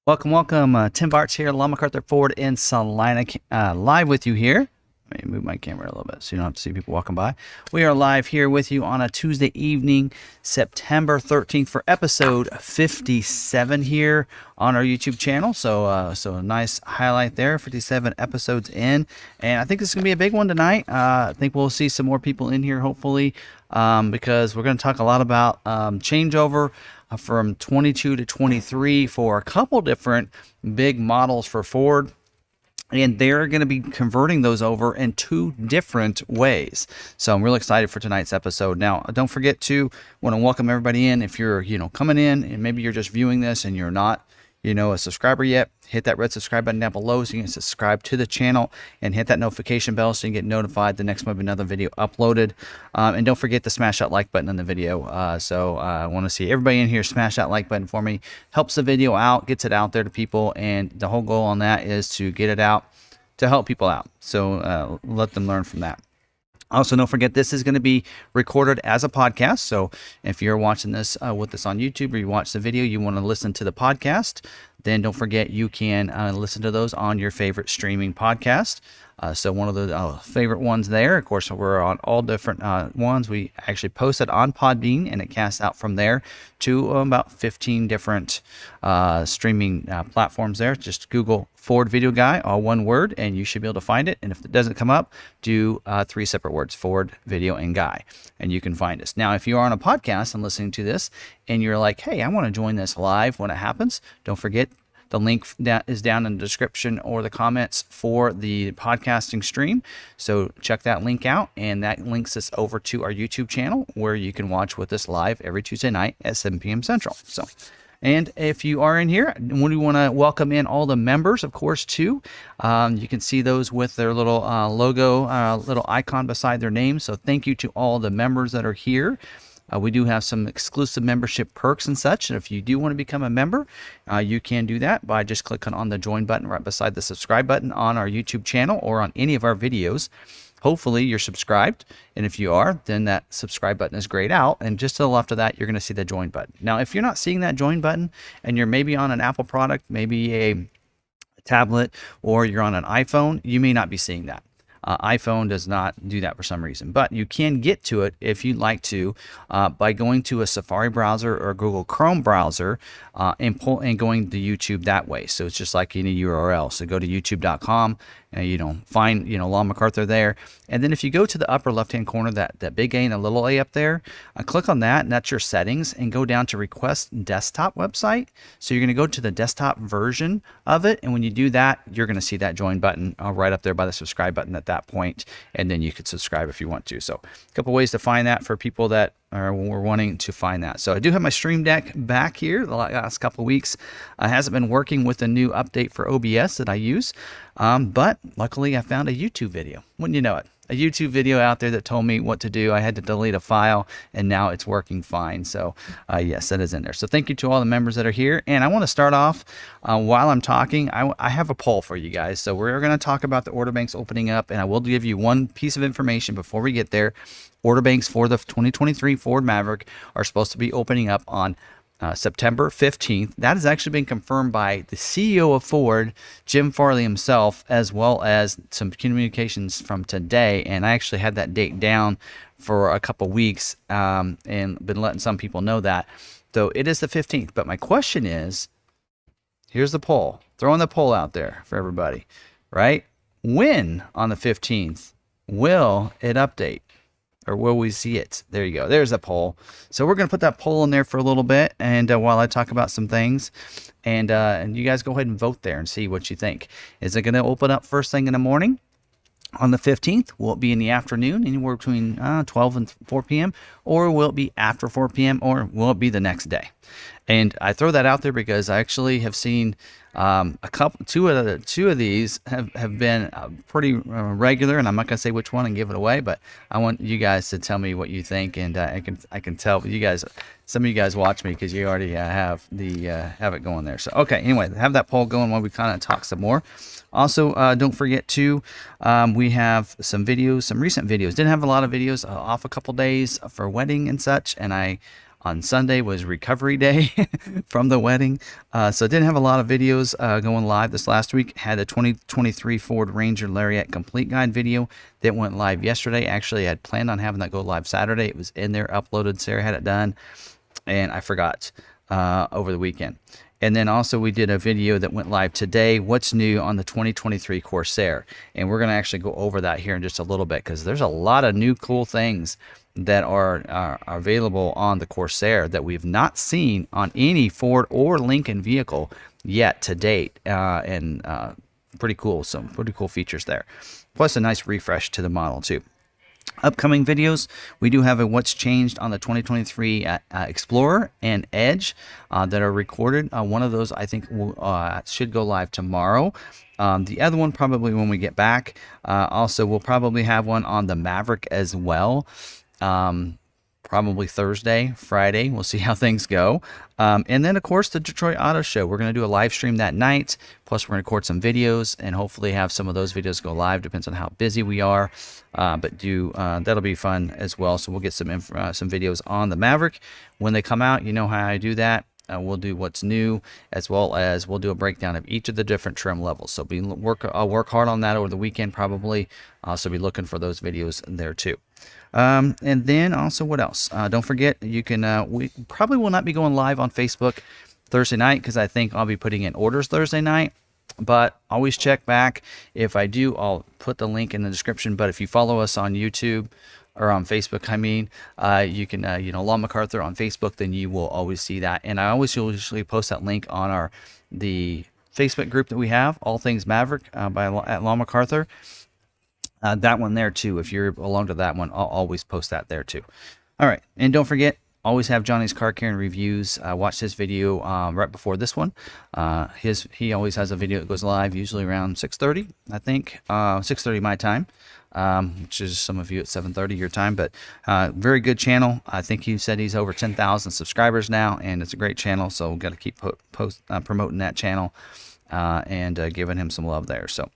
Welcome, welcome. Tim Bartz here, McArthur Ford in Salina, live with you here. Let me move my camera a little bit so you don't have to see people walking by. We are live here with you on a Tuesday evening, September 13th for episode 57 here on our YouTube channel. So a nice highlight there, 57 episodes in. And I think this is going to be a big one tonight. I think we'll see some more people in here, hopefully, because we're going to talk a lot about changeover from 22 to 23 for a couple different big models for Ford. And they're going to be converting those over in two different ways. So I'm really excited for tonight's episode. Now, don't forget to want to welcome everybody in. If you're, coming in and maybe you're just viewing this and you're not, a subscriber yet, hit that red subscribe button down below so you can subscribe to the channel and hit that notification bell so you can get notified the next time another video uploaded. And don't forget to smash that like button in the video. So I want to see everybody in here smash that like button for me. Helps the video out, gets it out there to people, and the whole goal on that is to get it out to help people out. So let them learn from that. Also, don't forget, this is going to be recorded as a podcast. So if you're watching this with us on YouTube or you watch the video, you want to listen to the podcast, then don't forget you can listen to those on your favorite streaming podcast. So one of the favorite ones there, of course, we're on all different ones. We actually posted on Podbean, and it casts out from there to about 15 different streaming platforms there. Just Google FordVideoGuy, all one word, and you should be able to find it. And if it doesn't come up, do three separate words, Ford, Video, and Guy, and you can find us. Now, if you are on a podcast and listening to this, and you're like, hey, I want to join this live when it happens, don't forget, the link is down in the description or the comments for the podcasting stream. So check that link out, and that links us over to our YouTube channel where you can watch with us live every Tuesday night at 7 p.m. Central. So, and if you are in here, we want to welcome in all the members, of course, too. You can see those with their little logo, little icon beside their name. So thank you to all the members that are here. We do have some exclusive membership perks and such. And if you do want to become a member, you can do that by just clicking on the join button right beside the subscribe button on our YouTube channel or on any of our videos. Hopefully you're subscribed. And if you are, then that subscribe button is grayed out. And just to the left of that, you're going to see the join button. Now, if you're not seeing that join button and you're maybe on an Apple product, maybe a tablet, or you're on an iPhone, you may not be seeing that. iPhone does not do that for some reason, but you can get to it if you'd like to by going to a Safari browser or Google Chrome browser and going to YouTube that way. So it's just like any URL. So go to youtube.com and find Law McArthur there, and then if you go to the upper left hand corner, that big A and a little a up there, click on that, and that's your settings, and go down to request desktop website. So you're going to go to the desktop version of it, and when you do that, you're going to see that join button right up there by the subscribe button at that point, and then you could subscribe if you want to. So a couple ways to find that for people that are wanting to find that. So I do have my Stream Deck back here. The last couple of weeks hasn't been working with the new update for OBS that I use, but luckily I found a YouTube video. Wouldn't you know it? A YouTube video out there that told me what to do. I had to delete a file, and now it's working fine. So yes, that is in there. So thank you to all the members that are here. And I want to start off while I'm talking. I have a poll for you guys. So we're going to talk about the order banks opening up, and I will give you one piece of information before we get there. Order banks for the 2023 Ford Maverick are supposed to be opening up on September 15th. That has actually been confirmed by the CEO of Ford, Jim Farley himself, as well as some communications from today. And I actually had that date down for a couple weeks and been letting some people know that. So it is the 15th. But my question is, here's the poll. Throwing the poll out there for everybody, right? When on the 15th will it update? Or will we see it? There you go. There's a poll. So we're going to put that poll in there for a little bit, and while I talk about some things, and you guys go ahead and vote there and see what you think. Is it going to open up first thing in the morning on the 15th? Will it be in the afternoon, anywhere between 12 and 4 p.m., or will it be after 4 p.m., or will it be the next day? And I throw that out there because I actually have seen two of these have been pretty regular, and I'm not gonna say which one and give it away, but I want you guys to tell me what you think, and I can tell you guys. Some of you guys watch me because you already have it going there. So okay, anyway, have that poll going while we kind of talk some more. Also, don't forget to we have some videos, some recent videos. Didn't have a lot of videos off a couple days for wedding and such, and I On Sunday was recovery day from the wedding. So didn't have a lot of videos going live this last week. Had a 2023 Ford Ranger Lariat Complete Guide video that went live yesterday. Actually, I had planned on having that go live Saturday. It was in there, uploaded. Sarah had it done, and I forgot over the weekend. And then also we did a video that went live today, what's new on the 2023 Corsair. And we're going to actually go over that here in just a little bit, because there's a lot of new cool things that are available on the Corsair that we've not seen on any Ford or Lincoln vehicle yet to date. And pretty cool, some pretty cool features there. Plus a nice refresh to the model too. Upcoming videos, we do have a what's changed on the 2023 Explorer and Edge that are recorded. One of those I think should go live tomorrow. The other one probably when we get back. Also, we'll probably have one on the Maverick as well. Probably Thursday, Friday. We'll see how things go. And then, of course, the Detroit Auto Show. We're going to do a live stream that night. Plus, we're going to record some videos and hopefully have some of those videos go live. Depends on how busy we are. But that'll be fun as well. So we'll get some videos on the Maverick. When they come out, you know how I do that. We'll do what's new, as well as we'll do a breakdown of each of the different trim levels. So I'll work hard on that over the weekend probably. So be looking for those videos there too. And then also, what else? Don't forget, you can. We probably will not be going live on Facebook Thursday night because I think I'll be putting in orders Thursday night. But always check back. If I do, I'll put the link in the description. But if you follow us on YouTube or on Facebook, I mean, you can, Law McArthur on Facebook, then you will always see that. And I always usually post that link on the Facebook group that we have, All Things Maverick at Law McArthur. That one there too. If you're along to that one, I'll always post that there too. All right, and don't forget, always have Johnny's Car Care and Reviews. Watch his video right before this one. He always has a video that goes live usually around 6:30, I think, 6:30 my time, which is some of you at 7:30 your time. But very good channel. I think he said he's over 10,000 subscribers now, and it's a great channel. So we've got to keep promoting that channel and giving him some love there. So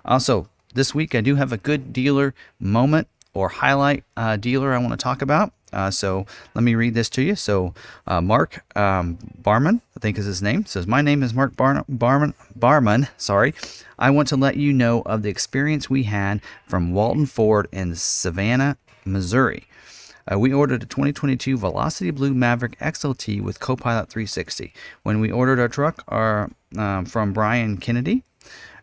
also, this week, I do have a good dealer moment or highlight dealer I want to talk about. So let me read this to you. So Mark Barman, I think is his name, says, "My name is Mark Barman. Sorry. I want to let you know of the experience we had from Walton Ford in Savannah, Missouri. We ordered a 2022 Velocity Blue Maverick XLT with Copilot 360. When we ordered our truck from Brian Kennedy,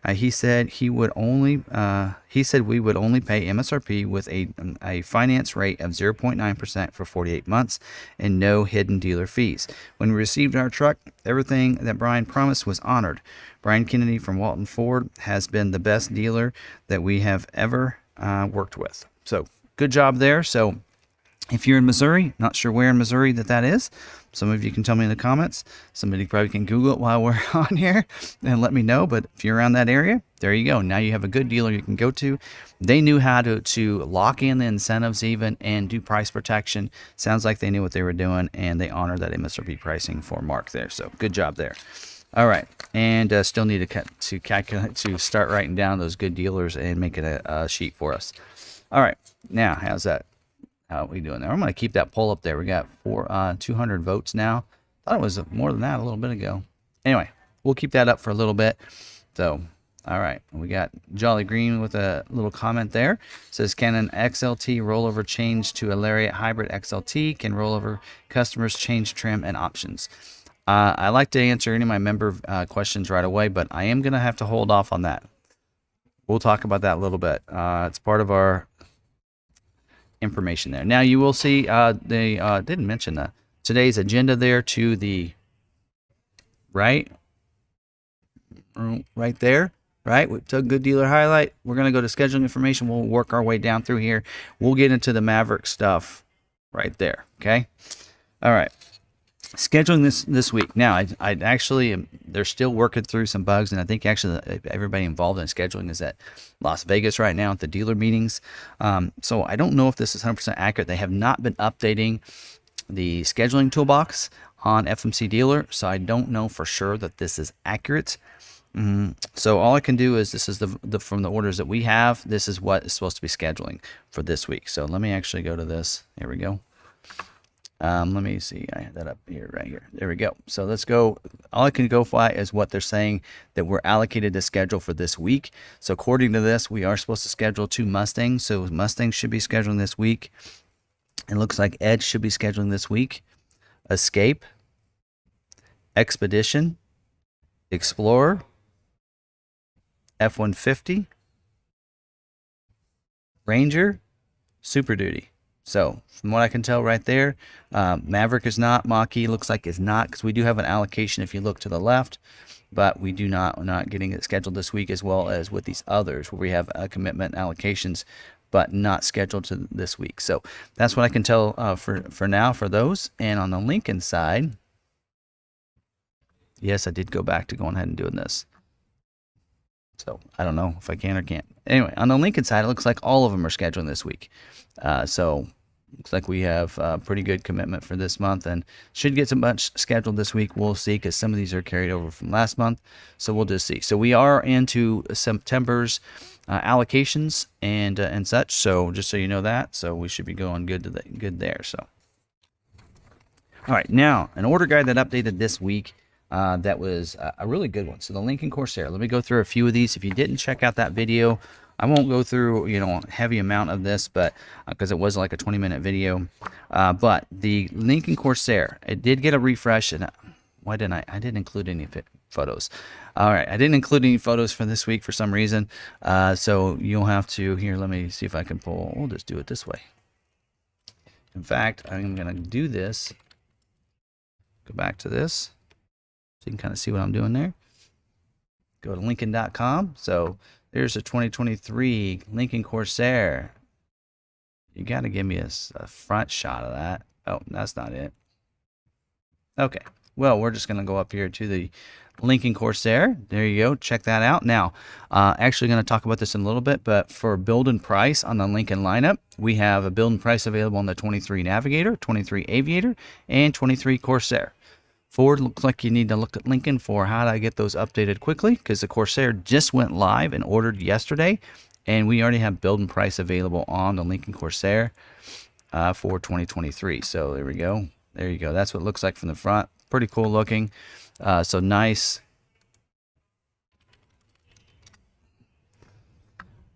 he said we would only pay MSRP with a finance rate of 0.9% for 48 months and no hidden dealer fees. When we received our truck, everything that Brian promised was honored. Brian Kennedy from Walton Ford has been the best dealer that we have ever worked with." So good job there. So if you're in Missouri, not sure where in Missouri that is, some of you can tell me in the comments. Somebody probably can Google it while we're on here and let me know. But if you're around that area, there you go. Now you have a good dealer you can go to. They knew how to lock in the incentives even and do price protection. Sounds like they knew what they were doing, and they honored that MSRP pricing for Mark there. So good job there. All right, and still need to start writing down those good dealers and make it a sheet for us. All right, now how's that? How are we doing there? I'm going to keep that poll up there. We got 200 votes now. Thought it was more than that a little bit ago. Anyway, we'll keep that up for a little bit. So, all right. We got Jolly Green with a little comment there. It says, "Can an XLT rollover change to a Lariat Hybrid XLT? Can rollover customers change trim and options?" I like to answer any of my member questions right away, but I am going to have to hold off on that. We'll talk about that a little bit. It's part of our information there. Now you will see they didn't mention today's agenda there to the right there, right? We took good dealer highlight. We're going to go to scheduling information. We'll work our way down through here. We'll get into the Maverick stuff right there. Okay. All right. Scheduling this week. Now, I actually they're still working through some bugs, and I think actually everybody involved in scheduling is at Las Vegas right now at the dealer meetings. So I don't know if this is 100% accurate. They have not been updating the scheduling toolbox on FMC Dealer, so I don't know for sure that this is accurate. So all I can do is this is the from the orders that we have. This is what is supposed to be scheduling for this week. So let me actually go to this. Here we go. Let me see. I had that up here, right here. There we go. So let's go. All I can go by is what they're saying that we're allocated to schedule for this week. So according to this, we are supposed to schedule 2 Mustangs. So Mustangs should be scheduling this week. It looks like Edge should be scheduling this week. Escape, Expedition, Explorer, F-150, Ranger, Super Duty. So from what I can tell right there, Maverick is not, Mach-E looks like is not, because we do have an allocation if you look to the left, but we're not getting it scheduled this week, as well as with these others where we have commitment allocations but not scheduled to this week. So that's what I can tell for now for those. And on the Lincoln side, yes, I did go back to going ahead and doing this. So I don't know if I can or can't. Anyway, on the Lincoln side, it looks like all of them are scheduling this week. So looks like we have a pretty good commitment for this month, and should get some bunch scheduled this week. We'll see, because some of these are carried over from last month. So we'll just see. So we are into September's allocations and such. So just so you know that. So we should be going good there. So all right, now an order guide that updated this week. That was a really good one. So the Lincoln Corsair. Let me go through a few of these. If you didn't check out that video, I won't go through, a heavy amount of this, but because it was like a 20-minute video. But the Lincoln Corsair, it did get a refresh, and why didn't I didn't include any photos. All right, I didn't include any photos for this week for some reason. So you'll have to here. Let me see if I can pull. We'll just do it this way. In fact, I'm gonna do this. Go back to this. You can kind of see what I'm doing there. Go to Lincoln.com. So there's a 2023 Lincoln Corsair. You got to give me a front shot of that. Oh, that's not it. Okay. Well, we're just going to go up here to the Lincoln Corsair. There you go. Check that out. Now, actually going to talk about this in a little bit, but for build and price on the Lincoln lineup, we have a build and price available on the 23 Navigator, 23 Aviator, and 23 Corsair. Ford looks like you need to look at Lincoln for how to get those updated quickly, because the Corsair just went live and ordered yesterday, and we already have build and price available on the Lincoln Corsair for 2023. So there we go. There you go. That's what it looks like from the front. Pretty cool looking. So nice.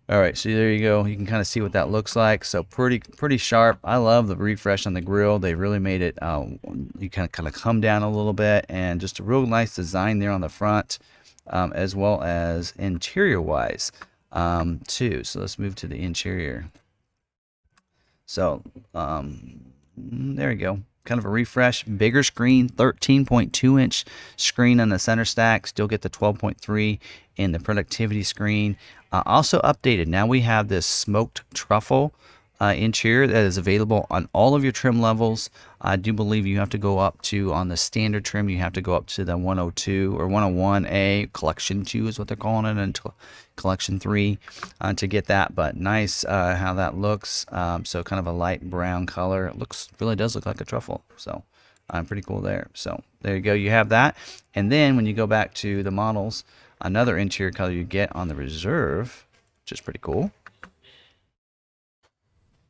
All right, so there you go. You can kind of see what that looks like. So pretty sharp. I love the refresh on the grill. They really made it. You kind of come down a little bit, and just a real nice design there on the front, as well as interior-wise too. So let's move to the interior. So there you go. Kind of a refresh, bigger screen, 13.2-inch screen on the center stack. Still get the 12.3 in the productivity screen. Also updated. Now we have this smoked truffle interior that is available on all of your trim levels. I do believe you have to go up to, on the standard trim, you have to go up to the 102 or 101A. Collection 2 is what they're calling it, until Collection 3 to get that. But nice how that looks. So kind of a light brown color. It really does look like a truffle. So pretty cool there. So there you go. You have that. And then when you go back to the models, another interior color you get on the Reserve, which is pretty cool,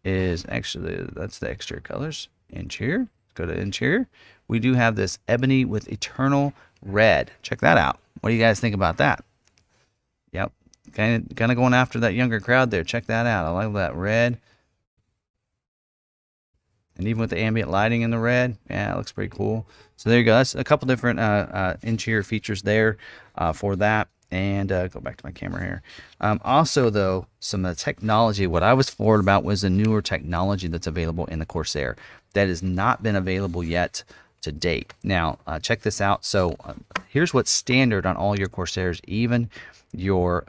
is actually, that's the exterior colors. Interior, go to interior. We do have this ebony with eternal red. Check that out. What do you guys think about that? Yep, kind of going after that younger crowd there. Check that out. I like that red, and even with the ambient lighting in the red, yeah, it looks pretty cool. So there you go. That's a couple different interior features there for that. And go back to my camera here. Also, though, some of the technology, what I was forward about was the newer technology that's available in the Corsair that has not been available yet to date. Now, check this out. So here's what's standard on all your Corsairs. Even your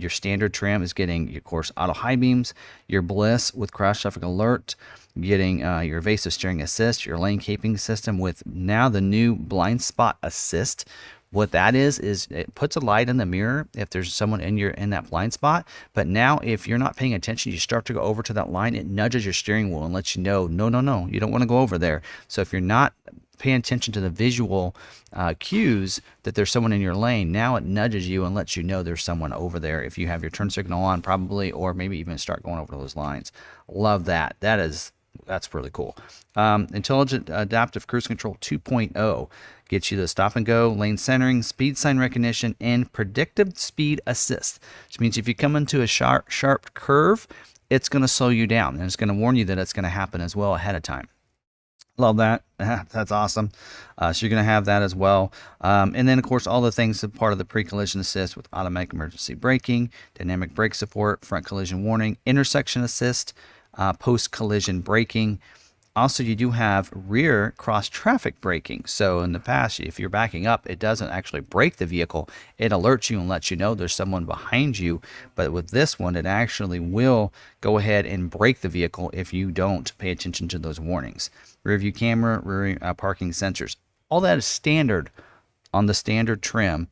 standard trim is getting, of course, auto high beams, your Bliss with cross traffic alert, getting your evasive steering assist, your lane keeping system with now the new blind spot assist. What that is it puts a light in the mirror if there's someone in that blind spot. But now if you're not paying attention, you start to go over to that line, it nudges your steering wheel and lets you know, no, you don't want to go over there. So if you're not paying attention to the visual cues that there's someone in your lane, now it nudges you and lets you know there's someone over there if you have your turn signal on, probably, or maybe even start going over those lines. Love that. That is that's really cool. Intelligent Adaptive Cruise Control 2.0 gets you the stop and go, lane centering, speed sign recognition, and predictive speed assist, which means if you come into a sharp curve, it's going to slow you down, and it's going to warn you that it's going to happen as well ahead of time. Love that. That's awesome. So you're going to have that as well. And then, of course, all the things that part of the pre-collision assist with automatic emergency braking, dynamic brake support, front collision warning, intersection assist, post-collision braking. Also, you do have rear cross-traffic braking. So in the past, if you're backing up, it doesn't actually brake the vehicle. It alerts you and lets you know there's someone behind you. But with this one, it actually will go ahead and brake the vehicle if you don't pay attention to those warnings. Rear view camera, rear parking sensors. All that is standard on the standard trim,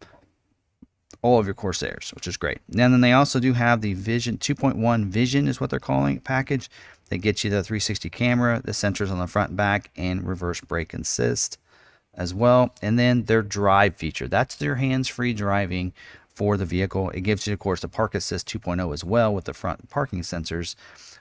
all of your Corsairs, which is great. And then they also do have the Vision 2.1 Vision is what they're calling it package. They get you the 360 camera, the sensors on the front and back, and reverse brake assist as well. And then their drive feature. That's their hands-free driving for the vehicle. It gives you, of course, the Park Assist 2.0 as well with the front parking sensors,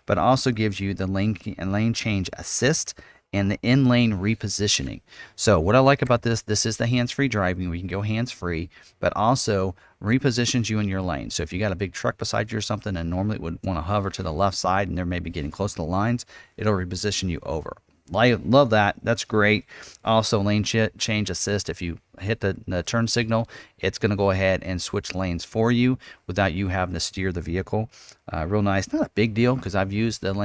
but also gives you the lane change assist and the in-lane repositioning. So what I like about this is the hands-free driving. We can go hands-free, but also repositions you in your lane. So if you got a big truck beside you or something and normally it would want to hover to the left side and they're maybe getting close to the lines, it'll reposition you over. Love that. That's great. Also, lane change assist. If you hit the turn signal, it's going to go ahead and switch lanes for you without you having to steer the vehicle. Real nice. Not a big deal because I've used the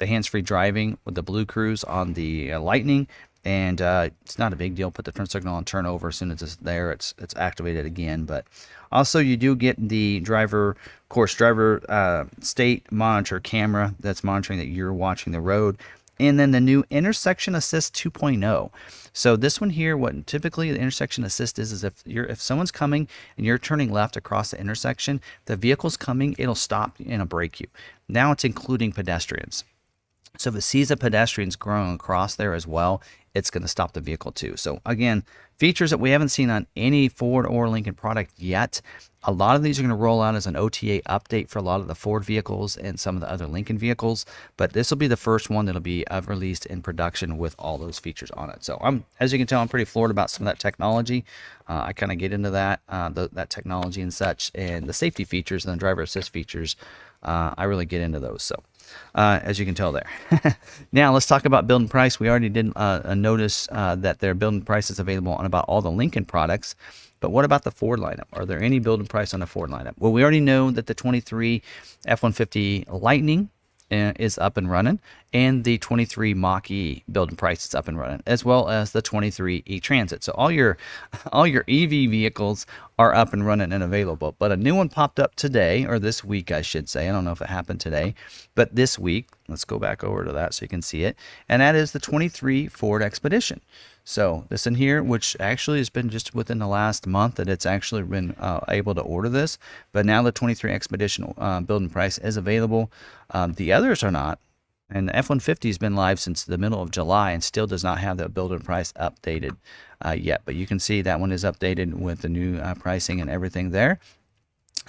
hands-free driving with the Blue Cruise on the Lightning, and it's not a big deal. Put the turn signal on, turn over. As soon as it's there, it's activated again. But also, you do get the driver state monitor camera that's monitoring that you're watching the road, and then the new intersection assist 2.0. So this one here, what typically the intersection assist is if someone's coming and you're turning left across the intersection, the vehicle's coming, it'll stop and it'll brake you. Now it's including pedestrians. So if it sees a pedestrian's going across there as well, it's going to stop the vehicle too. So again, features that we haven't seen on any Ford or Lincoln product yet. A lot of these are going to roll out as an OTA update for a lot of the Ford vehicles and some of the other Lincoln vehicles, but this will be the first one that'll be released in production with all those features on it. So as you can tell, I'm pretty floored about some of that technology. I kind of get into that technology and such, and the safety features and the driver assist features. I really get into those. So as you can tell there. Now let's talk about build and price. We already did notice that their build and price is available on about all the Lincoln products. But what about the Ford lineup? Are there any build and price on the Ford lineup? Well, we already know that the 23 F-150 Lightning is up and running, and the 23 Mach-E build and price is up and running, as well as the 23 E-Transit. So all your EV vehicles are up and running and available. But a new one popped up today, or this week, I should say. I don't know if it happened today, but this week. Let's go back over to that so you can see it. And that is the 23 Ford Expedition. So this in here, which actually has been just within the last month that it's actually been able to order this. But now the 23 Expedition build and price is available. The others are not. And the F-150 has been live since the middle of July and still does not have the build and price updated yet. But you can see that one is updated with the new pricing and everything there.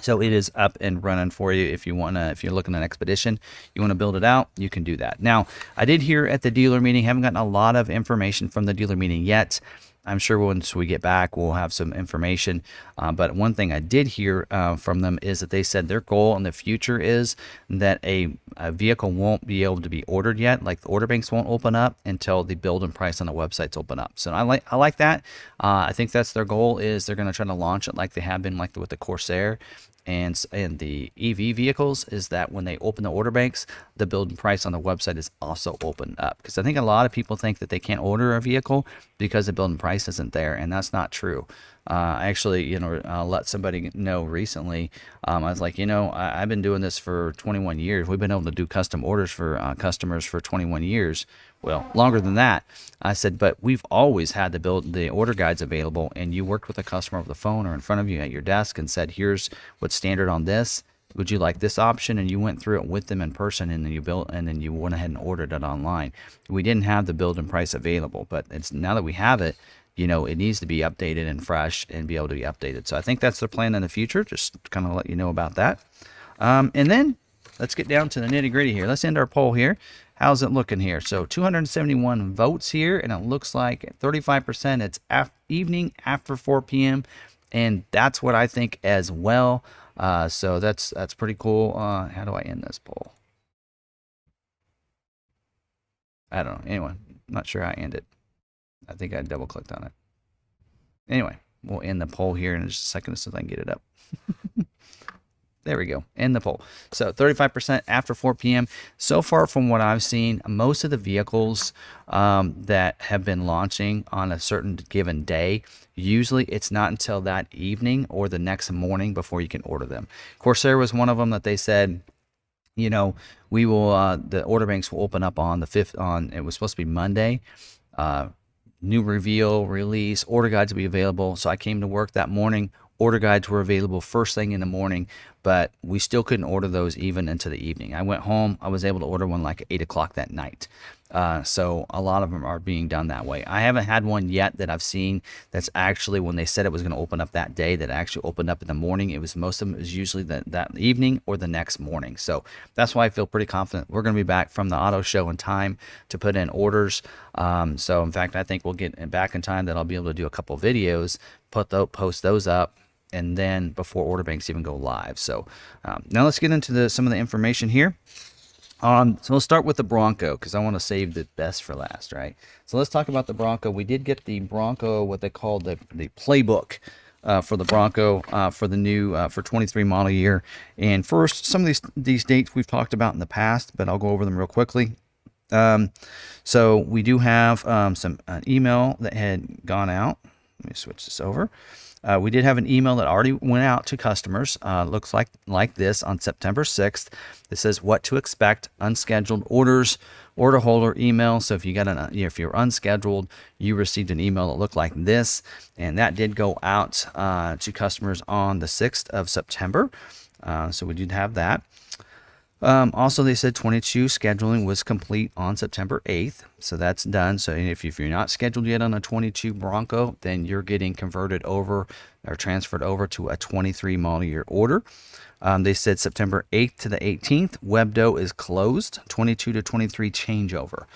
So it is up and running for you. If you're looking at an Expedition, you want to build it out, you can do that. Now, I did hear at the dealer meeting, haven't gotten a lot of information from the dealer meeting yet. I'm sure once we get back, we'll have some information. But one thing I did hear from them is that they said their goal in the future is that a vehicle won't be able to be ordered yet. Like the order banks won't open up until the build and price on the websites open up. So I like that. I think that's their goal, is they're going to try to launch it like they have been, like with the Corsair and the EV vehicles, is that when they open the order banks, the build and price on the website is also opened up. Because I think a lot of people think that they can't order a vehicle because the build and price isn't there, and that's not true. I actually, let somebody know recently. I was like, I've been doing this for 21 years. We've been able to do custom orders for customers for 21 years. Well, longer than that. I said, but we've always had the order guides available, and you worked with a customer over the phone or in front of you at your desk and said, here's what's standard on this. Would you like this option? And you went through it with them in person, and then you went ahead and ordered it online. We didn't have the build and price available, but it's now that we have it, it needs to be updated and fresh and be able to be updated. So I think that's the plan in the future. Just kind of let you know about that. And then let's get down to the nitty gritty here. Let's end our poll here. How's it looking here? So 271 votes here, and it looks like at 35% it's evening after 4 p.m. And that's what I think as well. So that's pretty cool. How do I end this poll? I don't know. Anyway, not sure how I end it. I think I double clicked on it. Anyway, we'll end the poll here in just a second so I can get it up. There we go. End the poll. So 35% after 4 p.m. So far from what I've seen, most of the vehicles that have been launching on a certain given day, usually it's not until that evening or the next morning before you can order them. Corsair was one of them that they said, you know, we will, the order banks will open up on the 5th, it was supposed to be Monday. New reveal, release, order guides will be available. So I came to work that morning. Order guides were available first thing in the morning, but we still couldn't order those even into the evening. I went home. I was able to order one like 8 o'clock that night. So a lot of them are being done that way. I haven't had one yet that I've seen that's actually, when they said it was going to open up that day, that actually opened up in the morning. It was, most of them is usually that evening or the next morning. So that's why I feel pretty confident we're going to be back from the auto show in time to put in orders. So in fact, I think we'll get back in time that I'll be able to do a couple videos, post those up, and then before order banks even go live. So now let's get into some of the information here. So we'll start with the Bronco because I want to save the best for last, right? So let's talk about the Bronco. We did get the Bronco, what they call the playbook for the Bronco for the new for 23 model year. And first, some of these dates we've talked about in the past, but I'll go over them real quickly. So we do have an email that had gone out. Let me switch this over. We did have an email that already went out to customers. Looks like this on September 6th. It says what to expect: unscheduled orders, order holder email. So if you got if you're unscheduled, you received an email that looked like this, and that did go out to customers on the 6th of September. So we did have that. Also, they said 22 scheduling was complete on September 8th. So that's done. So if you're not scheduled yet on a 22 Bronco, then you're getting converted over or transferred over to a 23 model year order. They said September 8th to the 18th, Webdo is closed, 22 to 23 changeover.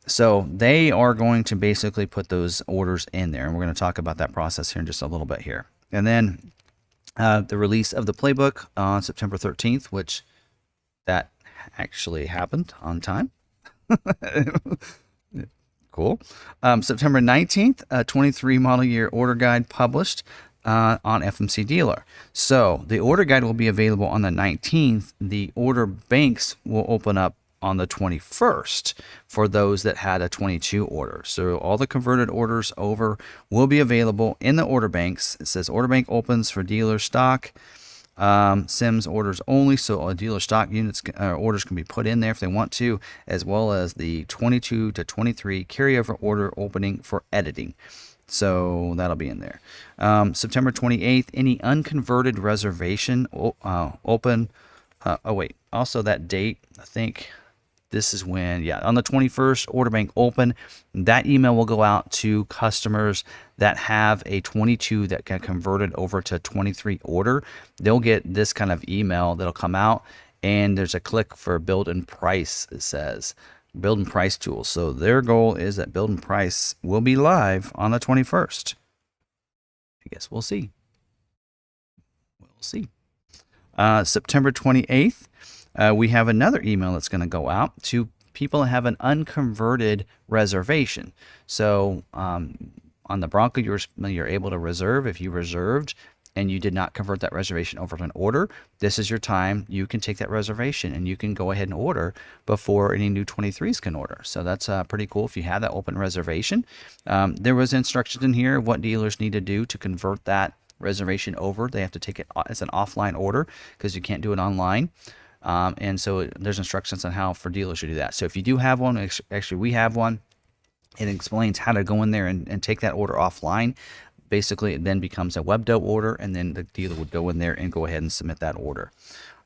So they are going to basically put those orders in there. And we're going to talk about that process here in just a little bit here. And then the release of the playbook on September 13th, which that actually happened on time. Cool. September 19th, 23 model year order guide published on FMC Dealer. So the order guide will be available on the 19th. The order banks will open up on the 21st for those that had a 22 order. So all the converted orders over will be available in the order banks. It says order bank opens for dealer stock. Sims orders only, so a dealer stock units orders can be put in there if they want to, as well as the 22 to 23 carryover order opening for editing. So that'll be in there. September 28th, any unconverted reservation open. Also that date, I think this is when, on the 21st, order bank open. That email will go out to customers that have a 22 that got converted over to 23 order. They'll get this kind of email that'll come out, and there's a click for build and price. It says build and price tool. So their goal is that build and price will be live on the 21st. I guess we'll see. We'll see. September 28th. We have another email that's going to go out to people that have an unconverted reservation. So on the Bronco, you're able to reserve. If you reserved and you did not convert that reservation over to an order, this is your time. You can take that reservation and you can go ahead and order before any new 23s can order. So that's pretty cool if you have that open reservation. There was instructions in here what dealers need to do to convert that reservation over. They have to take it as an offline order because you can't do it online. And so there's instructions on how for dealers to do that. So if you do have one, actually we have one, it explains how to go in there and take that order offline. Basically, it then becomes a Webdo order, and then the dealer would go in there and go ahead and submit that order.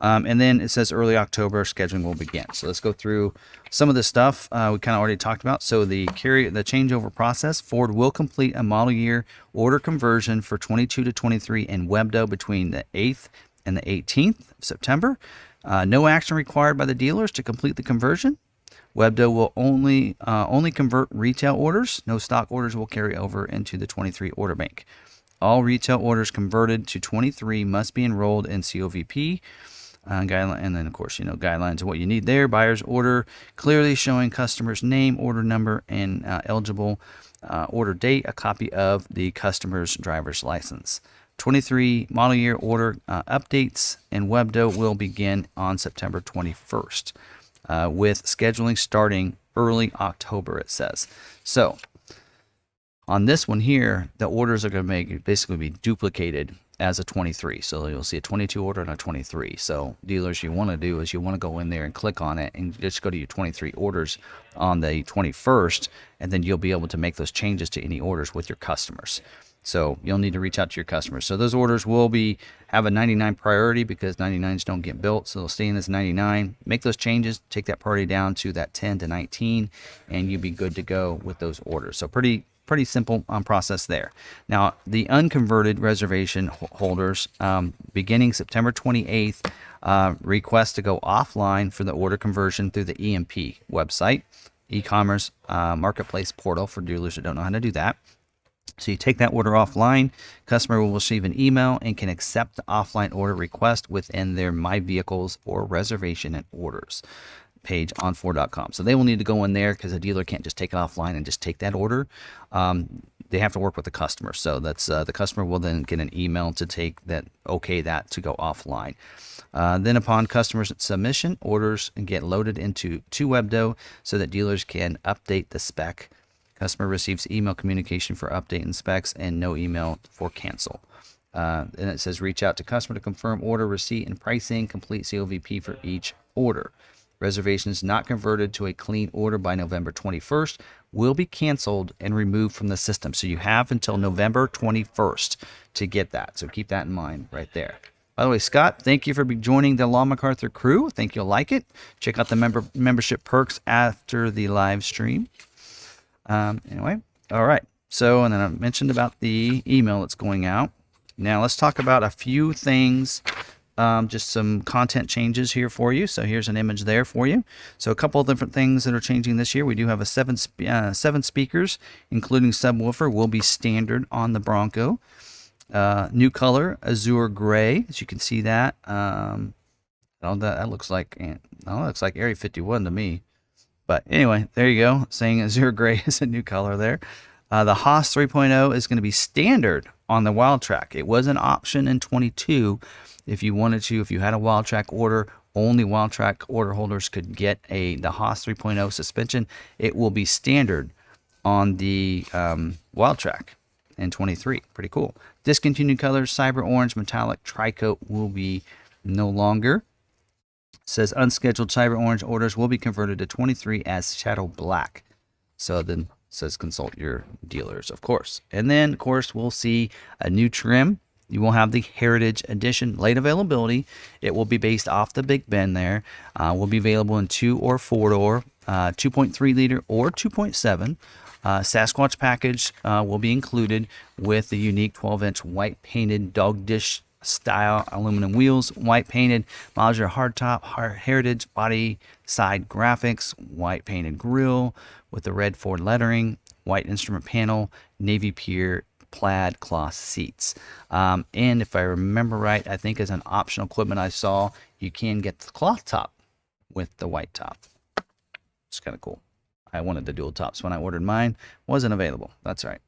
And then it says early October scheduling will begin. So let's go through some of the stuff we kind of already talked about. So the changeover process, Ford will complete a model year order conversion for 22 to 23 in Webdo between the 8th and the 18th of September. No action required by the dealers to complete the conversion. Webdo will only convert retail orders. No stock orders will carry over into the 23 order bank. All retail orders converted to 23 must be enrolled in COVP. Guideline, and then of course, guidelines of what you need there. Buyer's order clearly showing customer's name, order number, and eligible order date. A copy of the customer's driver's license. 23 model year order updates and Webdo will begin on September 21st, with scheduling starting early October. It says so. On this one here, the orders are going to basically be duplicated as a 23. So you'll see a 22 order and a 23. So dealers, you want to do is you want to go in there and click on it and just go to your 23 orders on the 21st, and then you'll be able to make those changes to any orders with your customers. So you'll need to reach out to your customers. So those orders will have a 99 priority because 99s don't get built. So they'll stay in this 99. Make those changes, take that priority down to that 10 to 19, and you'll be good to go with those orders. So pretty simple process there. Now, the unconverted reservation holders, beginning September 28th, request to go offline for the order conversion through the EMP website, e-commerce marketplace portal for dealers that don't know how to do that. So you take that order offline, customer will receive an email and can accept the offline order request within their My Vehicles or reservation and orders page on Ford.com. So they will need to go in there because a dealer can't just take it offline and just take that order. They have to work with the customer. So that's the customer will then get an email to take that, okay, that to go offline. Then upon customer's submission, orders get loaded into Webdo so that dealers can update the spec. Customer receives email communication for update and specs and no email for cancel. And it says reach out to customer to confirm order receipt and pricing, complete COVP for each order. Reservations not converted to a clean order by November 21st will be canceled and removed from the system. So you have until November 21st to get that. So keep that in mind right there. By the way, Scott, thank you for joining the Law McArthur crew. I think you'll like it. Check out the membership perks after the live stream. Anyway, all right. So, and then I mentioned about the email that's going out. Now let's talk about a few things, just some content changes here for you. So here's an image there for you. So a couple of different things that are changing this year. We do have a seven speakers, including subwoofer, will be standard on the Bronco. New color, azure gray, as you can see that. That looks like Area 51 to me. But anyway, there you go. Saying azure gray is a new color there. The Haas 3.0 is going to be standard on the Wild Track. It was an option in 22 if you wanted to. If you had a Wild Track order, only Wild Track order holders could get the Haas 3.0 suspension. It will be standard on the Wild Track in 23. Pretty cool. Discontinued colors, cyber orange, metallic, tricoat will be no longer. Says unscheduled cyber orange orders will be converted to 23 as shadow black. So then says consult your dealers, of course. And then, of course, we'll see a new trim. You will have the Heritage Edition late availability. It will be based off the Big Ben there. Will be available in 2 or 4-door, 2.3 liter or 2.7. Sasquatch package will be included with the unique 12-inch white painted dog dish style aluminum wheels, white painted modular hardtop, Heritage body side graphics, white painted grille with the red Ford lettering, white instrument panel, navy pure plaid cloth seats. And if I remember right, I think as an optional equipment I saw, you can get the cloth top with the white top. It's kind of cool. I wanted the dual tops when I ordered mine. Wasn't available. That's right.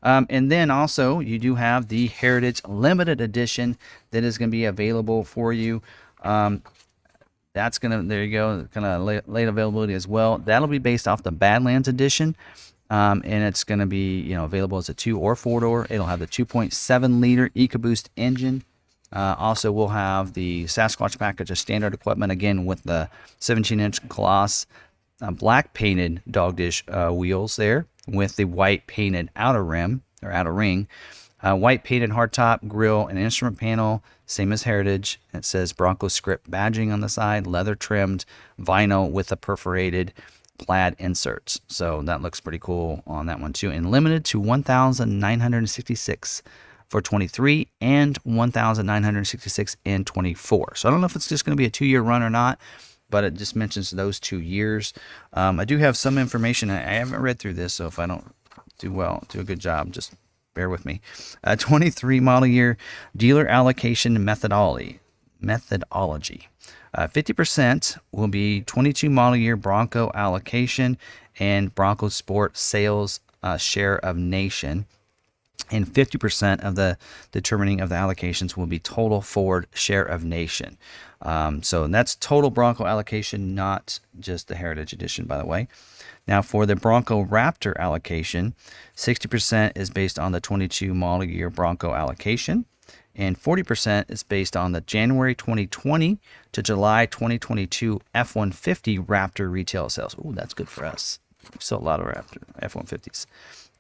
And then also you do have the Heritage Limited Edition that is going to be available for you. That's going to, there you go, kind of late availability as well. That'll be based off the Badlands Edition. And it's going to be, available as a 2 or 4-door. It'll have the 2.7 liter EcoBoost engine. Also, we'll have the Sasquatch package of standard equipment, again, with the 17-inch Coloss black painted dog dish wheels there with the white painted outer rim or outer ring, white painted hardtop grille and instrument panel, same as Heritage. It says Bronco script badging on the side, leather trimmed vinyl with the perforated plaid inserts. So that looks pretty cool on that one too, and limited to 1,966 for 23 and 1,966 in 24. So I don't know if it's just going to be a 2-year run or not, but it just mentions those 2 years. I do have some information. I haven't read through this, so if I don't do a good job, just bear with me. 23 model year dealer allocation methodology. 50% will be 22 model year Bronco allocation and Bronco Sport sales share of nation. And 50% of the determining of the allocations will be total Ford share of nation. So that's total Bronco allocation, not just the Heritage Edition, by the way. Now for the Bronco Raptor allocation, 60% is based on the 22 model year Bronco allocation, and 40% is based on the January 2020 to July 2022 F-150 Raptor retail sales. Ooh, that's good for us. We sell a lot of Raptor F-150s.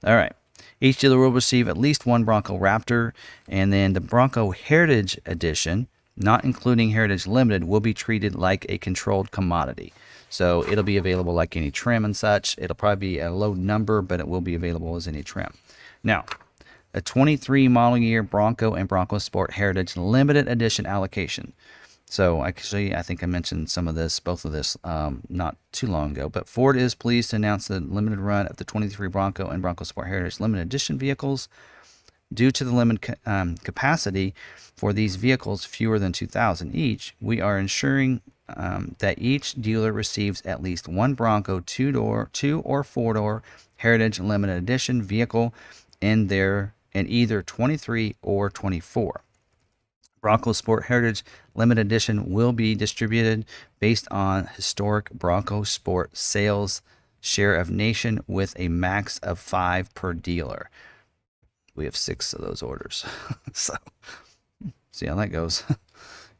All right. Each dealer will receive at least one Bronco Raptor, and then the Bronco Heritage Edition, not including Heritage Limited, will be treated like a controlled commodity. So it'll be available like any trim and such. It'll probably be a low number, but it will be available as any trim. Now, a 23 model year Bronco and Bronco Sport Heritage Limited Edition allocation. So actually, I think I mentioned both of this not too long ago, but Ford is pleased to announce the limited run of the 23 Bronco and Bronco Sport Heritage Limited Edition vehicles. Due to the limited capacity for these vehicles, fewer than 2,000 each, we are ensuring that each dealer receives at least one Bronco 2 or 4-door Heritage Limited Edition vehicle in either 23 or 24. Bronco Sport Heritage Limited Edition will be distributed based on historic Bronco Sport sales share of nation with a max of 5 per dealer. We have 6 of those orders. So see how that goes.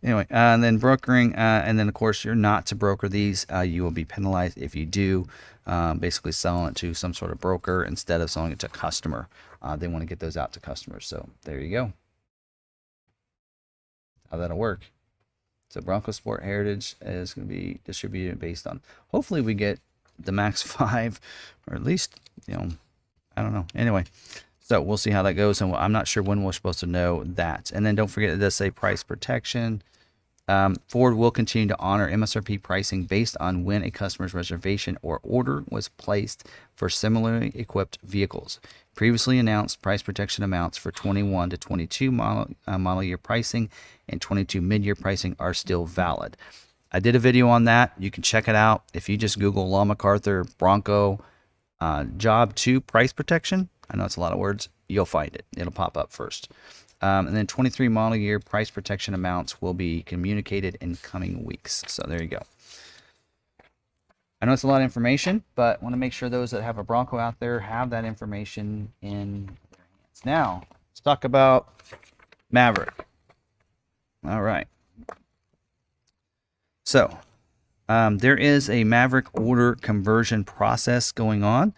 Anyway, and then brokering, and then of course you're not to broker these. You will be penalized if you do. Basically selling it to some sort of broker instead of selling it to a customer. They want to get those out to customers. So there you go. How that'll work. So Bronco Sport Heritage is going to be distributed based on, hopefully we get the max 5, or at least, I don't know. Anyway, so we'll see how that goes, and I'm not sure when we're supposed to know that. And then don't forget, it does say price protection. Ford will continue to honor MSRP pricing based on when a customer's reservation or order was placed for similarly equipped vehicles. Previously announced price protection amounts for 21 to 22 model year pricing and 22 mid-year pricing are still valid. I did a video on that. You can check it out. If you just Google Law McArthur Bronco Job 2 price protection, I know it's a lot of words, you'll find it. It'll pop up first. And then 23 model year price protection amounts will be communicated in coming weeks. So there you go. I know it's a lot of information, but I want to make sure those that have a Bronco out there have that information in their hands. Now, let's talk about Maverick. All right. So, there is a Maverick order conversion process going on.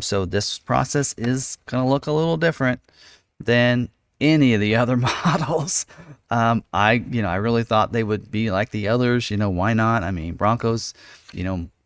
So this process is going to look a little different than any of the other models. I really thought they would be like the others. Why not? I mean, Broncos,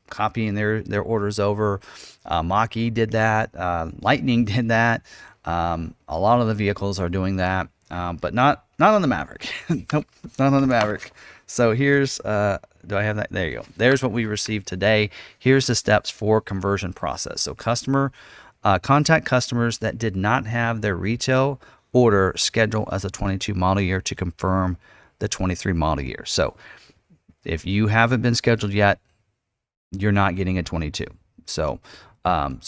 copying their orders over. Mach-E did that. Lightning did that. A lot of the vehicles are doing that, but not on the Maverick. Nope, not on the Maverick. So here's, do I have that? There you go. There's what we received today. Here's the steps for conversion process. So contact customers that did not have their retail order scheduled as a 22 model year to confirm the 23 model year. So if you haven't been scheduled yet, you're not getting a 22. So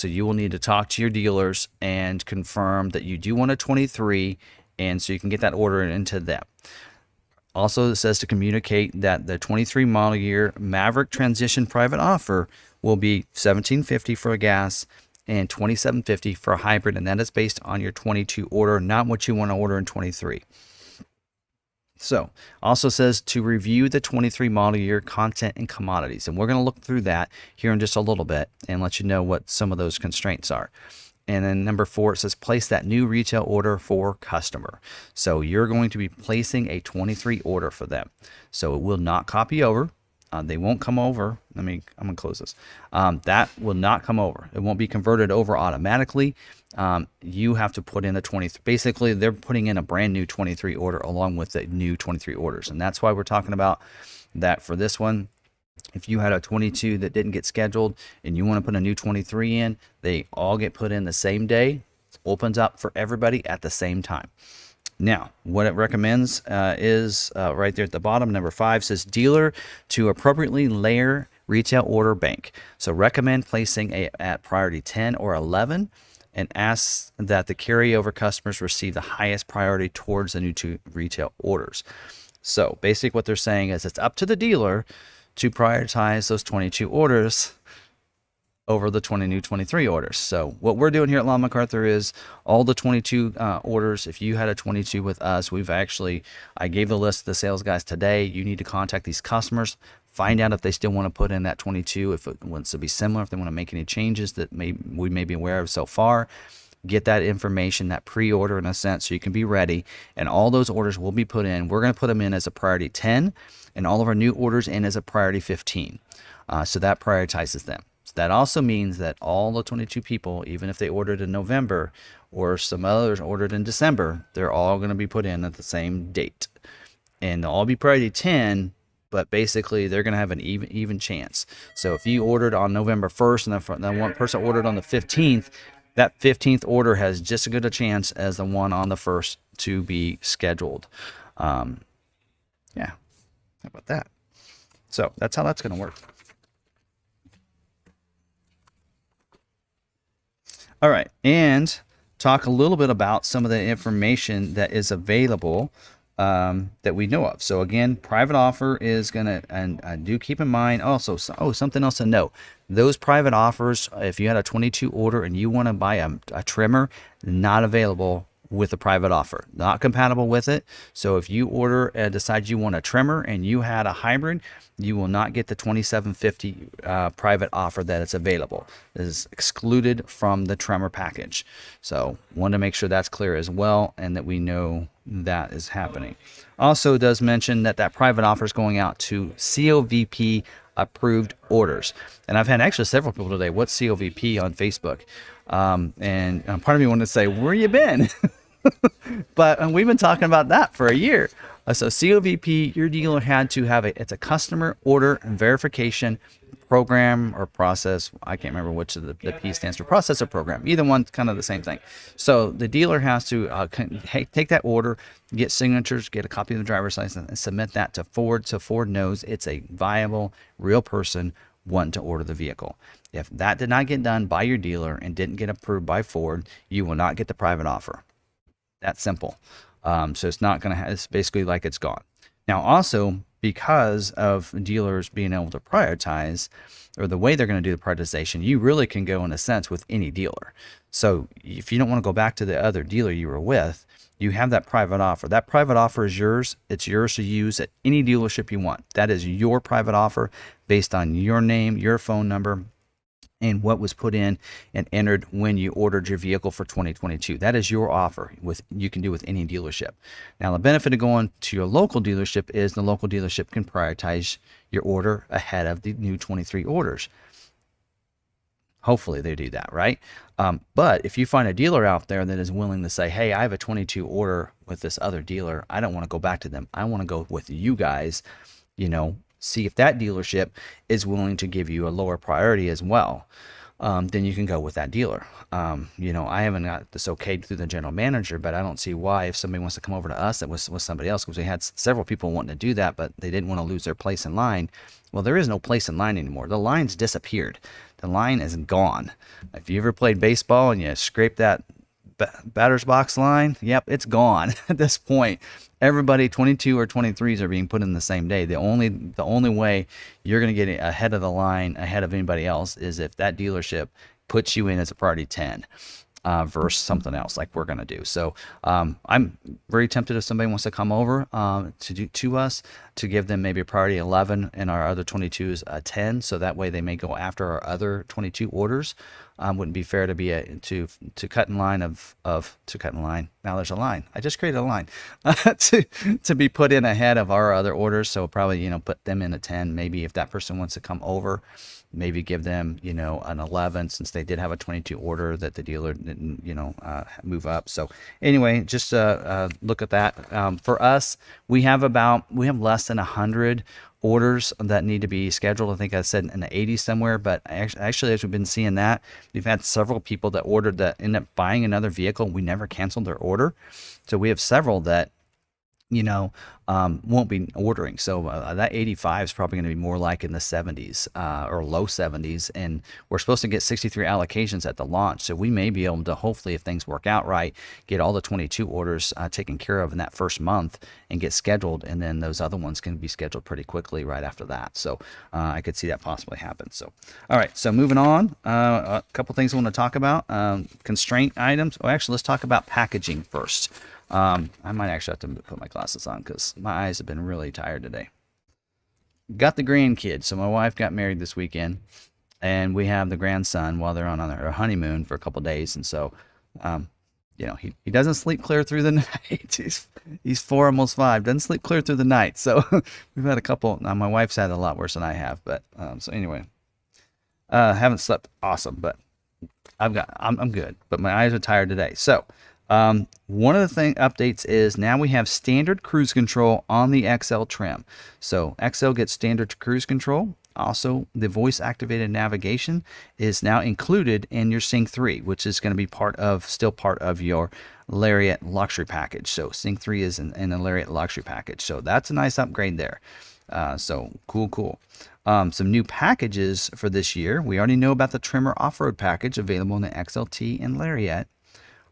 you will need to talk to your dealers and confirm that you do want a 23, and so you can get that order into them. Also, it says to communicate that the 23 model year Maverick Transition private offer will be $1,750 for a gas and $2,750 for a hybrid, and that is based on your 22 order, not what you want to order in 23. So, also says to review the 23 model year content and commodities, and we're going to look through that here in just a little bit and let you know what some of those constraints are. And then number 4, it says place that new retail order for customer. So you're going to be placing a 23 order for them. So it will not copy over. They won't come over. I'm gonna close this. That will not come over. It won't be converted over automatically. You have to put in a 23. Basically, they're putting in a brand new 23 order along with the new 23 orders, and that's why we're talking about that for this one. If you had a 22 that didn't get scheduled and you want to put a new 23 in, they all get put in the same day. It opens up for everybody at the same time. Now, what it recommends is right there at the bottom, number 5 says dealer to appropriately layer retail order bank. So recommend placing at priority 10 or 11 and ask that the carryover customers receive the highest priority towards the new 2 retail orders. So basically what they're saying is it's up to the dealer to prioritize those 22 orders over the 20 new 23 orders. So what we're doing here at McArthur is all the 22 orders. If you had a 22 with us, I gave the list to the sales guys today. You need to contact these customers, find out if they still want to put in that 22, if it wants to be similar, if they want to make any changes that we may be aware of so far. Get that information, that pre-order in a sense, so you can be ready, and all those orders will be put in. We're going to put them in as a priority 10 and all of our new orders in as a priority 15. So that prioritizes them. So that also means that all the 22 people, even if they ordered in November or some others ordered in December, they're all going to be put in at the same date. And they'll all be priority 10, but basically they're going to have an even chance. So if you ordered on November 1st and then one person ordered on the 15th, that 15th order has just as good a chance as the one on the 1st to be scheduled. Yeah, how about that? So that's how that's going to work. All right, and talk a little bit about some of the information that is available that we know of. So again, private offer is going to, and do keep in mind also, something else to note. Those private offers, if you had a 22 order and you want to buy a trimmer, not available with a private offer, not compatible with it. So if you order and decide you want a trimmer and you had a hybrid, you will not get the $27.50 private offer that is available. It is excluded from the trimmer package. So want to make sure that's clear as well, and that we know that is happening. Also does mention that private offer is going out to COVP approved orders. And I've had actually several people today, what's COVP on Facebook? And part of me wanted to say, where you been? But we've been talking about that for a year. So COVP, your dealer had to have it's a customer order verification program or process. I can't remember which of the P stands for, process or program. Either one's kind of the same thing. So the dealer has to take that order, get signatures, get a copy of the driver's license, and submit that to Ford, so Ford knows it's a viable, real person wanting to order the vehicle. If that did not get done by your dealer and didn't get approved by Ford, you will not get the private offer. That's simple. So it's not going to it's basically like it's gone. Now also, because of dealers being able to prioritize, or the way they're going to do the prioritization, you really can go in a sense with any dealer. So if you don't want to go back to the other dealer you were with, you have that private offer. That private offer is yours. It's yours to use at any dealership you want. That is your private offer based on your name, your phone number, and what was put in and entered when you ordered your vehicle for 2022. That is your offer. You can do with any dealership. Now, the benefit of going to your local dealership is the local dealership can prioritize your order ahead of the new 23 orders. Hopefully they do that, right? But if you find a dealer out there that is willing to say, hey, I have a 22 order with this other dealer, I don't want to go back to them, I want to go with you guys, see if that dealership is willing to give you a lower priority as well, then you can go with that dealer. I haven't got this okayed through the general manager, but I don't see why, if somebody wants to come over to us that was somebody else, because we had several people wanting to do that, but they didn't want to lose their place in line. Well, there is no place in line anymore. The line's disappeared. The line is gone. If you ever played baseball and you scrape that batter's box line, yep, it's gone at this point. Everybody 22 or 23s are being put in the same day. The only way you're going to get ahead of the line, ahead of anybody else, is if that dealership puts you in as a priority 10 versus something else like we're going to do. So I'm very tempted if somebody wants to come over to us to give them maybe a priority 11 and our other 22s a 10, so that way they may go after our other 22 orders. Wouldn't be fair to be to cut in line to cut in line. Now there's a line. I just created a line to be put in ahead of our other orders. So probably, you know, put them in a 10. Maybe if that person wants to come over, maybe give them, you know, an 11, since they did have a 22 order that the dealer didn't, you know, move up. So anyway, just look at that. For us, we have less than 100 orders that need to be scheduled. I think I said in the 80s somewhere, but actually, as we've been seeing that, we've had several people that ordered that end up buying another vehicle. We never canceled their order. So we have several that, you know, won't be ordering. So that 85 is probably going to be more like in the 70s or low 70s. And we're supposed to get 63 allocations at the launch. So we may be able to, hopefully, if things work out right, get all the 22 orders taken care of in that first month and get scheduled. And then those other ones can be scheduled pretty quickly right after that. So I could see that possibly happen. So, all right. So moving on, a couple things I want to talk about. Constraint items. Oh, actually, let's talk about packaging first. I might actually have to put my glasses on because my eyes have been really tired today. Got the grandkids. So my wife got married this weekend, and we have the grandson while they're on their honeymoon for a couple days. And so, you know, he doesn't sleep clear through the night. He's 4, almost 5. Doesn't sleep clear through the night. So we've had a couple. Now my wife's had a lot worse than I have. But so anyway, haven't slept awesome, but I'm good. But my eyes are tired today. So. One of the updates is now we have standard cruise control on the XL trim. So XL gets standard cruise control. Also, the voice activated navigation is now included in your Sync 3, which is going to be still part of your Lariat luxury package. So Sync 3 is in the Lariat luxury package. So that's a nice upgrade there. So cool. Some new packages for this year. We already know about the trimmer off-road package available in the XLT and Lariat.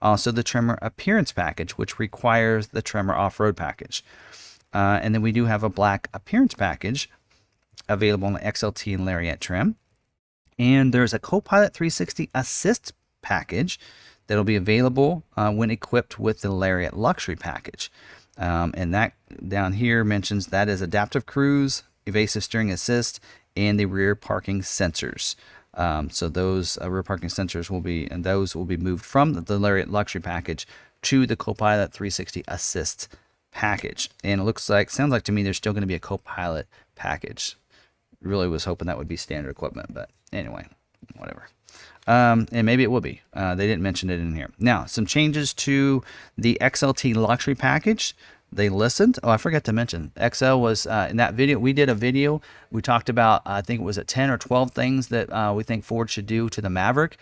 Also, the trimmer appearance package, which requires the trimmer off-road package. And then we do have a black appearance package available in the XLT and Lariat trim. And there's a Copilot 360 Assist package that will be available when equipped with the Lariat luxury package. And that down here mentions that is adaptive cruise, evasive steering assist, and the rear parking sensors. So those rear parking sensors will be moved from the Lariat luxury package to the Copilot 360 Assist package. And it sounds like to me there's still going to be a Copilot package. Really was hoping that would be standard equipment, but anyway, whatever. And maybe it will be. They didn't mention it in here. Now, some changes to the XLT luxury package. They listened. Oh, I forgot to mention, XL was in that video. We did a video. We talked about, I think it was 10 or 12 things that we think Ford should do to the Maverick.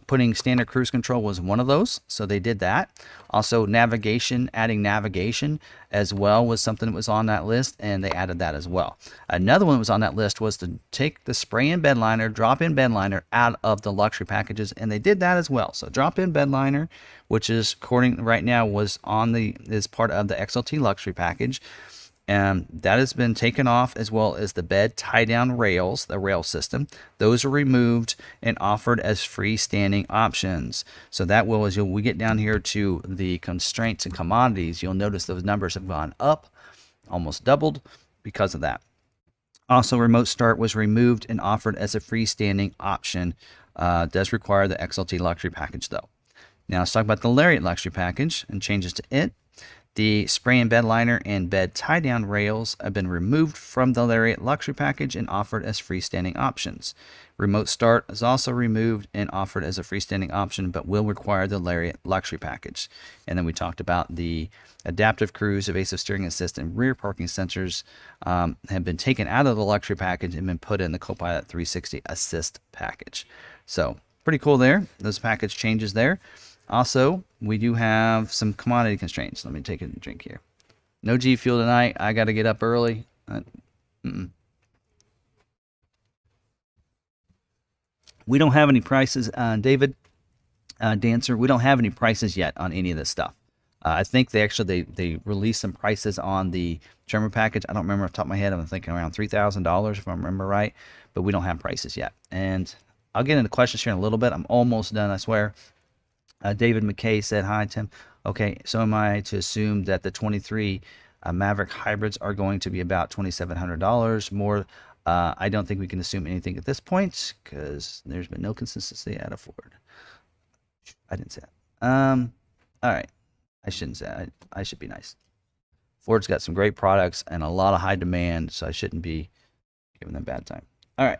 Putting standard cruise control was one of those, so they did that. Also, navigation, adding navigation as well was something that was on that list, and they added that as well. Another one that was on that list was to take the spray-in bed liner, drop-in bed liner out of the luxury packages, and they did that as well. So drop-in bed liner, which is right now is part of the XLT luxury package. And that has been taken off, as well as the bed tie-down rails, the rail system. Those are removed and offered as freestanding options. So that will, as we get down here to the constraints and commodities, you'll notice those numbers have gone up, almost doubled because of that. Also, remote start was removed and offered as a freestanding option. Does require the XLT luxury package, though. Now let's talk about the Lariat luxury package and changes to it. The spray-in bed liner and bed tie-down rails have been removed from the Lariat luxury package and offered as freestanding options. Remote start is also removed and offered as a freestanding option, but will require the Lariat luxury package. And then we talked about the adaptive cruise, evasive steering assist, and rear parking sensors have been taken out of the luxury package and been put in the Copilot 360 Assist package. So pretty cool there. Those package changes there. Also, we do have some commodity constraints. Let me take a drink here. No G Fuel tonight. I got to get up early. We don't have any prices, David Dancer. We don't have any prices yet on any of this stuff. I think they released some prices on the trimmer package. I don't remember off the top of my head. I'm thinking around $3,000 if I remember right, but we don't have prices yet. And I'll get into questions here in a little bit. I'm almost done, I swear. David McKay said, hi, Tim. Okay, so am I to assume that the 23 Maverick hybrids are going to be about $2,700 more I don't think we can assume anything at this point because there's been no consistency out of Ford. I didn't say that. All right. I shouldn't say that. I should be nice. Ford's got some great products and a lot of high demand, so I shouldn't be giving them a bad time. All right.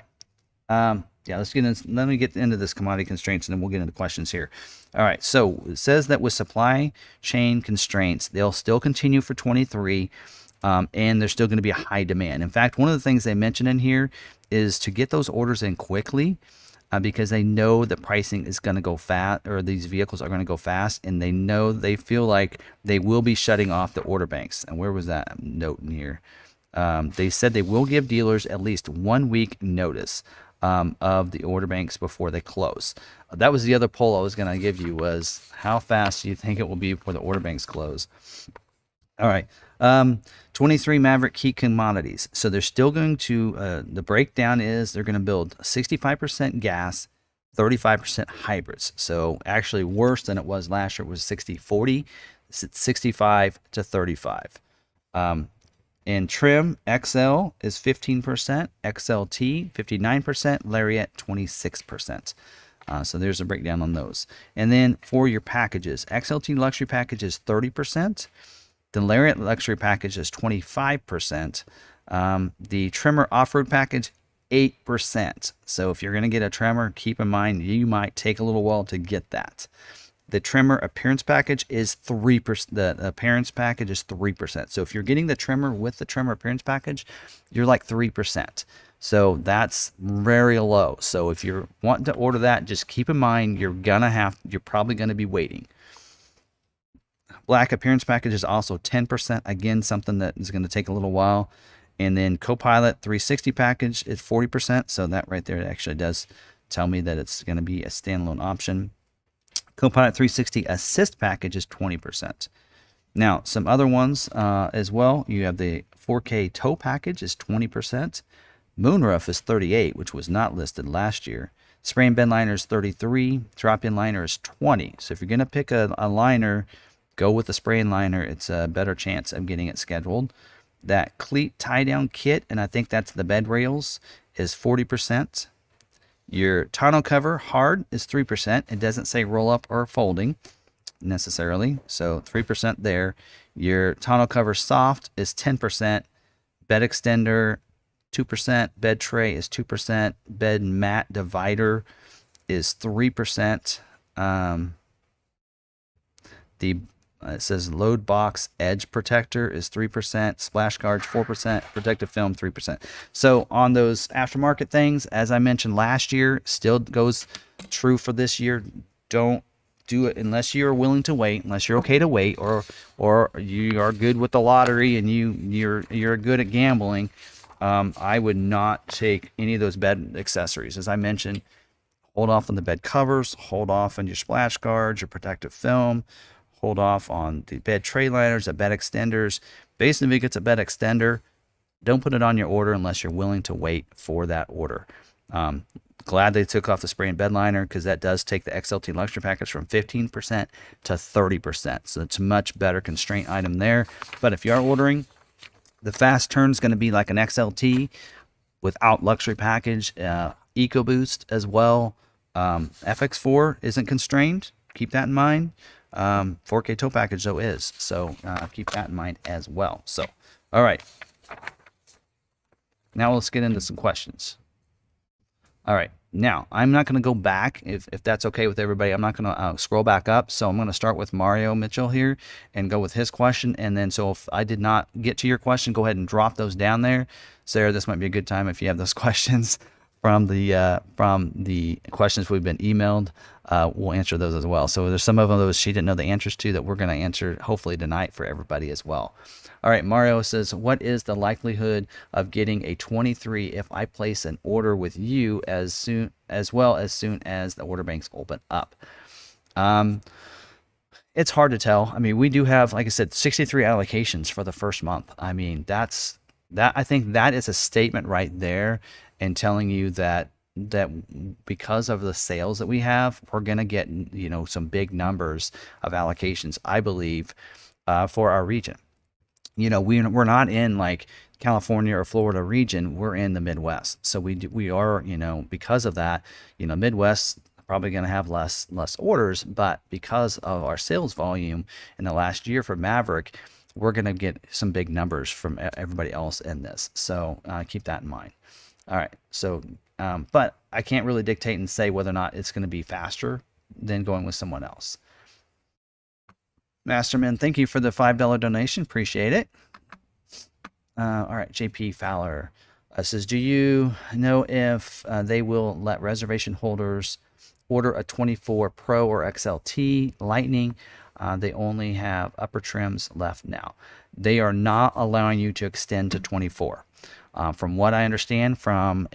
Yeah, let me get into this commodity constraints and then we'll get into questions here. All right, so it says that with supply chain constraints, they'll still continue for 23, and there's still going to be a high demand. In fact, one of the things they mentioned in here is to get those orders in quickly because they know that pricing is going to go fast, or these vehicles are going to go fast, and they feel like they will be shutting off the order banks. And where was that note in here? They said they will give dealers at least 1 week notice of the order banks before they close. That was the other poll I was going to give you, was how fast do you think it will be before the order banks close? All right. 23 Maverick key commodities. So they're still going to, the breakdown is they're going to build 65% gas, 35% hybrids. So actually worse than it was last year. It was 60-40. It's 65 to 35. In trim, XL is 15%, XLT 59%, Lariat 26%. So there's a breakdown on those. And then for your packages, XLT luxury package is 30%. The Lariat luxury package is 25%. The trimmer off-road package, 8%. So if you're going to get a trimmer, keep in mind you might take a little while to get that. The trimmer appearance package is 3%. The appearance package is 3%. So if you're getting the trimmer with the trimmer appearance package, you're like 3%. So that's very low. So if you're wanting to order that, just keep in mind you're probably gonna be waiting. Black appearance package is also 10%. Again, something that is going to take a little while. And then Copilot 360 package is 40%. So that right there actually does tell me that it's going to be a standalone option. Copilot 360 Assist package is 20%. Now, some other ones as well. You have the 4K tow package is 20%. Moonroof is 38, which was not listed last year. Spray and bend liner is 33. Drop-in liner is 20. So if you're going to pick a liner, go with the spray and liner. It's a better chance of getting it scheduled. That cleat tie-down kit, and I think that's the bed rails, is 40%. Your tonneau cover hard is 3%. It doesn't say roll up or folding necessarily, so 3% there. Your tonneau cover soft is 10%. Bed extender 2%. Bed tray is 2%. Bed mat divider is 3%. It says load box edge protector is 3%, splash guards 4%, protective film 3%. So on those aftermarket things, as I mentioned last year, still goes true for this year. Don't do it unless you're willing to wait, unless you're okay to wait, or you are good with the lottery and you're good at gambling. I would not take any of those bed accessories. As I mentioned, hold off on the bed covers, hold off on your splash guards, your protective film. Hold off on the bed tray liners, the bed extenders. Basically, if it gets a bed extender, don't put it on your order unless you're willing to wait for that order. Glad they took off the spray and bed liner because that does take the XLT luxury package from 15% to 30%. So it's a much better constraint item there. But if you are ordering, the fast turn is going to be like an XLT without luxury package, EcoBoost as well. FX4 isn't constrained. Keep that in mind. 4K tow package though is, so keep that in mind as well. So all right, now let's get into some questions. All right, now I'm not going to go back, if that's okay with everybody. I'm not going to scroll back up, so I'm going to start with Mario Mitchell here and go with his question. And then so if I did not get to your question, go ahead and drop those down there. Sarah, this might be a good time if you have those questions from the questions we've been emailed. We'll answer those as well. So there's some of those she didn't know the answers to that we're going to answer hopefully tonight for everybody as well. All right, Mario says, what is the likelihood of getting a 23 if I place an order with you as soon as the order banks open up? It's hard to tell. I mean, we do have, like I said, 63 allocations for the first month. I mean, I think that is a statement right there and telling you that because of the sales that we have, we're going to get, some big numbers of allocations, I believe, for our region. We're not in like California or Florida region, we're in the Midwest. So we are, because of that, Midwest probably going to have less orders, but because of our sales volume in the last year for Maverick, we're going to get some big numbers from everybody else in this. So keep that in mind. All right. So, but I can't really dictate and say whether or not it's going to be faster than going with someone else. Masterman, thank you for the $5 donation. Appreciate it. All right, JP Fowler says, do you know if they will let reservation holders order a 24 Pro or XLT Lightning? They only have upper trims left now. They are not allowing you to extend to 24. From what I understand from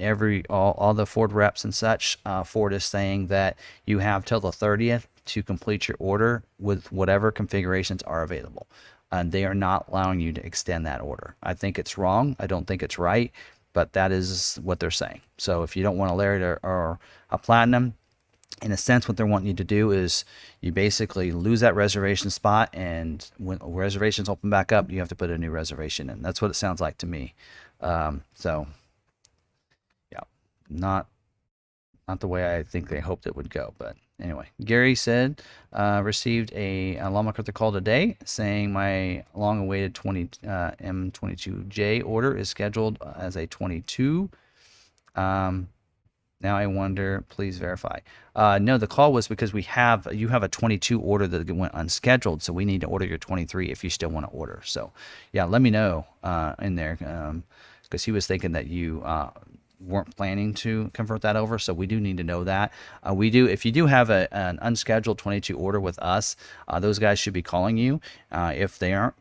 all the Ford reps and such, Ford is saying that you have till the 30th to complete your order with whatever configurations are available. They are not allowing you to extend that order. I think it's wrong. I don't think it's right, but that is what they're saying. So if you don't want a Lariat or a Platinum, in a sense, what they're wanting you to do is you basically lose that reservation spot, and when reservations open back up, you have to put a new reservation in. That's what it sounds like to me. So, yeah, not the way I think they hoped it would go, but anyway. Gary said, received a Law McArthur call today saying my long-awaited M22J order is scheduled as a 22. Now I wonder, please verify. No, the call was because you have a 22 order that went unscheduled, so we need to order your 23 if you still want to order. So, yeah, let me know in there, because he was thinking that you weren't planning to convert that over, so we do need to know that. We do, if you do have an unscheduled 22 order with us, those guys should be calling you. If they aren't,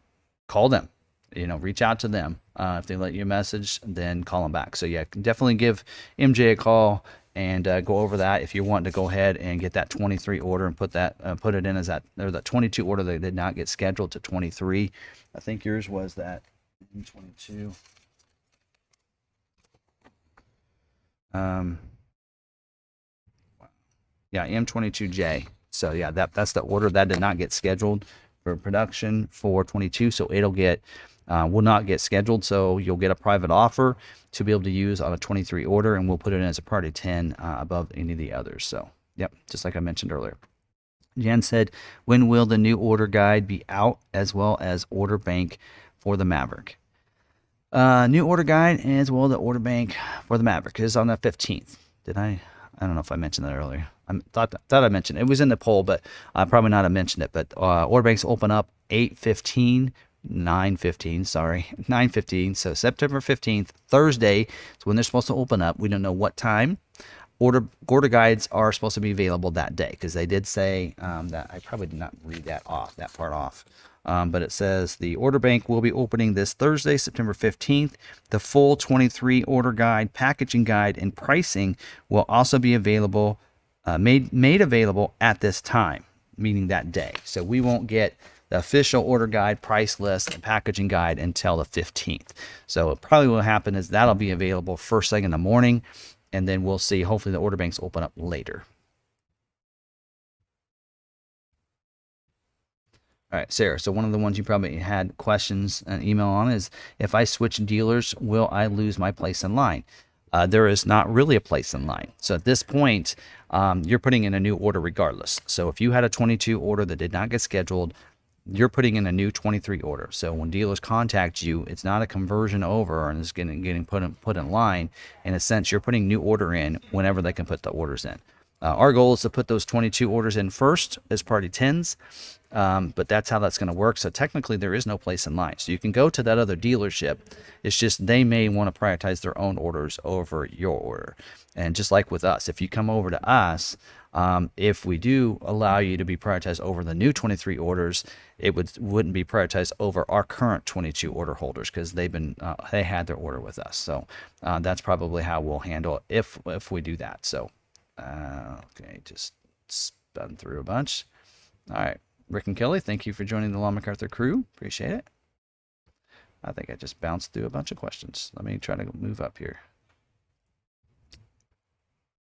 call them. Reach out to them. If they let you a message, then call them back. So yeah, definitely give MJ a call and go over that if you want to go ahead and get that 23 order and put it in as that 22 order that did not get scheduled to 23. I think yours was that 22. Yeah, M22J. So yeah, that's the order that did not get scheduled for production for 22. So it'll get will not get scheduled. So you'll get a private offer to be able to use on a 23 order, and we'll put it in as a priority 10 above any of the others. So yep, just like I mentioned earlier. Jen said, when will the new order guide be out, as well as order bank for the Maverick? New order guide as well as the order bank for the Maverick is on the 15th. Did I don't know if I mentioned that earlier. I thought I mentioned it. It was in the poll, but I probably not have mentioned it. But order banks open up 9:15. So September 15th, Thursday, is when they're supposed to open up. We don't know what time. Order guides are supposed to be available that day, because they did say that. I probably did not read that part off. But it says the order bank will be opening this Thursday, September 15th. The full 23 order guide, packaging guide, and pricing will also be available, made available at this time, meaning that day. So we won't get the official order guide, price list, and packaging guide until the 15th. So what probably will happen is that'll be available first thing in the morning, and then we'll see. Hopefully the order banks open up later. All right, Sarah, so one of the ones you probably had questions and email on is, if I switch dealers, will I lose my place in line? There is not really a place in line. So at this point, you're putting in a new order regardless. So if you had a 22 order that did not get scheduled, you're putting in a new 23 order. So when dealers contact you, it's not a conversion over and it's getting put in line. In a sense, you're putting new order in whenever they can put the orders in. Our goal is to put those 22 orders in first as priority 10s, but that's how that's going to work. So technically, there is no place in line. So you can go to that other dealership. It's just they may want to prioritize their own orders over your order. And just like with us, if you come over to us, if we do allow you to be prioritized over the new 23 orders, it wouldn't be prioritized over our current 22 order holders, because they had their order with us. So that's probably how we'll handle it if we do that. So. Okay, just spun through a bunch. All right, Rick and Kelly, thank you for joining the Law McArthur crew. Appreciate it. I think I just bounced through a bunch of questions. Let me try to move up here.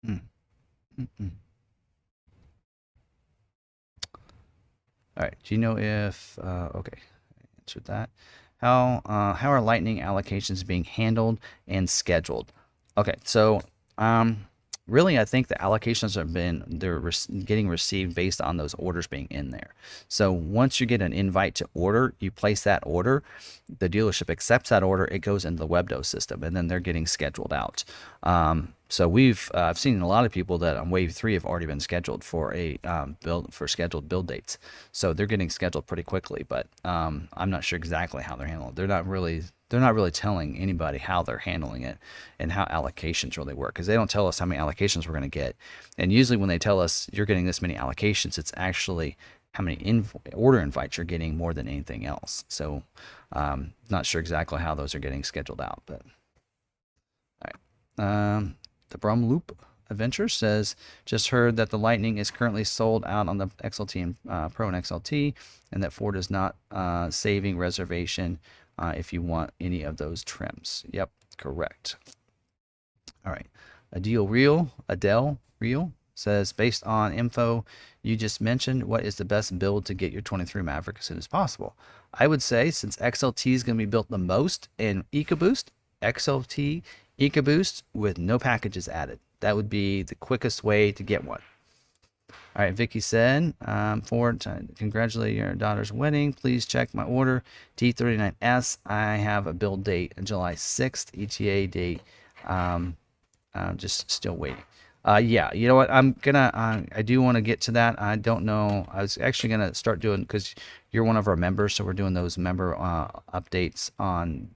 All right, do you know if, okay, I answered that. how are lightning allocations being handled and scheduled? Okay, so really, I think the allocations have been getting received based on those orders being in there. So once you get an invite to order, you place that order, the dealership accepts that order, it goes into the WebDo system, and then they're getting scheduled out. So I've seen a lot of people that on wave 3 have already been scheduled for a scheduled build dates. So they're getting scheduled pretty quickly, but I'm not sure exactly how they're handled. They're not really telling anybody how they're handling it and how allocations really work, because they don't tell us how many allocations we're going to get. And usually when they tell us you're getting this many allocations, it's actually how many order invites you're getting more than anything else. So not sure exactly how those are getting scheduled out. But all right. The Brum Loop Adventure says, just heard that the Lightning is currently sold out on the XLT and Pro and XLT, and that Ford is not saving reservation if you want any of those trims. Yep, correct. All right. Adele Real says, based on info you just mentioned, what is the best build to get your 23 Maverick as soon as possible? I would say, since XLT is going to be built the most in EcoBoost, XLT EcoBoost with no packages added. That would be the quickest way to get one. All right, Vicky said, Ford, congratulate your daughter's wedding. Please check my order. T39S, I have a build date on July 6th, ETA date. Just still waiting. Yeah, you know what? I do want to get to that. I don't know. I was actually going to start doing, because you're one of our members, so we're doing those member updates on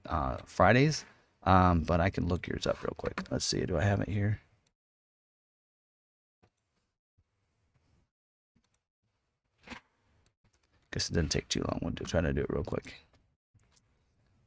Fridays. But I can look yours up real quick. Let's see. Do I have it here? Guess it didn't take too long. We'll try to do it real quick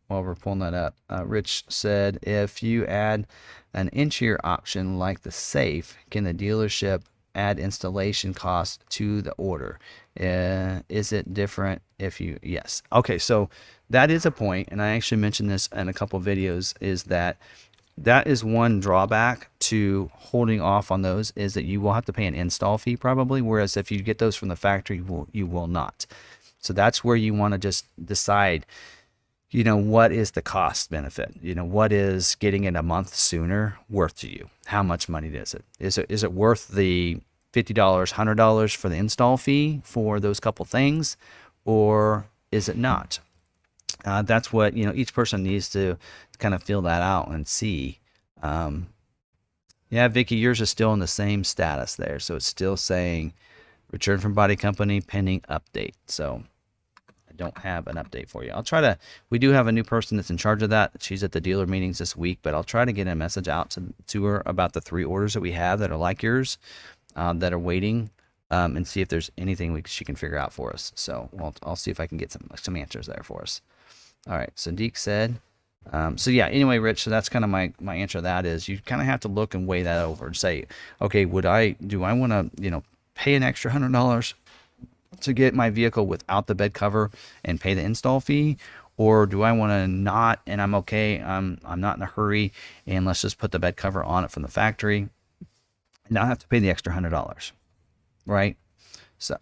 while we're pulling that up. Rich said, if you add an interior option like the safe, can the dealership add installation costs to the order? Is it different if you... Yes. Okay, so that is a point, and I actually mentioned this in a couple of videos, is that is one drawback to holding off on those, is that you will have to pay an install fee probably, whereas if you get those from the factory, you will not. So that's where you want to just decide, what is the cost benefit? What is getting it a month sooner worth to you? How much money is it? Is it worth the $50, $100 for the install fee for those couple things, or is it not? That's what, each person needs to kind of feel that out and see. Yeah, Vicky, yours is still in the same status there. So it's still saying return from body company pending update. So I don't have an update for you. I'll try to, we do have a new person that's in charge of that. She's at the dealer meetings this week, but I'll try to get a message out to her about the 3 orders that we have that are like yours, that are waiting, and see if there's anything she can figure out for us. So I'll see if I can get some answers there for us. All right, so Deke said, so yeah, anyway, Rich, so that's kind of my answer to that, is you kind of have to look and weigh that over and say, okay, do I want to, pay an extra $100 to get my vehicle without the bed cover and pay the install fee? Or do I want to not, and I'm okay, I'm not in a hurry, and let's just put the bed cover on it from the factory and not have to pay the extra $100, right? So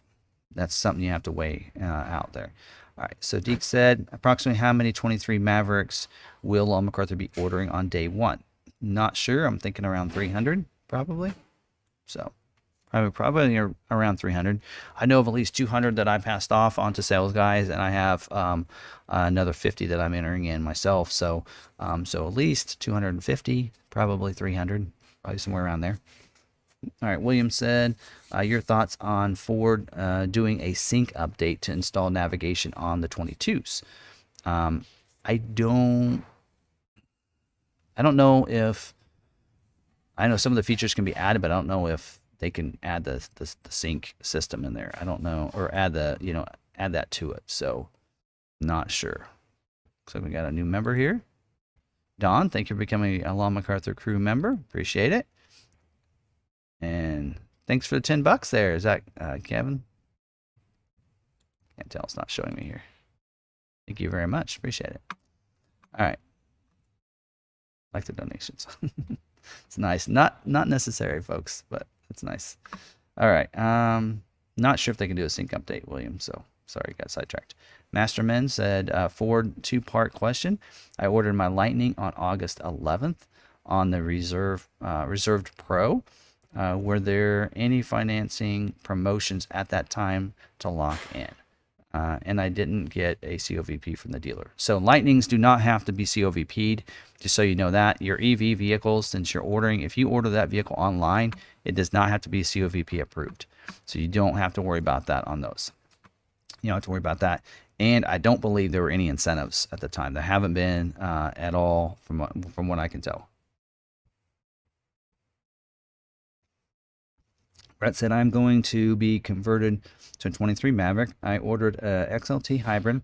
that's something you have to weigh out there. All right, so Deke said, approximately how many 23 Mavericks will McArthur be ordering on day 1? Not sure. I'm thinking around 300, probably. So probably around 300. I know of at least 200 that I passed off onto sales guys, and I have another 50 that I'm entering in myself. So so at least 250, probably 300, probably somewhere around there. All right, William said, your thoughts on Ford doing a sync update to install navigation on the 22s. I don't know if, I know some of the features can be added, but I don't know if they can add the sync system in there. I don't know, or add add that to it. So not sure. So we got a new member here. Don, thank you for becoming a Law McArthur crew member. Appreciate it. And thanks for the $10 there. Is that Kevin? Can't tell. It's not showing me here. Thank you very much. Appreciate it. All right. Like the donations. It's nice. Not necessary, folks, but it's nice. All right. Not sure if they can do a sync update, William. So sorry, got sidetracked. Masterman said, Ford two-part question. I ordered my Lightning on August 11th on the Reserved Pro. Were there any financing promotions at that time to lock in? And I didn't get a COVP from the dealer. So Lightnings do not have to be COVP'd, just so you know that. Your EV vehicles, since you're ordering, if you order that vehicle online, it does not have to be COVP approved. So you don't have to worry about that on those. You don't have to worry about that. And I don't believe there were any incentives at the time. There haven't been at all from what I can tell. Brett said, I'm going to be converted to a 23 Maverick. I ordered a XLT hybrid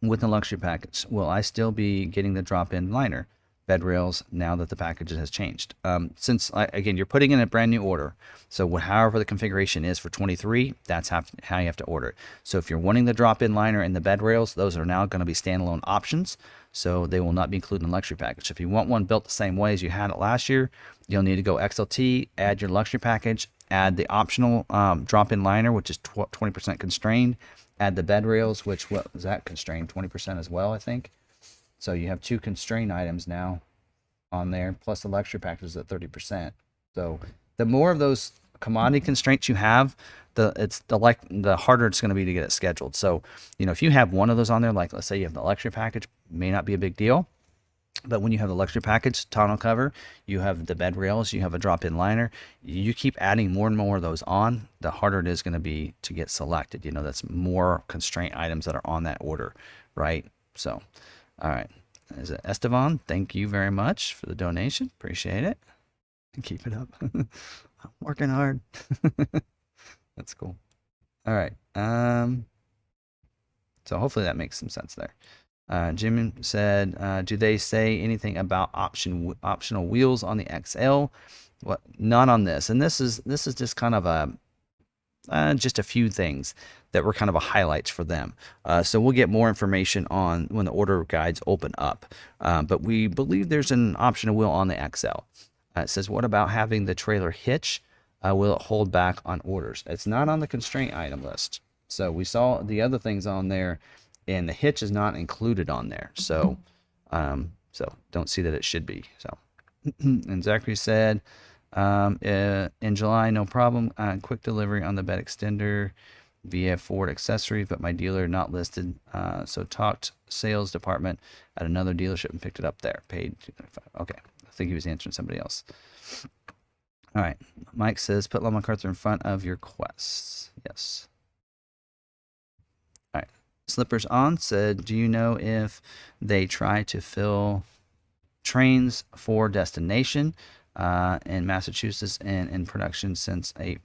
with the luxury package. Will I still be getting the drop-in liner bed rails now that the package has changed? Since, again, you're putting in a brand new order, so however the configuration is for 23, that's how you have to order it. So if you're wanting the drop-in liner and the bed rails, those are now going to be standalone options, so they will not be included in the luxury package. If you want one built the same way as you had it last year, you'll need to go XLT, add your luxury package, add the optional drop-in liner, which is 20% constrained, add the bed rails, which, what was that, constrained 20% as well, I think. So you have two constrained items now on there, plus the luxury package is at 30%. So the more of those commodity constraints you have, the harder it's going to be to get it scheduled. So, you know, if you have one of those on there, like let's say you have the luxury package, may not be a big deal. But when you have the luxury package, tonneau cover, you have the bed rails, you have a drop-in liner, you keep adding more and more of those on, the harder it is going to be to get selected. You know, that's more constraint items that are on that order, right? So, all right. Is it Estevan? Thank you very much for the donation. Appreciate it. Keep it up. I'm working hard. That's cool. All right. So hopefully that makes some sense there. Jim said, do they say anything about optional wheels on the XL? What? Not on this. And this is just kind of just a few things that were kind of a highlights for them. So we'll get more information on when the order guides open up. But we believe there's an optional wheel on the XL. It says, what about having the trailer hitch? Will it hold back on orders? It's not on the constraint item list. So we saw the other things on there, and the hitch is not included on there. So, so don't see that it should be. So, and Zachary said, in July, no problem. Quick delivery on the bed extender via Ford accessories, but my dealer not listed. So talked sales department at another dealership and picked it up there. Paid $295. Okay, I think he was answering somebody else. All right, Mike says, put McArthur in front of your quests. Yes. All right. Slippers On said, do you know if they try to fill trains for destination in Massachusetts and in production since 8/10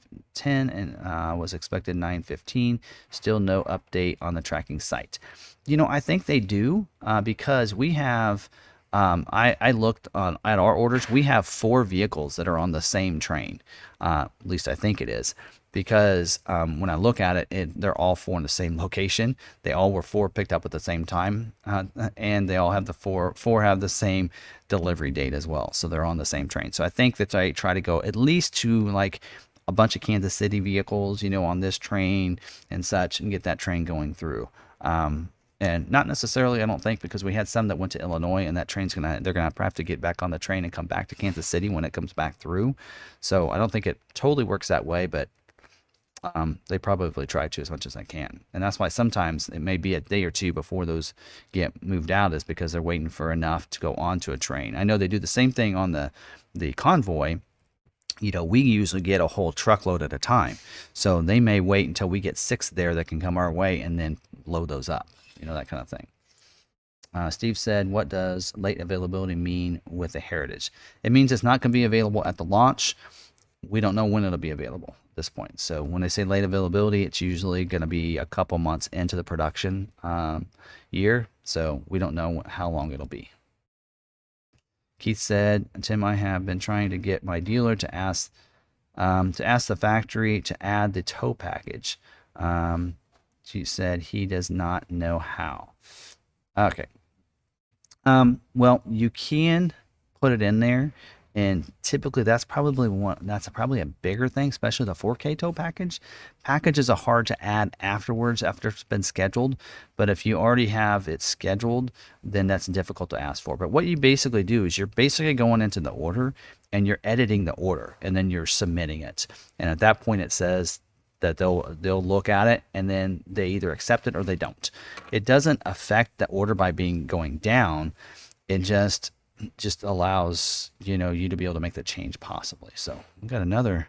and was expected 9/15? Still no update on the tracking site. You know, I think they do because we have, I looked at our orders. We have 4 vehicles that are on the same train. At least I think it is. Because when I look at it, they're all 4 in the same location. They all were 4 picked up at the same time, and they all have the 4 have the same delivery date as well. So they're on the same train. So I think that I try to go at least to like a bunch of Kansas City vehicles, you know, on this train and such, and get that train going through. And not necessarily, I don't think, because we had some that went to Illinois, and that train's they're gonna have to get back on the train and come back to Kansas City when it comes back through. So I don't think it totally works that way, but they probably try to as much as they can. And that's why sometimes it may be a day or 2 before those get moved out, is because they're waiting for enough to go onto a train. I know they do the same thing on the convoy. You know, we usually get a whole truckload at a time. So they may wait until we get 6 there that can come our way and then load those up. You know, that kind of thing. Steve said, what does late availability mean with the Heritage? It means it's not going to be available at the launch. We don't know when it'll be available at this point. So when they say late availability, it's usually going to be a couple months into the production year. So we don't know how long it'll be. Keith said, Tim, I have been trying to get my dealer to ask the factory to add the tow package. She said he does not know how. Okay. Well, you can put it in there. And typically that's probably a bigger thing, especially the 4K tow package. Packages are hard to add afterwards after it's been scheduled, but if you already have it scheduled, then that's difficult to ask for. But what you basically do is you're basically going into the order and you're editing the order and then you're submitting it. And at that point it says that they'll look at it and then they either accept it or they don't. It doesn't affect the order by going down. It just allows you to be able to make the change possibly. So we got another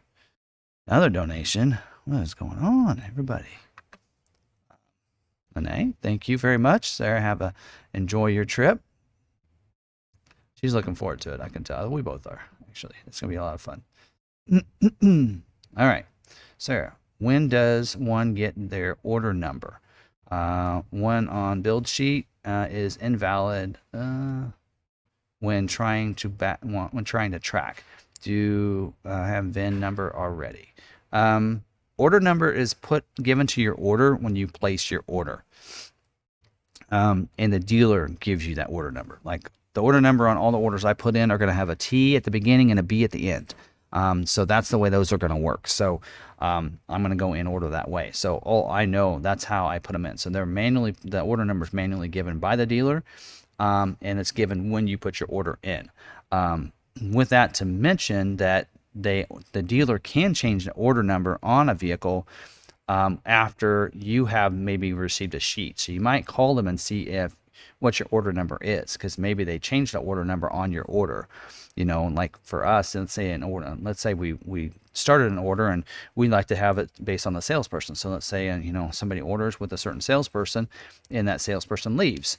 donation. What is going on, everybody? Renee, thank you very much. Sarah, enjoy your trip. She's looking forward to it. I can tell. We both are, actually. It's gonna be a lot of fun. All right, Sarah, when does one get their order number? One on build sheet is invalid when trying to track. Do have VIN number already? Order number is given to your order when you place your order, and the dealer gives you that order number. Like the order number on all the orders I put in are going to have a T at the beginning and a B at the end. So that's the way those are going to work. So I'm going to go in order that way. So I know that's how I put them in. So the order number is manually given by the dealer, and it's given when you put your order in. With that, to mention that the dealer can change the order number on a vehicle after you have maybe received a sheet. So you might call them and see what your order number is, because maybe they changed the order number on your order. Like for us, let's say we started an order and we like to have it based on the salesperson. So let's say somebody orders with a certain salesperson and that salesperson leaves.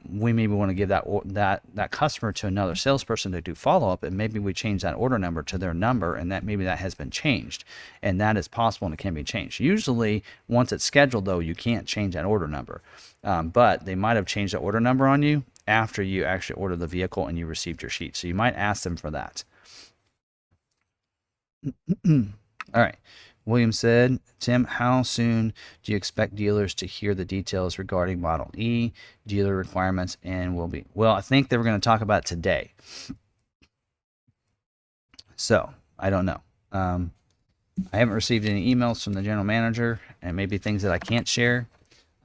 We maybe want to give that customer to another salesperson to do follow-up, and maybe we change that order number to their number, and that has been changed, and that is possible and it can be changed. Usually once it's scheduled though, you can't change that order number, but they might have changed the order number on you after you actually ordered the vehicle and you received your sheet. So you might ask them for that. All right. William said, Tim, how soon do you expect dealers to hear the details regarding Model E, dealer requirements, and well, I think they were going to talk about it today. So I don't know. I haven't received any emails from the general manager, and maybe things that I can't share.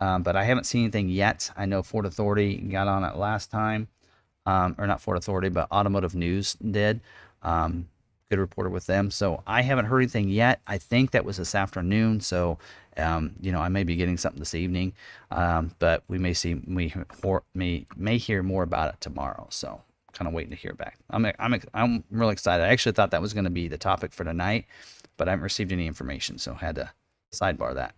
But I haven't seen anything yet. I know Ford Authority got on it last time, or not Ford Authority, but Automotive News did. Good reporter with them. So I haven't heard anything yet. I think that was this afternoon. So, I may be getting something this evening, but we may hear more about it tomorrow. So kind of waiting to hear back. I'm really excited. I actually thought that was going to be the topic for tonight, but I haven't received any information, so had to sidebar that.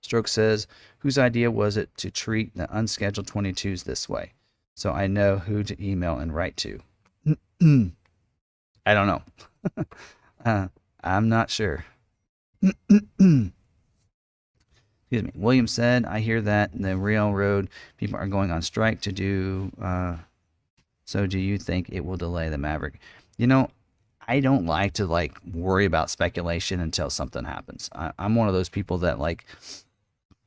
Stroke says, whose idea was it to treat the unscheduled 22s this way? So I know who to email and write to. I don't know. I'm not sure. Excuse me. William said, I hear that the railroad people are going on strike to do. So do you think it will delay the Maverick? I don't like to worry about speculation until something happens. I'm one of those people that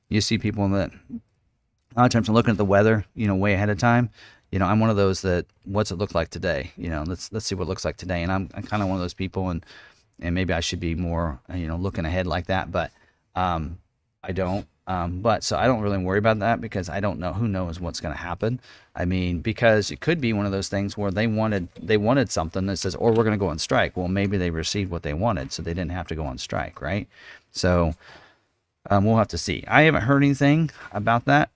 you see people that a lot of times I'm looking at the weather, way ahead of time. I'm one of those that, what's it look like today? Let's see what it looks like today. And I'm kind of one of those people, and maybe I should be more, looking ahead like that. But I don't. But so I don't really worry about that, because I don't know. Who knows what's going to happen? I mean, because it could be one of those things where they wanted something that says, or we're going to go on strike. Well, maybe they received what they wanted, so they didn't have to go on strike, right? So we'll have to see. I haven't heard anything about that.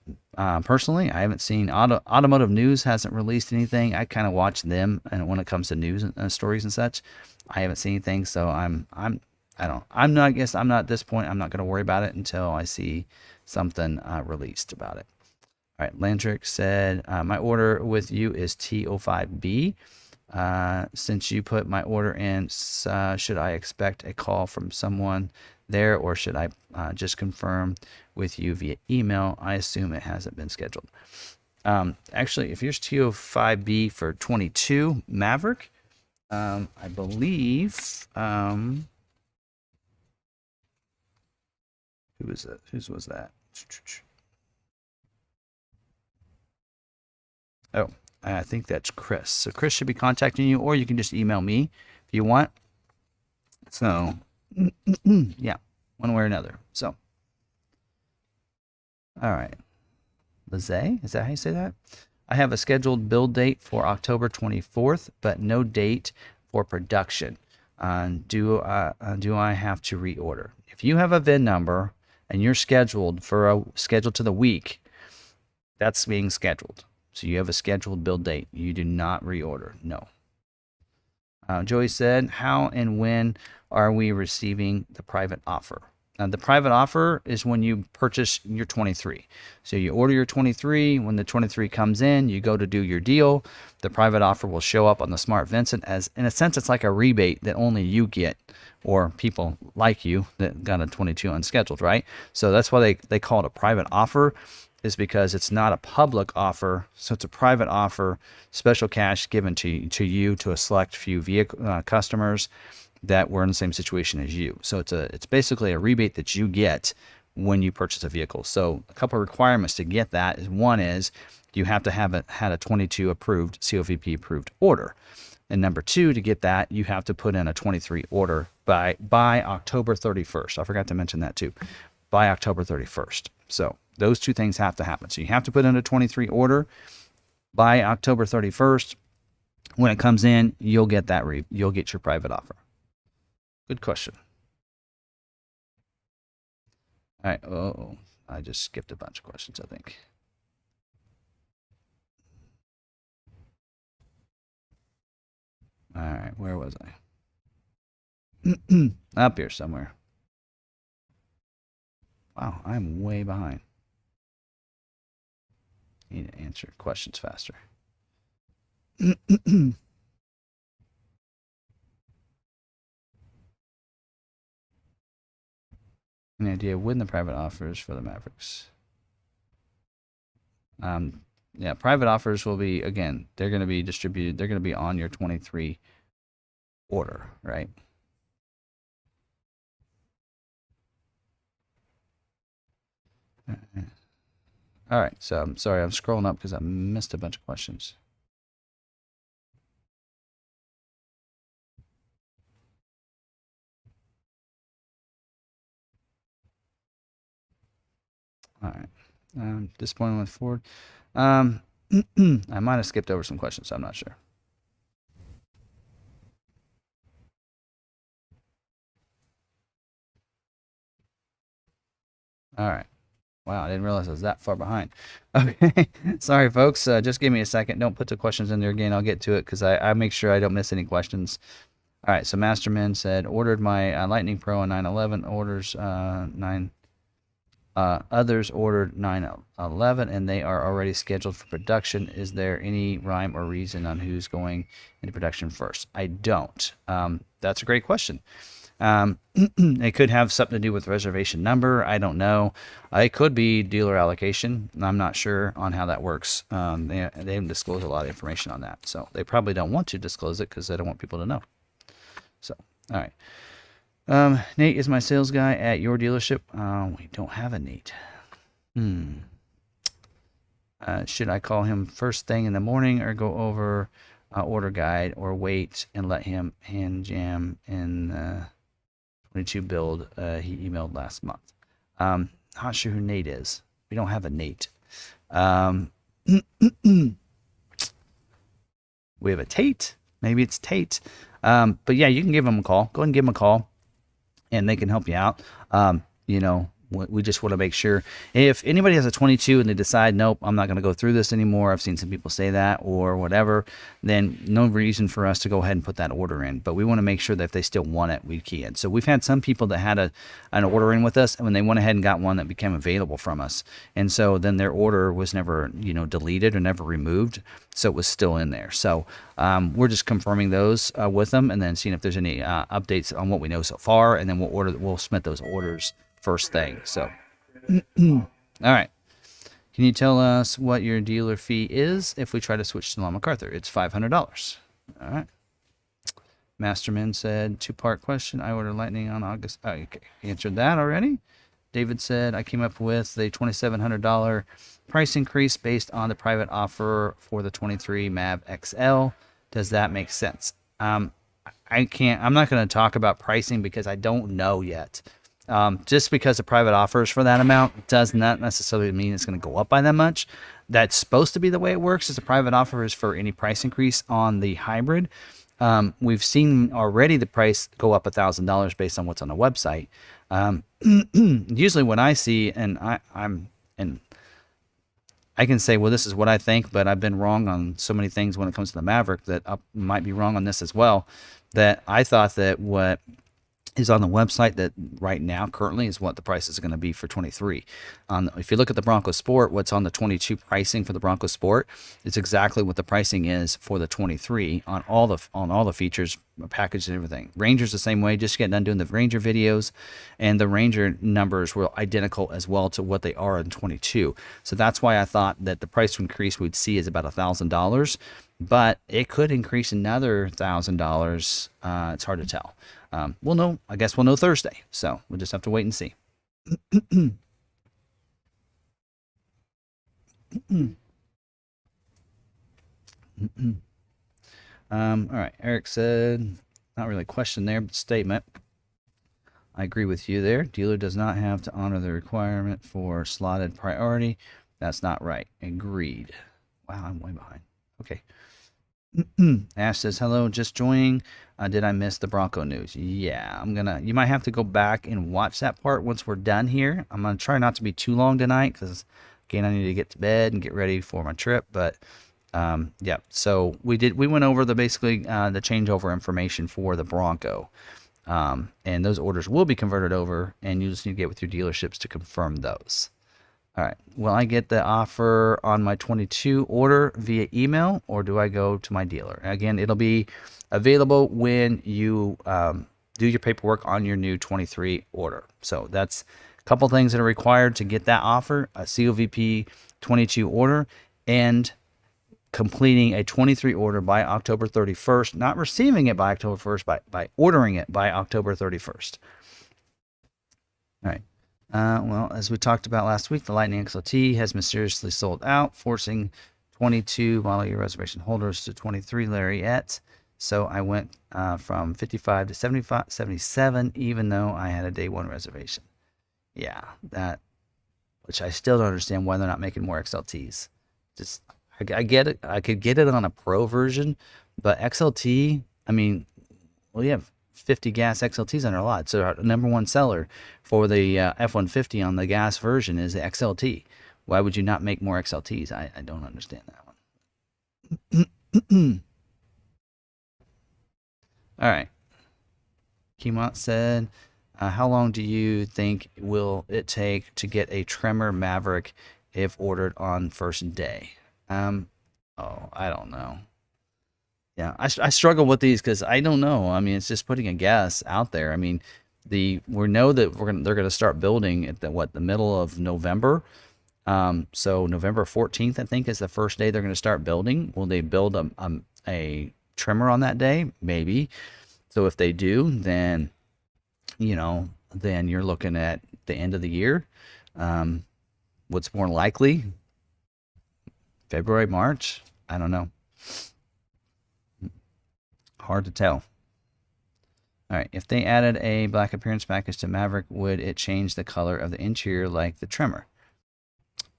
Personally, I haven't seen Automotive News hasn't released anything. I kind of watch them, and when it comes to news and stories and such, I haven't seen anything. So I guess I'm not at this point. I'm not going to worry about it until I see something released about it. All right. Landrick said, my order with you is T05B. Since you put my order in, should I expect a call from someone there, or should I just confirm with you via email? I assume it hasn't been scheduled. Actually, if yours T05B for 22 Maverick, I believe, whose was that? Oh, I think that's Chris. So Chris should be contacting you, or you can just email me if you want. So, yeah, one way or another. So, all right. Lizzie, is that how you say that? I have a scheduled build date for October 24th, but no date for production. Do I have to reorder? If you have a VIN number and you're scheduled to the week, that's being scheduled. So you have a scheduled build date. You do not reorder. No. Joey said, how and when are we receiving the private offer? The private offer is when you purchase your 23. So you order your 23. When the 23 comes in, you go to do your deal. The private offer will show up on the Smart Vincent as, in a sense, it's like a rebate that only you get, or people like you that got a 22 unscheduled, right? So that's why they call it a private offer, is because it's not a public offer. So it's a private offer, special cash given to you, to a select few vehicle customers that were in the same situation as you. So it's basically a rebate that you get when you purchase a vehicle. So a couple of requirements to get that is, one is you have to have had a 22 approved, COVP approved order. And number two, to get that, you have to put in a 23 order by October 31st. I forgot to mention that too, by October 31st. So those two things have to happen. So you have to put in a 23 order by October 31st. When it comes in, you'll get that you'll get your private offer. Good question. All right. Oh, I just skipped a bunch of questions, I think. All right. Where was I? Up here somewhere. Wow, I'm way behind. Need to answer questions faster. Any idea when the private offers for the Mavericks? Yeah, private offers will be, again, they're going to be distributed. They're going to be on your 23 order, right? All right, so I'm sorry, I'm scrolling up because I missed a bunch of questions. All right, disappointed with Ford. I might have skipped over some questions, so I'm not sure. All right. Wow, I didn't realize I was that far behind. Okay, sorry, folks. Just give me a second. Don't put the questions in there again. I'll get to it because I make sure I don't miss any questions. All right, so Masterman said, ordered my Lightning Pro on 9/11. Others ordered 9/11, and they are already scheduled for production. Is there any rhyme or reason on who's going into production first? I don't. That's a great question. It could have something to do with reservation number. I don't know. It could be dealer allocation. I'm not sure on how that works. They didn't disclose a lot of information on that, so they probably don't want to disclose it because they don't want people to know. So, all right. Nate is my sales guy at your dealership. We don't have a Nate. Should I call him first thing in the morning or go over order guide, or wait and let him hand jam in 22 build he emailed last month? Not sure who Nate is. We don't have a Nate. We have a Tate. Maybe it's Tate. But yeah, you can give him a call. Go ahead and give him a call, and they can help you out. You know, we just want to make sure if anybody has a 22 and they decide, nope, I'm not going to go through this anymore. I've seen some people say that or whatever, then no reason for us to go ahead and put that order in. But we want to make sure that if they still want it, we can. So we've had some people that had an order in with us, and when they went ahead and got one that became available from us. And so then their order was never, deleted or never removed. So it was still in there. So we're just confirming those with them, and then seeing if there's any updates on what we know so far. And then we'll submit those orders first thing. So, all right. Can you tell us what your dealer fee is if we try to switch to McArthur? It's $500. All right. Masterman said, two-part question. I ordered Lightning on August. Oh, okay. Answered that already. David said, I came up with the $2,700 price increase based on the private offer for the 23 Mav XL. Does that make sense? I'm not going to talk about pricing because I don't know yet. Just because the private offers for that amount does not necessarily mean it's going to go up by that much. That's supposed to be the way it works, is the private offer is for any price increase on the hybrid. We've seen already the price go up $1,000 based on what's on the website. Usually when I see, and I can say, well, this is what I think, but I've been wrong on so many things when it comes to the Maverick that I might be wrong on this as well, that I thought that what is on the website that right now currently is what the price is going to be for 23. If you look at the Bronco Sport, what's on the 22 pricing for the Bronco Sport, it's exactly what the pricing is for the 23 on all the features, package and everything. Ranger's the same way, just getting done doing the Ranger videos, and the Ranger numbers were identical as well to what they are in 22. So that's why I thought that the price increase we'd see is about $1,000, but it could increase another $1,000. It's hard to tell. We'll know. I guess we'll know Thursday. So we'll just have to wait and see. All right. Eric said, not really a question there, but statement. I agree with you there. Dealer does not have to honor the requirement for slotted priority. That's not right. Agreed. Wow, I'm way behind. Okay. Ash says, hello, just joining. Did I miss the Bronco news? Yeah, you might have to go back and watch that part once we're done here. I'm going to try not to be too long tonight because, again, I need to get to bed and get ready for my trip. But, yeah, so we went over the changeover information for the Bronco. And those orders will be converted over, and you just need to get with your dealerships to confirm those. All right, will I get the offer on my 22 order via email, or do I go to my dealer? Again, it'll be available when you do your paperwork on your new 23 order. So that's a couple things that are required to get that offer: a COVP 22 order and completing a 23 order by October 31st, not receiving it by October 1st, by ordering it by October 31st. All right. Well, as we talked about last week, the Lightning XLT has mysteriously sold out, forcing 22 model year reservation holders to 23 Lariat. So I went from 55 to 77, even though I had a day one reservation. Yeah, which I still don't understand why they're not making more XLTs. Just, I get it. I could get it on a Pro version, but XLT, I mean, well, you have 50 gas XLTs on our lot. So our number one seller for the F-150 on the gas version is the XLT. Why would you not make more XLTs? I don't understand that one. All right. Keymont said, how long do you think will it take to get a Tremor Maverick if ordered on first day? I don't know. Yeah, I struggle with these because I don't know. I mean, it's just putting a guess out there. I mean, we know that they're gonna start building at the middle of November. So November 14th, I think, is the first day they're gonna start building. Will they build a Tremor on that day? Maybe. So if they do, then then you're looking at the end of the year. What's more likely? February, March? I don't know. Hard to tell. All right, if they added a black appearance package to Maverick, would it change the color of the interior like the Tremor?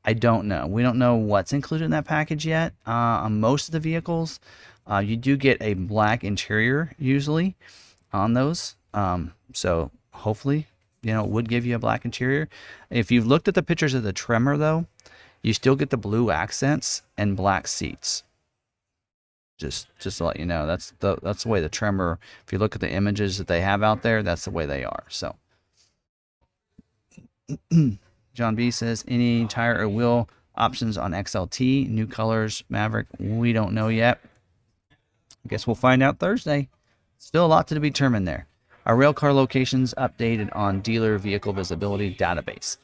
I don't know. We don't know what's included in that package yet. On most of the vehicles, you do get a black interior usually on those. So hopefully, it would give you a black interior. If you've looked at the pictures of the Tremor, though, you still get the blue accents and black seats. Just to let you know, that's the way the Tremor. If you look at the images that they have out there, that's the way they are. So, John B says, any tire or wheel options on XLT, new colors, Maverick? We don't know yet. I guess we'll find out Thursday. Still a lot to be determined there. Are railcar locations updated on dealer vehicle visibility database?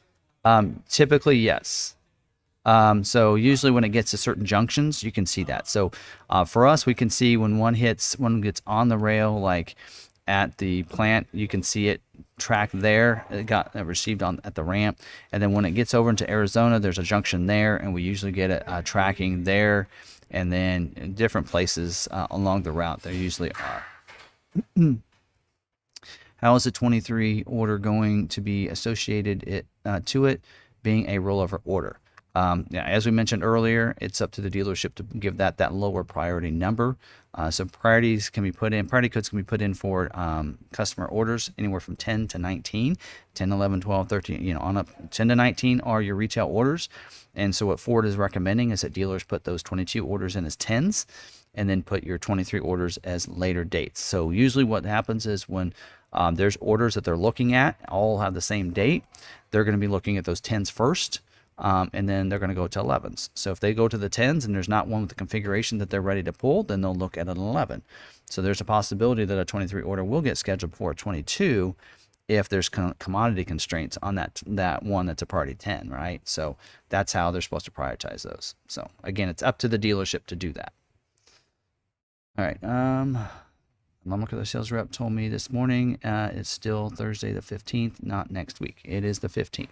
Typically, yes. So usually when it gets to certain junctions, you can see that. So for us, we can see when one gets on the rail, like at the plant, you can see it track there. It got received at the ramp, and then when it gets over into Arizona, there's a junction there, and we usually get it tracking there, and then in different places along the route there usually are. How is the 23 order going to be associated to it being a rollover order? Yeah, as we mentioned earlier, it's up to the dealership to give that lower priority number. So priorities can be put in, priority codes can be put in for customer orders anywhere from 10 to 19, 10, 11, 12, 13, on up. 10 to 19 are your retail orders. And so what Ford is recommending is that dealers put those 22 orders in as 10s and then put your 23 orders as later dates. So usually what happens is when there's orders that they're looking at, all have the same date, they're going to be looking at those 10s first. And then they're going to go to 11s. So if they go to the 10s and there's not one with the configuration that they're ready to pull, then they'll look at an 11. So there's a possibility that a 23 order will get scheduled before a 22 if there's commodity constraints on that one that's a priority 10, right? So that's how they're supposed to prioritize those. So again, it's up to the dealership to do that. All right. McArthur sales rep told me this morning it's still Thursday the 15th, not next week. It is the 15th.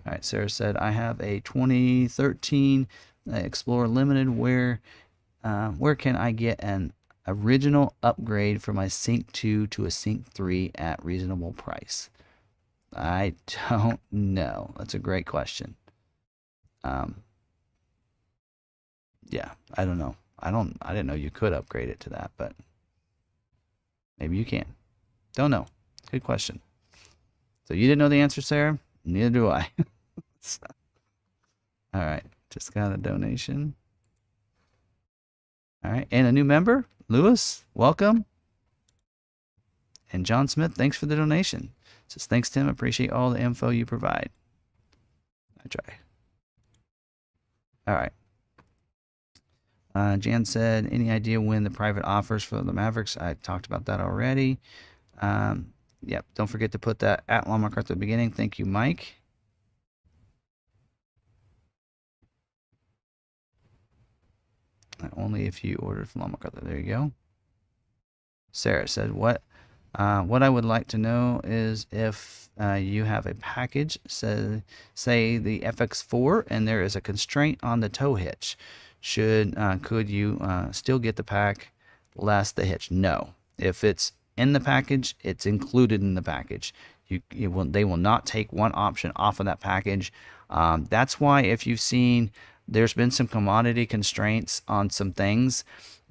All right, Sarah said, I have a 2013 Explorer Limited. Where can I get an original upgrade for my Sync 2 to a Sync 3 at reasonable price? I don't know. That's a great question. Yeah, I don't know. I didn't know you could upgrade it to that, but maybe you can. Don't know. Good question. So you didn't know the answer, Sarah? Neither do I. All right, just got a donation. All right, and a new member, Lewis, welcome. And John Smith, thanks for the donation. Says, thanks, Tim. Appreciate all the info you provide. I try. All right. Jan said, any idea when the private offers for the Mavericks? I talked about that already. Yep, don't forget to put that at McArthur at the beginning. Thank you, Mike. Only if you ordered from McArthur. There you go. Sarah said, what I would like to know is if you have a package, say the FX4, and there is a constraint on the tow hitch. Could you still get the pack less the hitch? No. If it's in the package, it's included in the package. They will not take one option off of that package. That's why if you've seen, there's been some commodity constraints on some things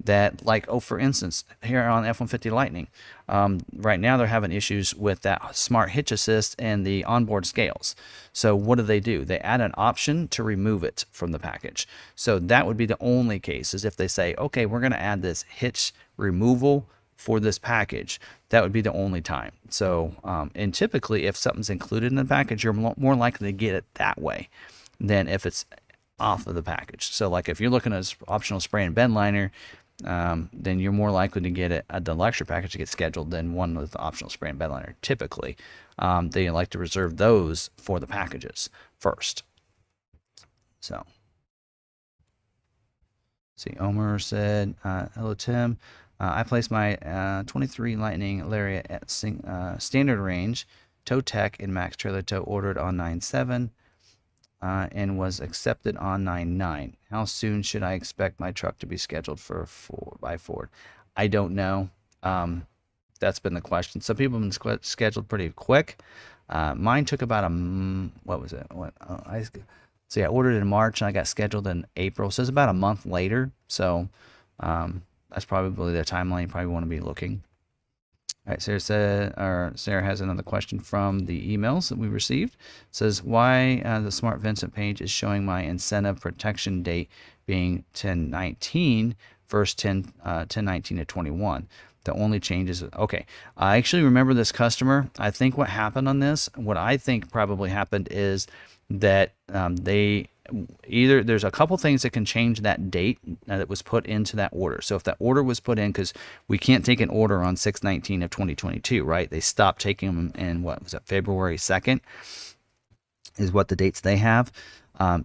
that, like, for instance, here on F-150 Lightning, right now they're having issues with that smart hitch assist and the onboard scales. So what do? They add an option to remove it from the package. So that would be the only case, is if they say, okay, we're going to add this hitch removal for this package. That would be the only time. So, and typically if something's included in the package, you're more likely to get it that way than if it's off of the package. So like if you're looking at optional spray and bend liner, then you're more likely to get the deluxe package to get scheduled than one with the optional spray and bend liner. Typically, they like to reserve those for the packages first. So, see, Omer said, hello, Tim. I placed my 23 Lightning Lariat at standard range, tow tech and max trailer tow ordered on 9/7. And was accepted on 9/9. How soon should I expect my truck to be scheduled by Ford? I don't know. That's been the question. Some people have been scheduled pretty quick. Mine took about what was it? So yeah, I ordered in March and I got scheduled in April. So it's about a month later. So that's probably the timeline you probably want to be looking. All right, Sarah has another question from the emails that we received. It says, why the Smart Vincent page is showing my incentive protection date being 10/19 versus 10/19 to 21. The only change is, okay, I actually remember this customer. I think what happened on this, what I think probably happened is that there's a couple things that can change that date that was put into that order. So if that order was put in, because we can't take an order on 6/19 of 2022, right? They stopped taking them in, what was it, February 2nd is what the dates they have.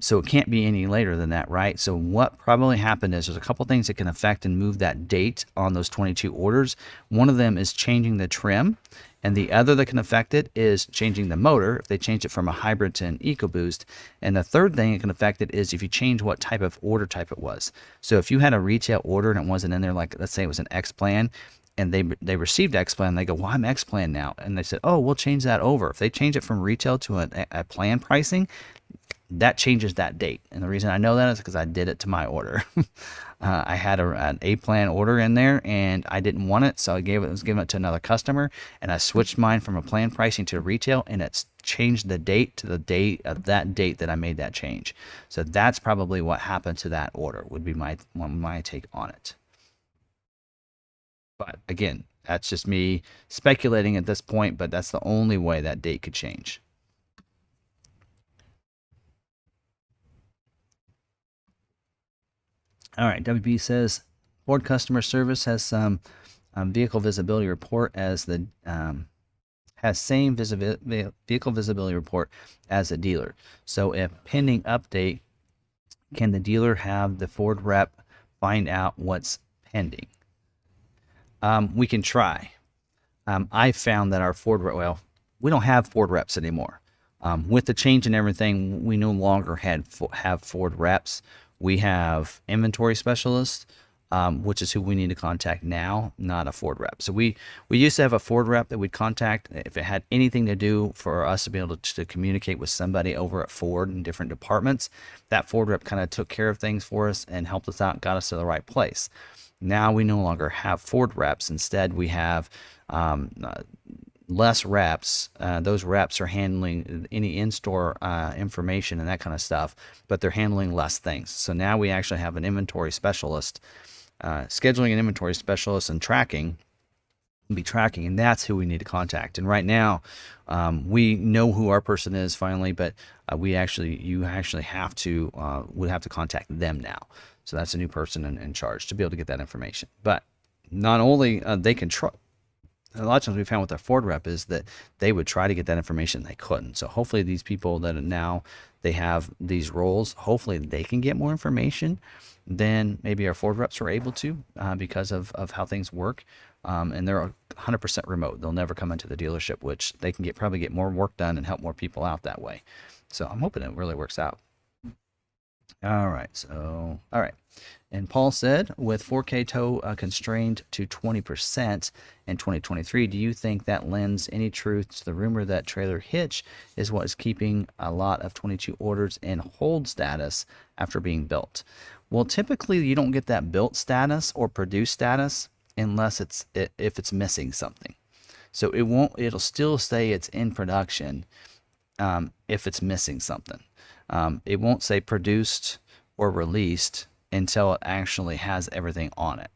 So it can't be any later than that, right? So what probably happened is there's a couple things that can affect and move that date on those 22 orders. One of them is changing the trim, and the other that can affect it is changing the motor, if they change it from a hybrid to an EcoBoost. And the third thing that can affect it is if you change what type of order type it was. So if you had a retail order and it wasn't in there, like let's say it was an X plan, and they received X plan, they go, well, I'm X plan now, and they said, oh, we'll change that over. If they change it from retail to a plan pricing, that changes that date. And the reason I know that is because I did it to my order. I had an A plan order in there and I didn't want it, so I was giving it to another customer, and I switched mine from a plan pricing to retail, and it's changed the date to the date of that date that I made that change. So that's probably what happened to that order, would be my take on it. But again, that's just me speculating at this point, but that's the only way that date could change. All right, WB says Ford customer service has some vehicle visibility report as the has same vehicle visibility report as the dealer. So if pending update, can the dealer have the Ford rep find out what's pending? We can try. I found that our Ford rep, well, we don't have Ford reps anymore. With the change and everything, we no longer have Ford reps. We have inventory specialists, which is who we need to contact now, not a Ford rep. So we used to have a Ford rep that we'd contact if it had anything to do for us to be able to communicate with somebody over at Ford in different departments. That Ford rep kind of took care of things for us and helped us out, got us to the right place. Now we no longer have Ford reps. Instead, we have less reps. Those reps are handling any in-store information and that kind of stuff, but they're handling less things. So now we actually have an inventory specialist, scheduling an inventory specialist and tracking, and that's who we need to contact. And right now, we know who our person is finally, but you actually have to would have to contact them now. So that's a new person in charge to be able to get that information. But not only they can try. A lot of times we found with our Ford rep is that they would try to get that information, they couldn't. So hopefully these people that are now they have these roles, hopefully they can get more information than maybe our Ford reps were able to because of how things work. And they're 100% remote. They'll never come into the dealership, which they can probably get more work done and help more people out that way. So I'm hoping it really works out. All right. And Paul said, with 4K tow constrained to 20% in 2023, do you think that lends any truth to the rumor that trailer hitch is what is keeping a lot of 22 orders in hold status after being built? Well, typically you don't get that built status or produced status unless if it's missing something. So it'll still say it's in production if it's missing something. It won't say produced or released until it actually has everything on it.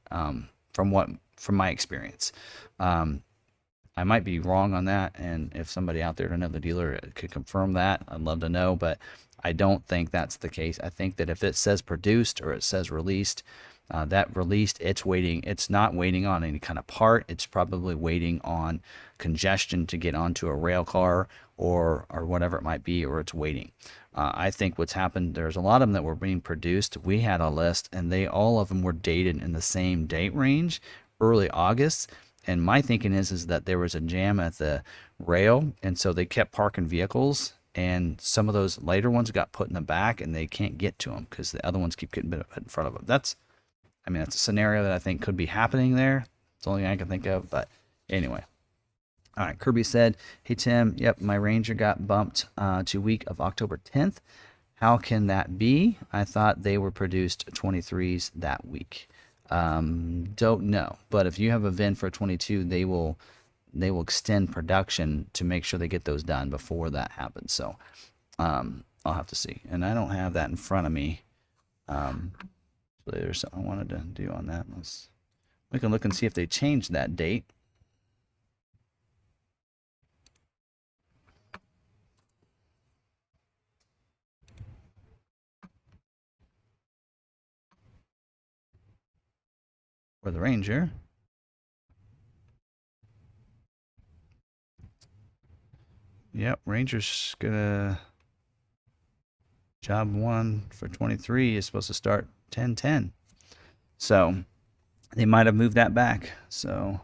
From my experience, I might be wrong on that, and if somebody out there, another dealer, could confirm that, I'd love to know. But I don't think that's the case. I think that if it says produced or it says released, that released, it's waiting. It's not waiting on any kind of part. It's probably waiting on congestion to get onto a rail car or whatever it might be, or it's waiting. I think what's happened, there's a lot of them that were being produced. We had a list, and all of them were dated in the same date range, early August. And my thinking is that there was a jam at the rail, and so they kept parking vehicles, and some of those later ones got put in the back, and they can't get to them because the other ones keep getting put in front of them. That's a scenario that I think could be happening there. It's the only thing I can think of, but anyway. All right, Kirby said, hey, Tim, yep, my Ranger got bumped to week of October 10th. How can that be? I thought they were produced 23s that week. Don't know, but if you have a VIN for a 22, they will extend production to make sure they get those done before that happens. So I'll have to see, and I don't have that in front of me. So there's something I wanted to do on that. We can look and see if they changed that date. For the Ranger. Yep, Ranger's gonna job 1 for 23 is supposed to start 10/10. So they might have moved that back. So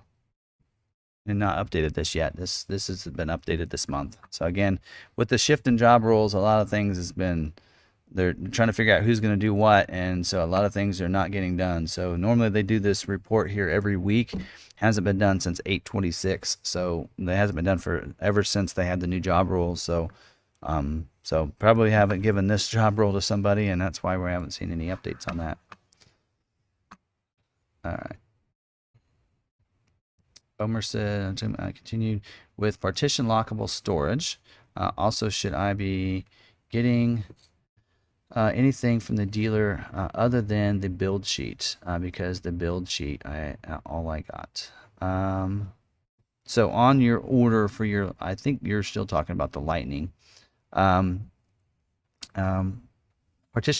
and not updated this yet. This has been updated this month. So again, with the shift in job roles, a lot of things has been, they're trying to figure out who's going to do what, and so a lot of things are not getting done. So normally they do this report here every week. Hasn't been done since 8/26, so it hasn't been done for ever since they had the new job rules. So so probably haven't given this job role to somebody, and that's why we haven't seen any updates on that. All right. Omer said, I continued with partition lockable storage. Also, should I be getting anything from the dealer other than the build sheet? Because the build sheet, all I got. So on your order for your, I think you're still talking about the Lightning. Partition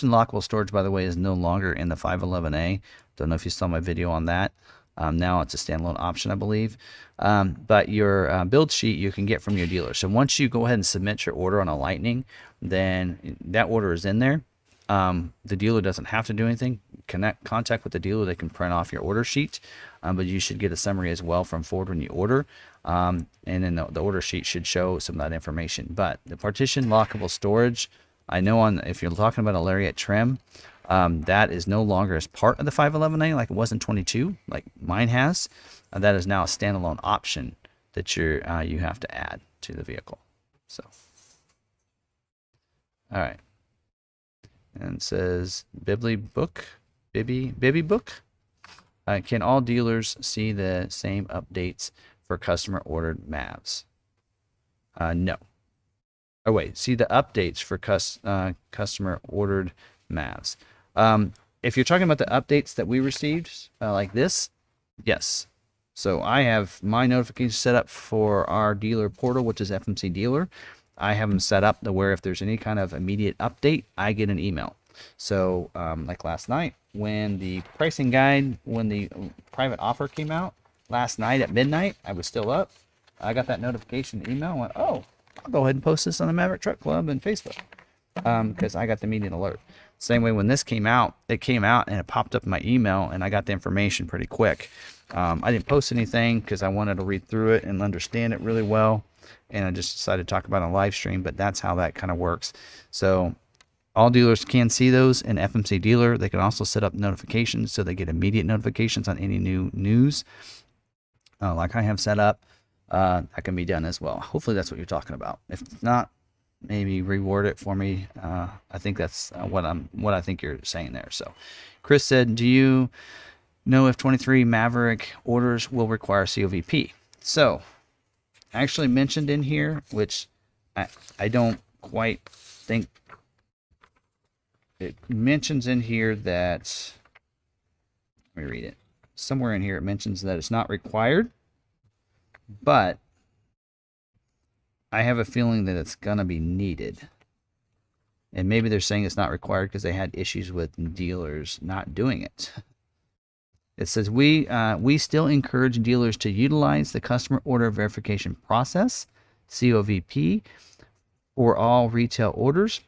lockable storage, by the way, is no longer in the 511A. Don't know if you saw my video on that. Now it's a standalone option, I believe. But your build sheet you can get from your dealer. So once you go ahead and submit your order on a Lightning, then that order is in there. The dealer doesn't have to do anything. Contact with the dealer. They can print off your order sheet. But you should get a summary as well from Ford when you order. And then the order sheet should show some of that information. But the partition lockable storage, I know if you're talking about a lariat trim, that is no longer as part of the 511A like it was in 22, like mine has. That is now a standalone option that you have to add to the vehicle. So, all right. And it says Bibby book. Can all dealers see the same updates for customer ordered Mavs? No. Oh wait, see the updates for customer ordered Mavs. If you're talking about the updates that we received, like this, yes. So I have my notifications set up for our dealer portal, which is FMC Dealer. I have them set up to where if there's any kind of immediate update, I get an email. So like last night, when the pricing guide, when the private offer came out last night at midnight, I was still up. I got that notification email and went, oh, I'll go ahead and post this on the Maverick Truck Club and Facebook because I got the immediate alert. Same way when this came out, it came out and it popped up in my email and I got the information pretty quick. I didn't post anything because I wanted to read through it and understand it really well. And I just decided to talk about it on live stream, but that's how that kind of works. So all dealers can see those in FMC Dealer. They can also set up notifications so they get immediate notifications on any new news. Like I have set up, that can be done as well. Hopefully that's what you're talking about. If not, maybe reword it for me. I think that's what I think you're saying there. So Chris said, do you know if 23 Maverick orders will require COVP? So I actually mentioned in here, which I don't quite think it mentions in here that, let me read it. Somewhere in here it mentions that it's not required, but I have a feeling that it's going to be needed. And maybe they're saying it's not required because they had issues with dealers not doing it. It says, we still encourage dealers to utilize the customer order verification process, COVP, for all retail orders,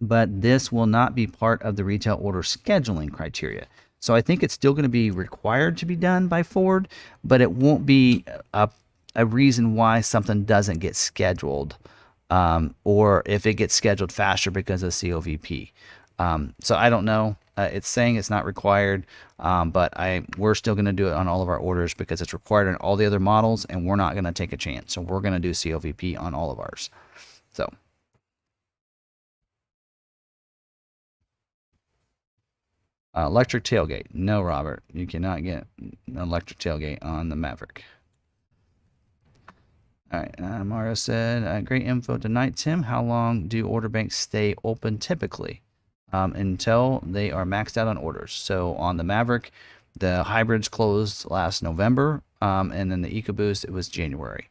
but this will not be part of the retail order scheduling criteria. So I think it's still going to be required to be done by Ford, but it won't be a reason why something doesn't get scheduled, or if it gets scheduled faster because of COVP. So I don't know. It's saying it's not required, but we're still going to do it on all of our orders because it's required on all the other models, and we're not going to take a chance. So we're going to do COVP on all of ours. So. Electric tailgate. No, Robert. You cannot get an electric tailgate on the Maverick. All right. Mario said, great info tonight, Tim. How long do order banks stay open typically? Until they are maxed out on orders. So on the Maverick, the hybrids closed last November, and then the EcoBoost, it was January.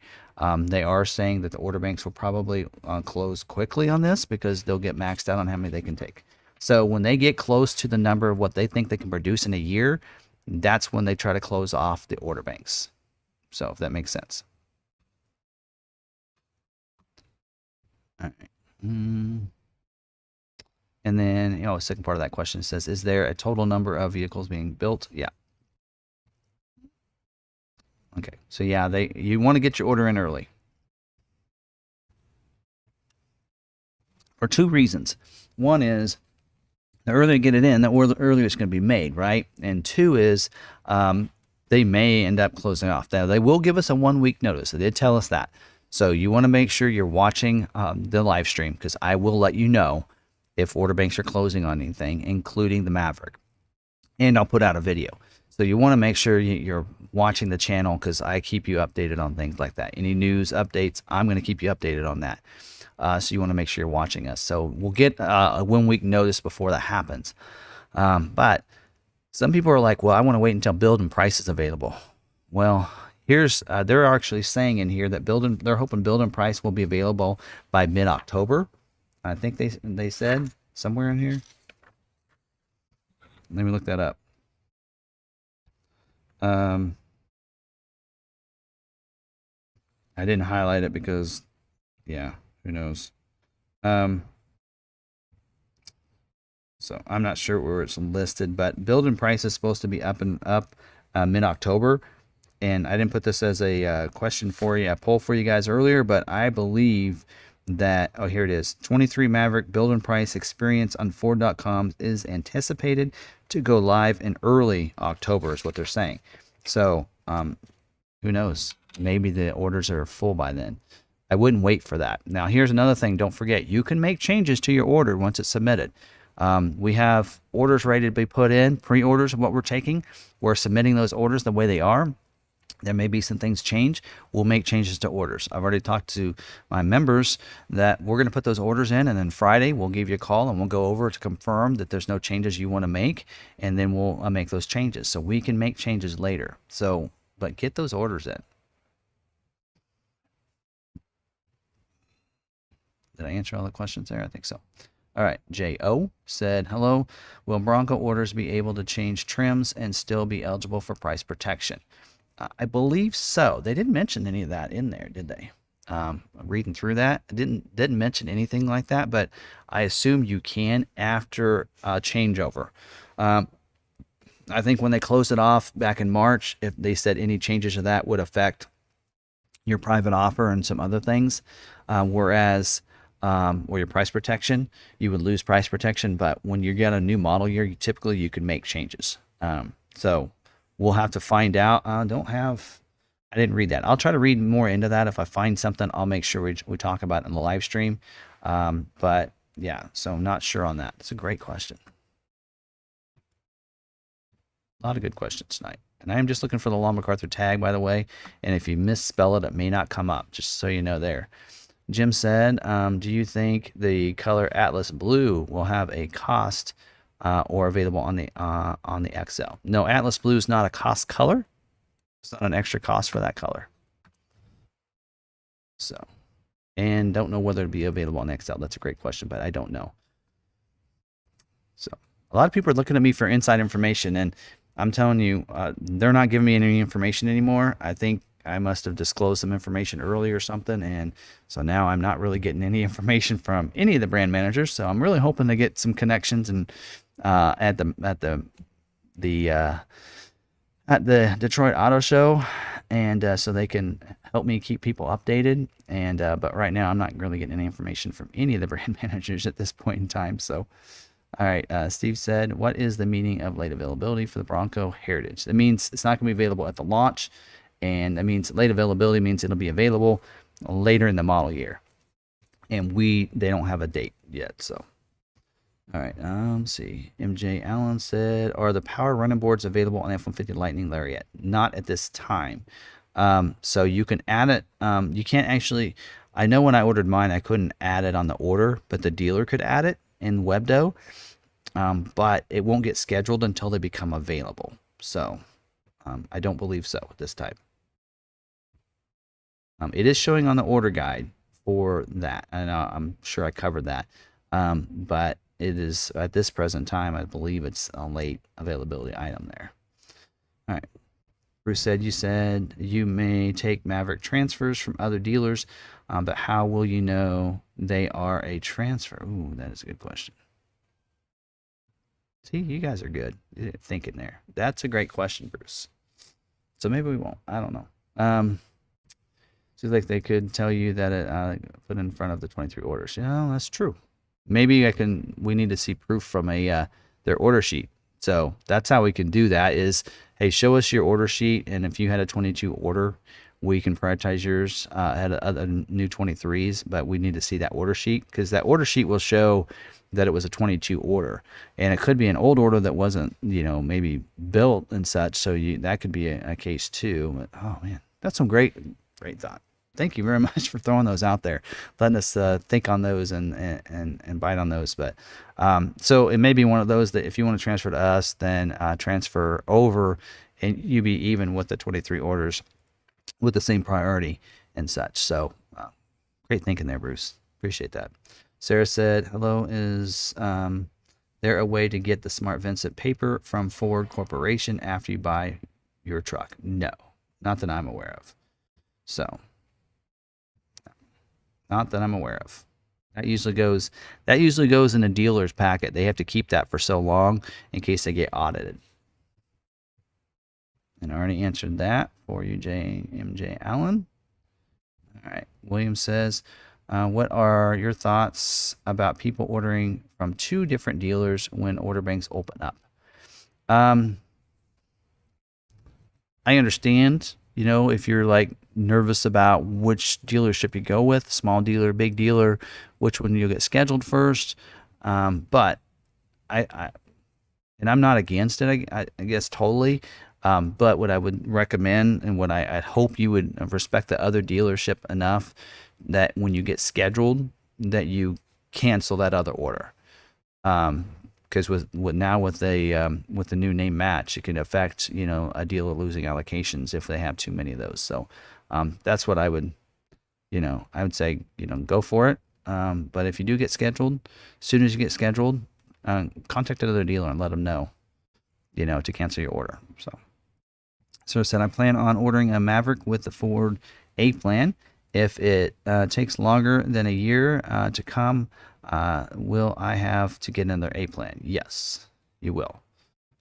They are saying that the order banks will probably close quickly on this because they'll get maxed out on how many they can take. So when they get close to the number of what they think they can produce in a year, that's when they try to close off the order banks. So if that makes sense. All right. And then, the second part of that question says, is there a total number of vehicles being built? Yeah. Okay. So yeah, you want to get your order in early. For two reasons. One is the earlier you get it in, the earlier it's going to be made, right? And two is they may end up closing off. Now, they will give us a 1 week notice. They did tell us that. So you want to make sure you're watching the live stream, because I will let you know if order banks are closing on anything, including the Maverick. And I'll put out a video. So you want to make sure you're watching the channel, because I keep you updated on things like that. Any news updates, I'm going to keep you updated on that. So you want to make sure you're watching us. So we'll get a 1 week notice before that happens. But some people are like, well, I want to wait until build and price is available. Well, here's they're actually saying in here that they're hoping build and price will be available by mid-October. I think they said somewhere in here. Let me look that up. I didn't highlight it because, yeah, who knows? So I'm not sure where it's listed, but build and price is supposed to be up mid-October. And I didn't put this as a question for you, a poll for you guys earlier, but I believe that, oh, here it is. 23 Maverick build and price experience on Ford.com is anticipated to go live in early October, is what they're saying. So who knows? Maybe the orders are full by then. I wouldn't wait for that. Now, here's another thing. Don't forget, you can make changes to your order once it's submitted. We have orders ready to be put in, pre-orders of what we're taking. We're submitting those orders the way they are. There may be some things change. We'll make changes to orders. I've already talked to my members that we're going to put those orders in, and then Friday we'll give you a call and we'll go over to confirm that there's no changes you want to make, and then we'll make those changes. So we can make changes later. So, but get those orders in. Did I answer all the questions there? I think so. All right, J.O. said, hello, will Bronco orders be able to change trims and still be eligible for price protection? I believe so. They didn't mention any of that in there, did they? Reading through that, didn't mention anything like that, but I assume you can after changeover. I think when they closed it off back in March, if they said any changes to that would affect your private offer and some other things, whereas or your price protection, you would lose price protection. But when you get a new model year, typically you can make changes. So we'll have to find out. I didn't read that. I'll try to read more into that. If I find something, I'll make sure we talk about it in the live stream. But yeah, so I'm not sure on that. It's a great question. A lot of good questions tonight. And I am just looking for the McArthur tag, by the way. And if you misspell it, it may not come up, just so you know there. Jim said, do you think the color Atlas Blue will have a cost or available on the XL? No, Atlas Blue is not a cost color. It's not an extra cost for that color. So, and don't know whether it'd be available on XL. That's a great question, but I don't know. So a lot of people are looking at me for inside information, and I'm telling you, they're not giving me any information anymore. I think I must have disclosed some information early or something, and so now I'm not really getting any information from any of the brand managers. So I'm really hoping to get some connections and at the Detroit Auto Show, and so they can help me keep people updated. And but right now I'm not really getting any information from any of the brand managers at this point in time. So all right, Steve said, what is the meaning of late availability for the Bronco Heritage? That means it's not going to be available at the launch. And that means late availability means it'll be available later in the model year. And they don't have a date yet. So, all right, let's see. MJ Allen said, are the power running boards available on F-150 Lightning Lariat? Not at this time. So you can add it. You can't actually, I know when I ordered mine, I couldn't add it on the order, but the dealer could add it in Webdo. But it won't get scheduled until they become available. So I don't believe so at this time. It is showing on the order guide for that, and I'm sure I covered that. But it is at this present time, I believe it's a late availability item there. All right. Bruce said, you said you may take Maverick transfers from other dealers, but how will you know they are a transfer? Ooh, that is a good question. See, you guys are good thinking there. That's a great question, Bruce. So maybe we won't. I don't know. Seems like they could tell you that it put in front of the 23 orders. Yeah, that's true. Maybe we need to see proof from their order sheet. So that's how we can do that is, hey, show us your order sheet. And if you had a 22 order, we can prioritize yours at other new 23s, but we need to see that order sheet because that order sheet will show that it was a 22 order, and it could be an old order that wasn't, maybe built and such. So that could be a case too. But, oh man, that's some great thought. Thank you very much for throwing those out there, letting us think on those and bite on those. But so it may be one of those that if you want to transfer to us, then transfer over, and you be even with the 23 orders with the same priority and such. So great thinking there, Bruce. Appreciate that. Sarah said, hello, is there a way to get the Smart Vincent paper from Ford Corporation after you buy your truck? No, not that I'm aware of. So, not that I'm aware of. That usually goes in a dealer's packet. They have to keep that for so long in case they get audited. And I already answered that for you, MJ Allen. All right. William says, what are your thoughts about people ordering from 2 different dealers when order banks open up? I understand, if you're like nervous about which dealership you go with, small dealer, big dealer, which one you'll get scheduled first. But and I'm not against it, I guess totally. But what I would recommend and what I hope you would respect the other dealership enough that when you get scheduled that you cancel that other order. Because with the new name match, it can affect, a dealer losing allocations if they have too many of those. So that's what I would say, go for it. But if you do get scheduled, as soon as you get scheduled, contact another dealer and let them know, to cancel your order. So I said, I plan on ordering a Maverick with the Ford A plan. If it takes longer than a year to come, will I have to get another A plan? Yes, you will.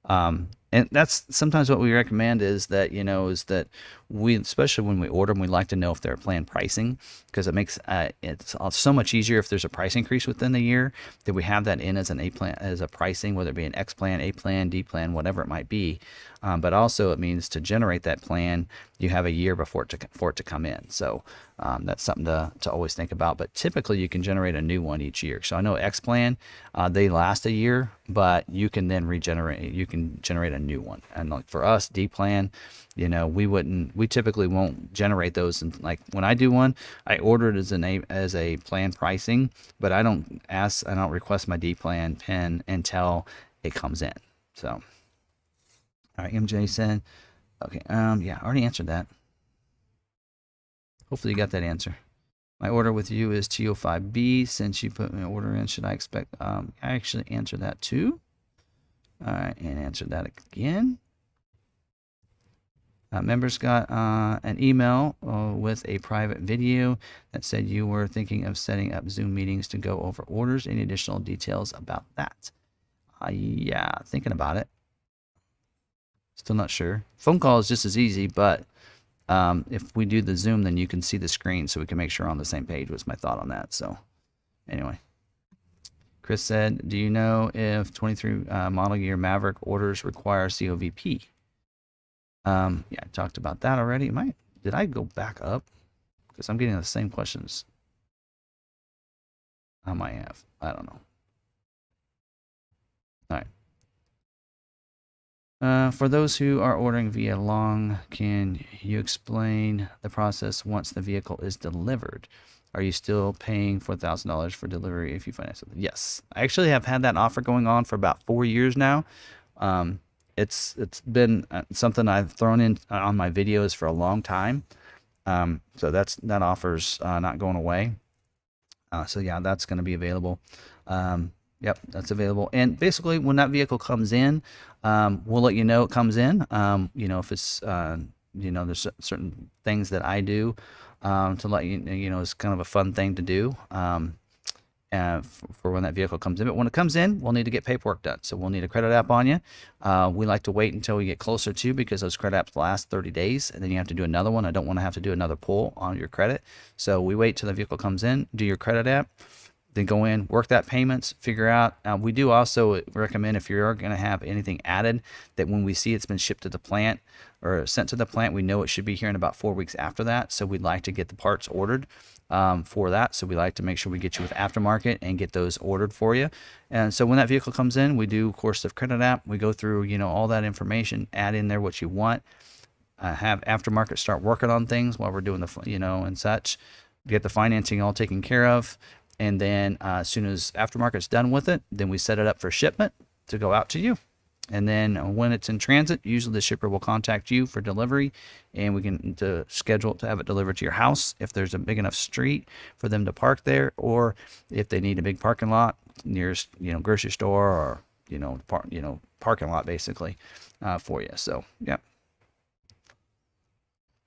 And that's sometimes what we recommend is that, we, especially when we order them, we like to know if they're plan pricing, because it makes it's so much easier if there's a price increase within the year that we have that in as an A plan, as a pricing, whether it be an X plan, A plan, D plan, whatever it might be. But also it means to generate that plan, you have a year for it to come in. So that's something to always think about. But typically you can generate a new one each year. So I know X plan, they last a year, but you can then generate a new one. And like for us, D plan, we typically won't generate those. And like when I do one, I order it as a plan pricing, but I don't request my D plan pin until it comes in. So, all right, MJ said, okay, yeah, I already answered that. Hopefully you got that answer. My order with you is TO5B. Since you put my order in, should I expect, I actually answered that too. All right, and answered that again. Members got an email with a private video that said you were thinking of setting up Zoom meetings to go over orders. Any additional details about that? Yeah, thinking about it. Still not sure. Phone call is just as easy, but if we do the Zoom, then you can see the screen so we can make sure we're on the same page was my thought on that. So anyway. Chris said, do you know if 23 model year Maverick orders require COVP? Yeah, I talked about that already. Did I go back up? Because I'm getting the same questions. I might have. I don't know. All right. For those who are ordering via Long, can you explain the process once the vehicle is delivered? Are you still paying $4,000 for delivery if you finance it? Yes. I actually have had that offer going on for about 4 years now. It's been something I've thrown in on my videos for a long time. So that offer's not going away. So yeah, that's going to be available. Yep, that's available. And basically, when that vehicle comes in, we'll let you know it comes in. If it's there's certain things that I do to let you know it's kind of a fun thing to do. for when that vehicle comes in. But when it comes in, we'll need to get paperwork done. So we'll need a credit app on you. We like to wait until we get closer to, because those credit apps last 30 days, and then you have to do another one. I don't want to have to do another pull on your credit. So we wait till the vehicle comes in, do your credit app, then go in, work that payments, figure out. We do also recommend, if you're going to have anything added, that when we see it's been shipped to the plant or sent to the plant, we know it should be here in about 4 weeks after that. So we'd like to get the parts ordered for that. So we like to make sure we get you with aftermarket and get those ordered for you. And so when that vehicle comes in, we do, of course, the credit app. We go through, all that information, add in there what you want, have aftermarket start working on things while we're doing the, and such, get the financing all taken care of. And then as soon as aftermarket's done with it, then we set it up for shipment to go out to you. And then when it's in transit, usually the shipper will contact you for delivery, and we can schedule to have it delivered to your house if there's a big enough street for them to park there, or if they need a big parking lot nearest, grocery store, or parking lot basically for you. So yeah.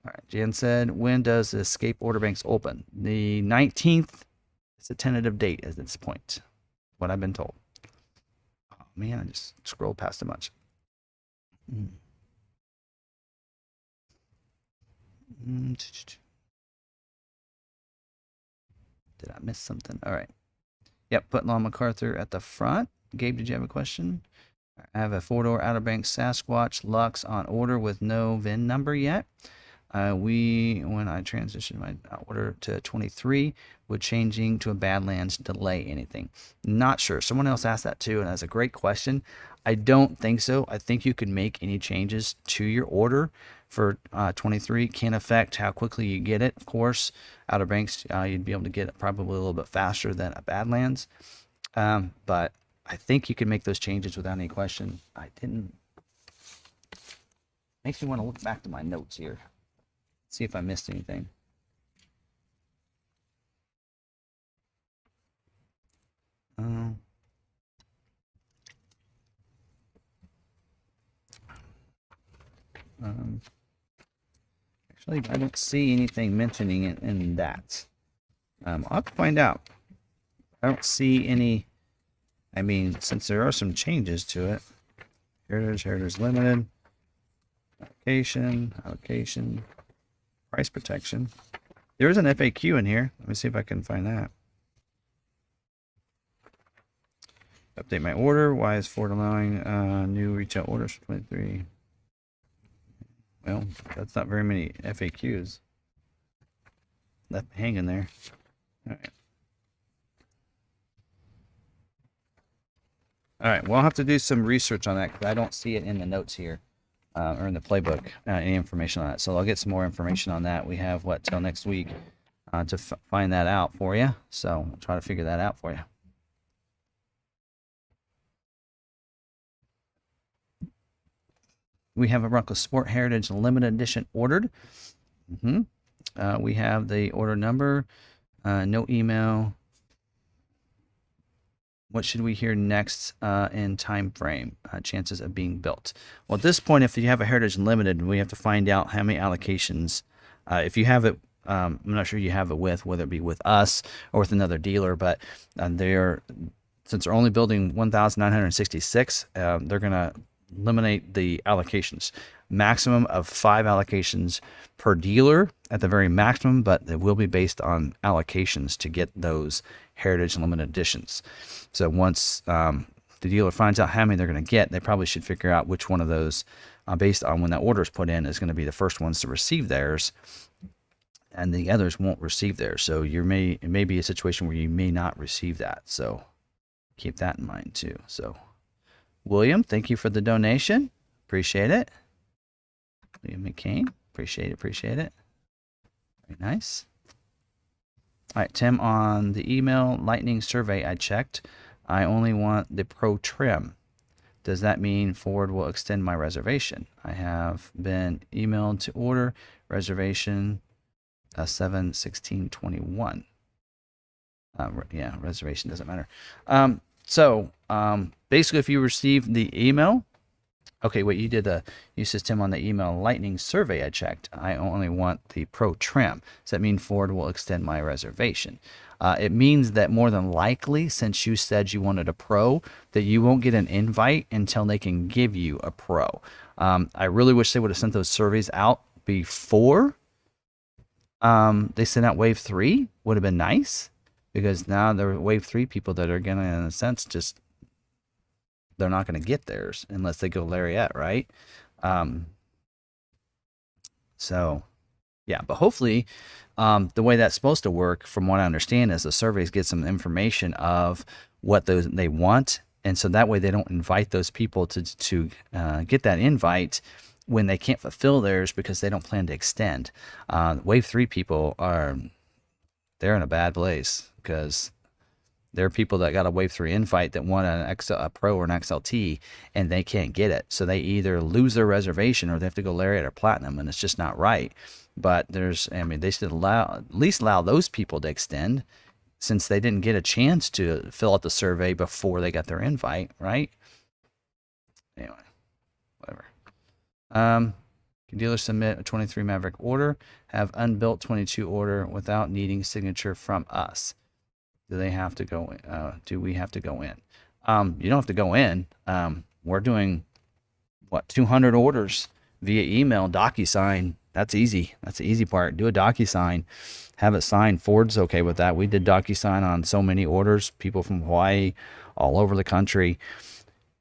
All right. Jan said, when does the escape order banks open? The 19th. It's a tentative date at this point, what I've been told. Oh man, I just scrolled past a bunch. Did I miss something? All right. Yep, put Law McArthur at the front. Gabe, did you have a question? I have a 4-door Outer Banks Sasquatch Lux on order with no VIN number yet. When I transitioned my order to 23, would changing to a Badlands delay anything? Not sure. Someone else asked that too, and that's a great question. I don't think so. I think you can make any changes to your order for 23. Can affect how quickly you get it. Of course, Outer Banks, you'd be able to get it probably a little bit faster than a Badlands. But I think you can make those changes without any question. I didn't. Makes me want to look back to my notes here. See if I missed anything. Actually, I don't see anything mentioning it in that. I'll have to find out. I don't see any. I mean, since there are some changes to it. Heritage Limited. Allocation. Price protection. There is an FAQ in here. Let me see if I can find that. Update my order. Why is Ford allowing new retail orders for 23? Well, that's not very many FAQs left hanging there. All right. All right. Well, I'll have to do some research on that because I don't see it in the notes here. Or in the playbook, any information on that. So I'll get some more information on that. We have, till next week to find that out for you. So I'll try to figure that out for you. We have a Bronco Sport Heritage Limited Edition ordered. We have the order number, no email. What should we hear next in time frame? Chances of being built. Well, at this point, if you have a Heritage Limited, we have to find out how many allocations. If you have it, I'm not sure you have it with, whether it be with us or with another dealer, but since they're only building 1,966, they're going to eliminate the allocations. Maximum of 5 allocations per dealer at the very maximum, but it will be based on allocations to get those Heritage Limited Editions. So once the dealer finds out how many they're going to get, they probably should figure out which one of those, based on when that order is put in, is going to be the first ones to receive theirs, and the others won't receive theirs. So it may be a situation where you may not receive that. So keep that in mind too. So William, thank you for the donation. Appreciate it. William McCain, appreciate it. Very nice. All right, Tim, on the email lightning survey I checked, I only want the Pro trim. Does that mean Ford will extend my reservation? I have been emailed to order reservation 7/16/21. Yeah, reservation doesn't matter. So basically, if you receive the email Okay, wait, you says Tim on the email lightning survey I checked. I only want the Pro trim. Does that mean Ford will extend my reservation? It means that more than likely, since you said you wanted a Pro, that you won't get an invite until they can give you a Pro. I really wish they would have sent those surveys out before they sent out Wave 3. Would have been nice, because now there are Wave 3 people that are going to, in a sense, just they're not going to get theirs unless they go Lariat, right? So, yeah, but hopefully the way that's supposed to work, from what I understand, is the surveys get some information of what they want, and so that way they don't invite those people to get that invite when they can't fulfill theirs because they don't plan to extend. Wave 3 people they're in a bad place, because there are people that got a Wave 3 invite that want a Pro or an XLT, and they can't get it. So they either lose their reservation or they have to go Lariat or Platinum, and it's just not right. But they should at least allow those people to extend, since they didn't get a chance to fill out the survey before they got their invite, right? Anyway, whatever. Can dealers submit a 23 Maverick order, have unbuilt 22 order without needing signature from us? Do they have to go? Do we have to go in? You don't have to go in. We're doing 200 orders via email, DocuSign. That's easy. That's the easy part. Do a DocuSign, have it signed. Ford's okay with that. We did DocuSign on so many orders. People from Hawaii, all over the country.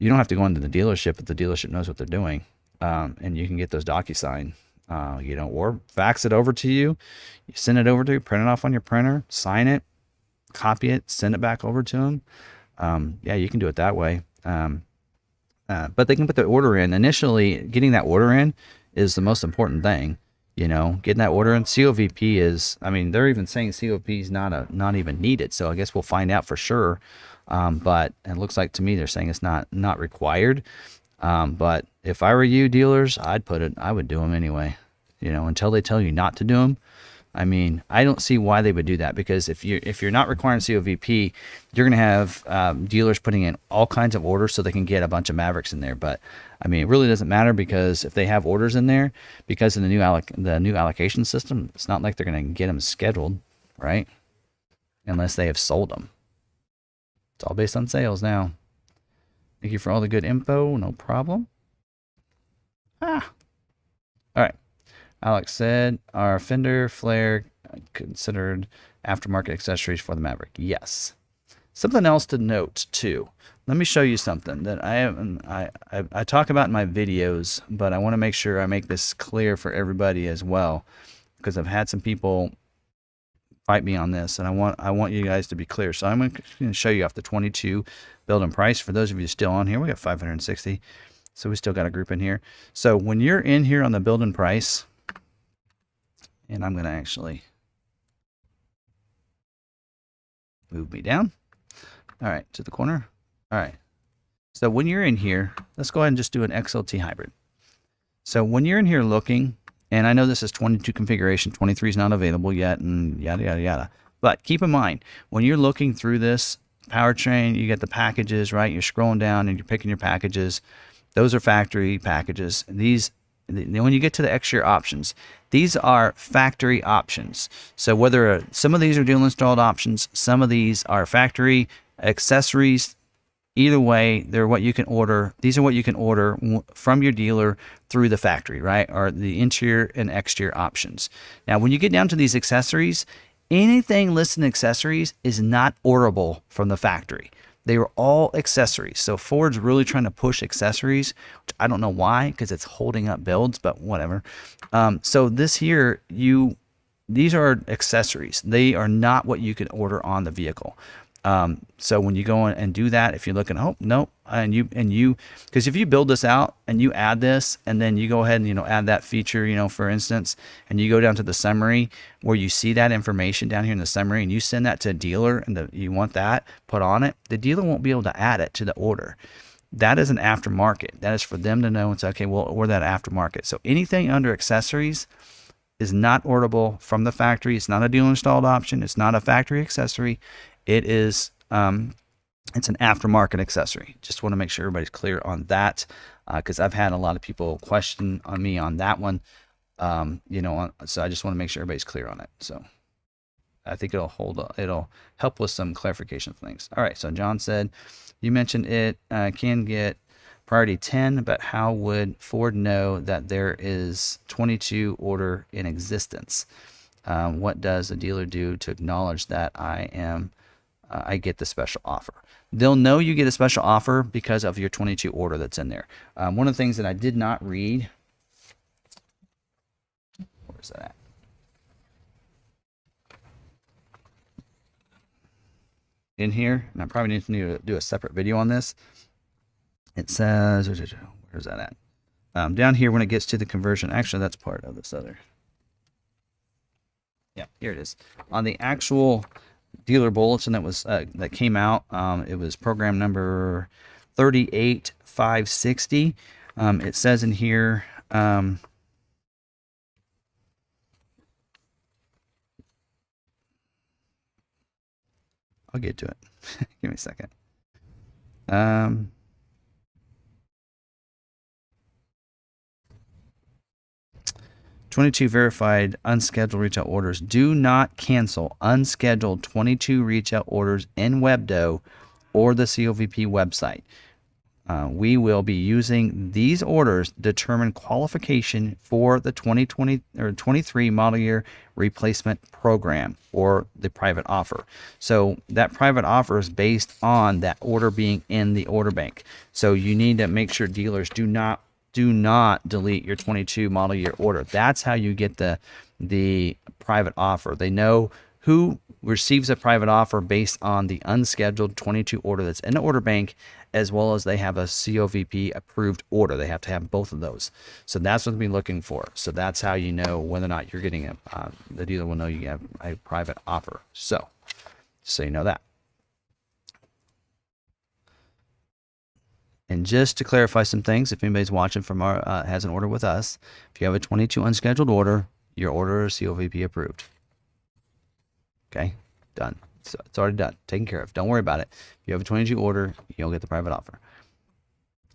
You don't have to go into the dealership if the dealership knows what they're doing, and you can get those DocuSign. Or fax it over to you. You send it over to you. Print it off on your printer. Sign it. Copy it, send it back over to them. Yeah, you can do it that way. But they can put the order in. Initially, getting that order in is the most important thing. Getting that order in. COVP is, they're even saying COP is not even needed. So I guess we'll find out for sure. But it looks like to me they're saying it's not required. But if I were you, dealers, I would do them anyway. Until they tell you not to do them. I don't see why they would do that, because if you're not requiring COVP, you're going to have dealers putting in all kinds of orders so they can get a bunch of Mavericks in there. But it really doesn't matter, because if they have orders in there, because of the new allocation system, it's not like they're going to get them scheduled, right? Unless they have sold them. It's all based on sales now. Thank you for all the good info. No problem. All right. Alex said, are fender flare considered aftermarket accessories for the Maverick? Yes. Something else to note too. Let me show you something that I talk about in my videos, but I want to make sure I make this clear for everybody as well, because I've had some people fight me on this, and I want you guys to be clear. So I'm going to show you off the 22 build and price. For those of you still on here, we got 560, so we still got a group in here. So when you're in here on the build and price, and I'm going to actually move me down. All right, to the corner. All right. So when you're in here, let's go ahead and just do an XLT hybrid. So when you're in here looking, and I know this is 22 configuration, 23 is not available yet, and yada, yada, yada. But keep in mind, when you're looking through this powertrain, you get the packages, right? You're scrolling down and you're picking your packages. Those are factory packages. When you get to the exterior options, these are factory options. So whether some of these are dealer installed options, some of these are factory accessories, either way, they're what you can order. These are what you can order from your dealer through the factory, right? Or the interior and exterior options. Now, when you get down to these accessories, anything listed in accessories is not orderable from the factory. They were all accessories. So Ford's really trying to push accessories, which I don't know why, because it's holding up builds, but whatever. So this here, these are accessories. They are not what you can order on the vehicle. So when you go in and do that, if you're looking, oh, no, because if you build this out and you add this, and then you go ahead and, add that feature, for instance, and you go down to the summary where you see that information down here in the summary, and you send that to a dealer and you want that put on it, the dealer won't be able to add it to the order. That is an aftermarket. That is for them to know and say, okay, we'll order that aftermarket. So anything under accessories is not orderable from the factory. It's not a dealer installed option. It's not a factory accessory. It is, it's an aftermarket accessory. Just want to make sure everybody's clear on that. because I've had a lot of people question on me on that one. You know, so I just want to make sure everybody's clear on it. So I think it'll help with some clarification things. All right, so John said, you mentioned it can get priority 10, but how would Ford know that there is 22 order in existence? What does the dealer do to acknowledge that I get the special offer? They'll know you get a special offer because of your 22 order that's in there. One of the things that I did not read, where's that at? In here, and I probably need to do a separate video on this. It says, where's that at? Down here when it gets to the conversion, actually that's part of this other. Yeah, here it is. On the actual dealer bulletin that was that came out, it was program number 38560. It says in here, I'll get to it. Give me a second. 22 verified unscheduled retail orders. Do not cancel unscheduled 22 retail orders in WebDo or the COVP website. We will be using these orders to determine qualification for the 2020 or 23 model year replacement program or the private offer. So that private offer is based on that order being in the order bank. So you need to make sure dealers do not delete your 22 model year order. That's how you get the private offer. They know who receives a private offer based on the unscheduled 22 order that's in the order bank, as well as they have a COVP approved order. They have to have both of those. So that's what they'll be looking for. So that's how you know whether or not you're getting the dealer will know you have a private offer. So you know that. And just to clarify some things, if anybody's watching from our has an order with us, if you have a 22 unscheduled order, your order is COVP approved. Okay, done. So it's already done, taken care of. Don't worry about it. If you have a 22 order, you'll get the private offer.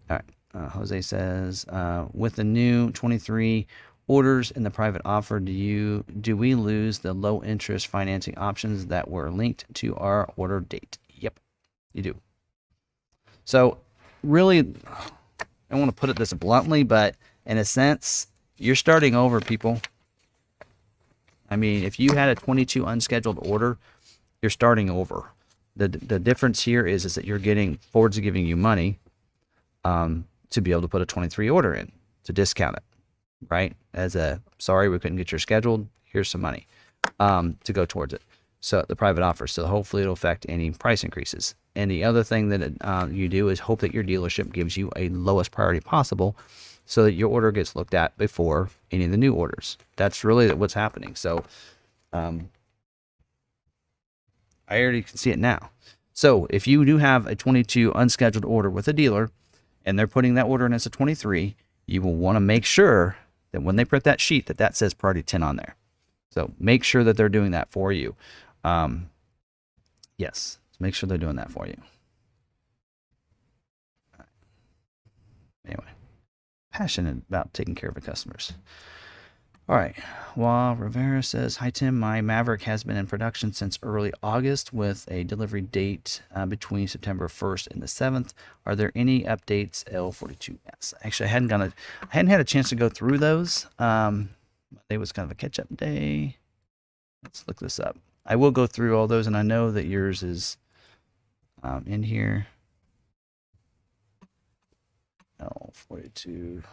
All right. Jose says, with the new 23 orders in the private offer, do we lose the low interest financing options that were linked to our order date? Yep, you do. So really, I want to put it this bluntly, but in a sense, you're starting over, people. I mean, if you had a 22 unscheduled order, you're starting over. The difference here is that you're getting, Ford's giving you money to be able to put a 23 order in, to discount it, right? As a, sorry, we couldn't get your scheduled, here's some money to go towards it. So the private offer, so hopefully it'll affect any price increases. And the other thing that you do is hope that your dealership gives you a lowest priority possible so that your order gets looked at before any of the new orders. That's really what's happening. So I already can see it now. So if you do have a 22 unscheduled order with a dealer and they're putting that order in as a 23, you will want to make sure that when they print that sheet that says priority 10 on there. So make sure that they're doing that for you. Yes, make sure they're doing that for you. Anyway, passionate about taking care of the customers. All right. While Rivera says, hi, Tim, my Maverick has been in production since early August with a delivery date between September 1st and the 7th. Are there any updates? L42S. Actually, I hadn't had a chance to go through those. It was kind of a catch-up day. Let's look this up. I will go through all those, and I know that yours is in here. L42.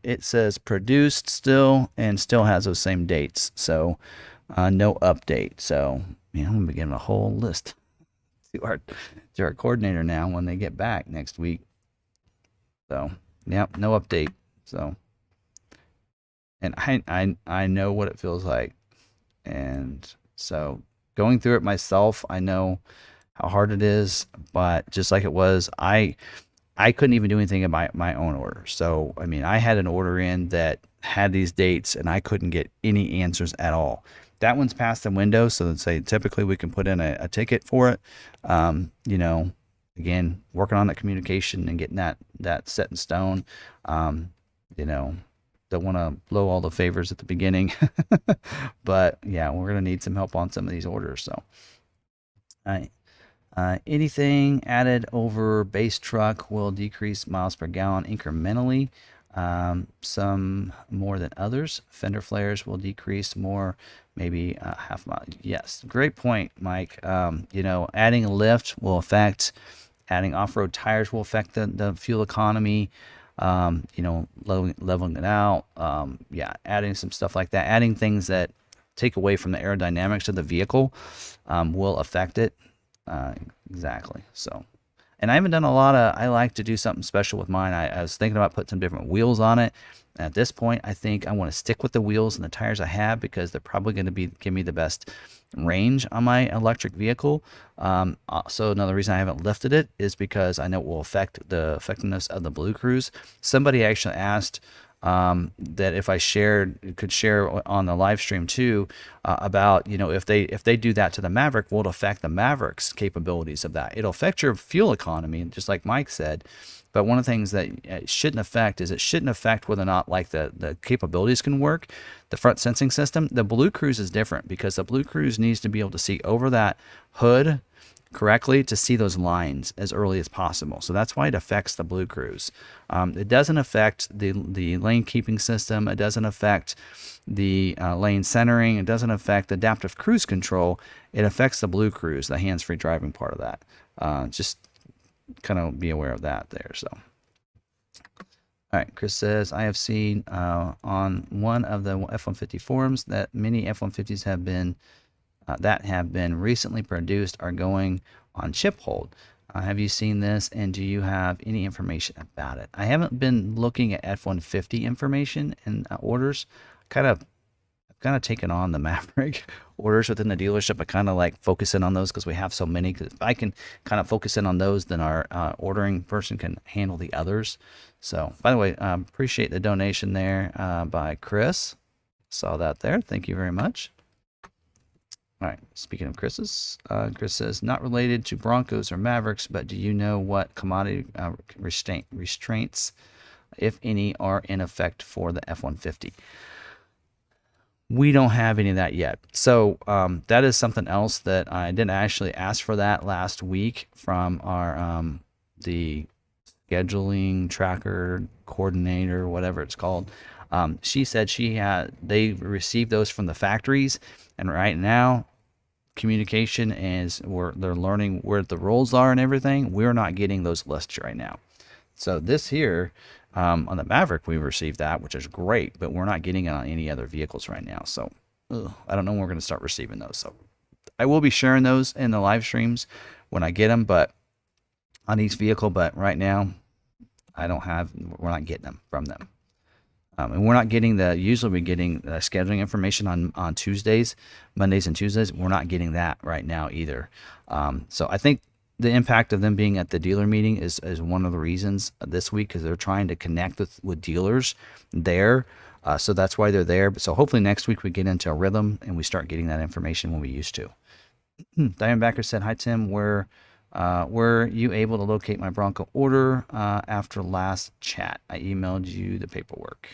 It says produced still and still has those same dates. So no update. So I'm going to be getting a whole list to our coordinator now when they get back next week. So, yep, no update. So, and I know what it feels like. And so going through it myself, I know how hard it is, but just like it was, I couldn't even do anything about my own order. So, I mean, I had an order in that had these dates and I couldn't get any answers at all. that one's past the window. So let's say typically we can put in a ticket for it. You know, again, working on that communication and getting that set in stone. You know, don't want to blow all the favors at the beginning, but yeah, we're gonna need some help on some of these orders. So, all right. Anything added over base truck will decrease miles per gallon incrementally. Some more than others. Fender flares will decrease more, maybe half mile. Yes, great point, Mike. You know, adding a lift will affect, adding off-road tires will affect the fuel economy. You know, leveling it out. Yeah, adding some stuff like that. Adding things that take away from the aerodynamics of the vehicle will affect it. Exactly. So, and I haven't done a lot of, I like to do something special with mine. I was thinking about putting some different wheels on it. At this point, I think I want to stick with the wheels and the tires I have because they're probably going to give me the best range on my electric vehicle. So another reason I haven't lifted it is because I know it will affect the effectiveness of the Blue Cruise. Somebody actually asked that if I could share on the live stream too, about, you know, if they do that to the Maverick, will it affect the Maverick's capabilities of that? It'll affect your fuel economy, just like Mike said. But one of the things that it shouldn't affect is it shouldn't affect whether or not like the capabilities can work. The front sensing system, the Blue Cruise is different because the Blue Cruise needs to be able to see over that hood correctly to see those lines as early as possible. So that's why it affects the Blue Cruise. It doesn't affect the lane keeping system. It doesn't affect the lane centering. It doesn't affect adaptive cruise control. It affects the Blue Cruise, the hands-free driving part of that. Just kind of be aware of that there. So, all right, Chris says, I have seen on one of the F-150 forums that many F-150s have been recently produced are going on chip hold. Have you seen this, and do you have any information about it? I haven't been looking at F-150 information and orders. I've kind of taken on the Maverick orders within the dealership. I kind of like focusing on those because we have so many. Because if I can kind of focus in on those, then our ordering person can handle the others. So, by the way, appreciate the donation there by Chris. Saw that there. Thank you very much. All right, speaking of Chris's, Chris says, not related to Broncos or Mavericks, but do you know what commodity restraints, if any, are in effect for the F-150? We don't have any of that yet. So that is something else that I didn't actually ask for that last week from our the scheduling tracker coordinator, whatever it's called. She said they received those from the factories, and right now communication is they're learning where the roles are and everything. We're not getting those lists right now. So this here on the Maverick, we received that, which is great, but we're not getting it on any other vehicles right now. So I don't know when we're going to start receiving those. So I will be sharing those in the live streams when I get them, but on each vehicle. But right now, we're not getting them from them. And we're not getting usually we're getting scheduling information on Tuesdays, Mondays and Tuesdays. We're not getting that right now either. So I think the impact of them being at the dealer meeting is one of the reasons this week, because they're trying to connect with dealers there. So that's why they're there. But so hopefully next week we get into a rhythm and we start getting that information when we used to. Dianebacker said, hi, Tim. Were you able to locate my Bronco order after last chat? I emailed you the paperwork.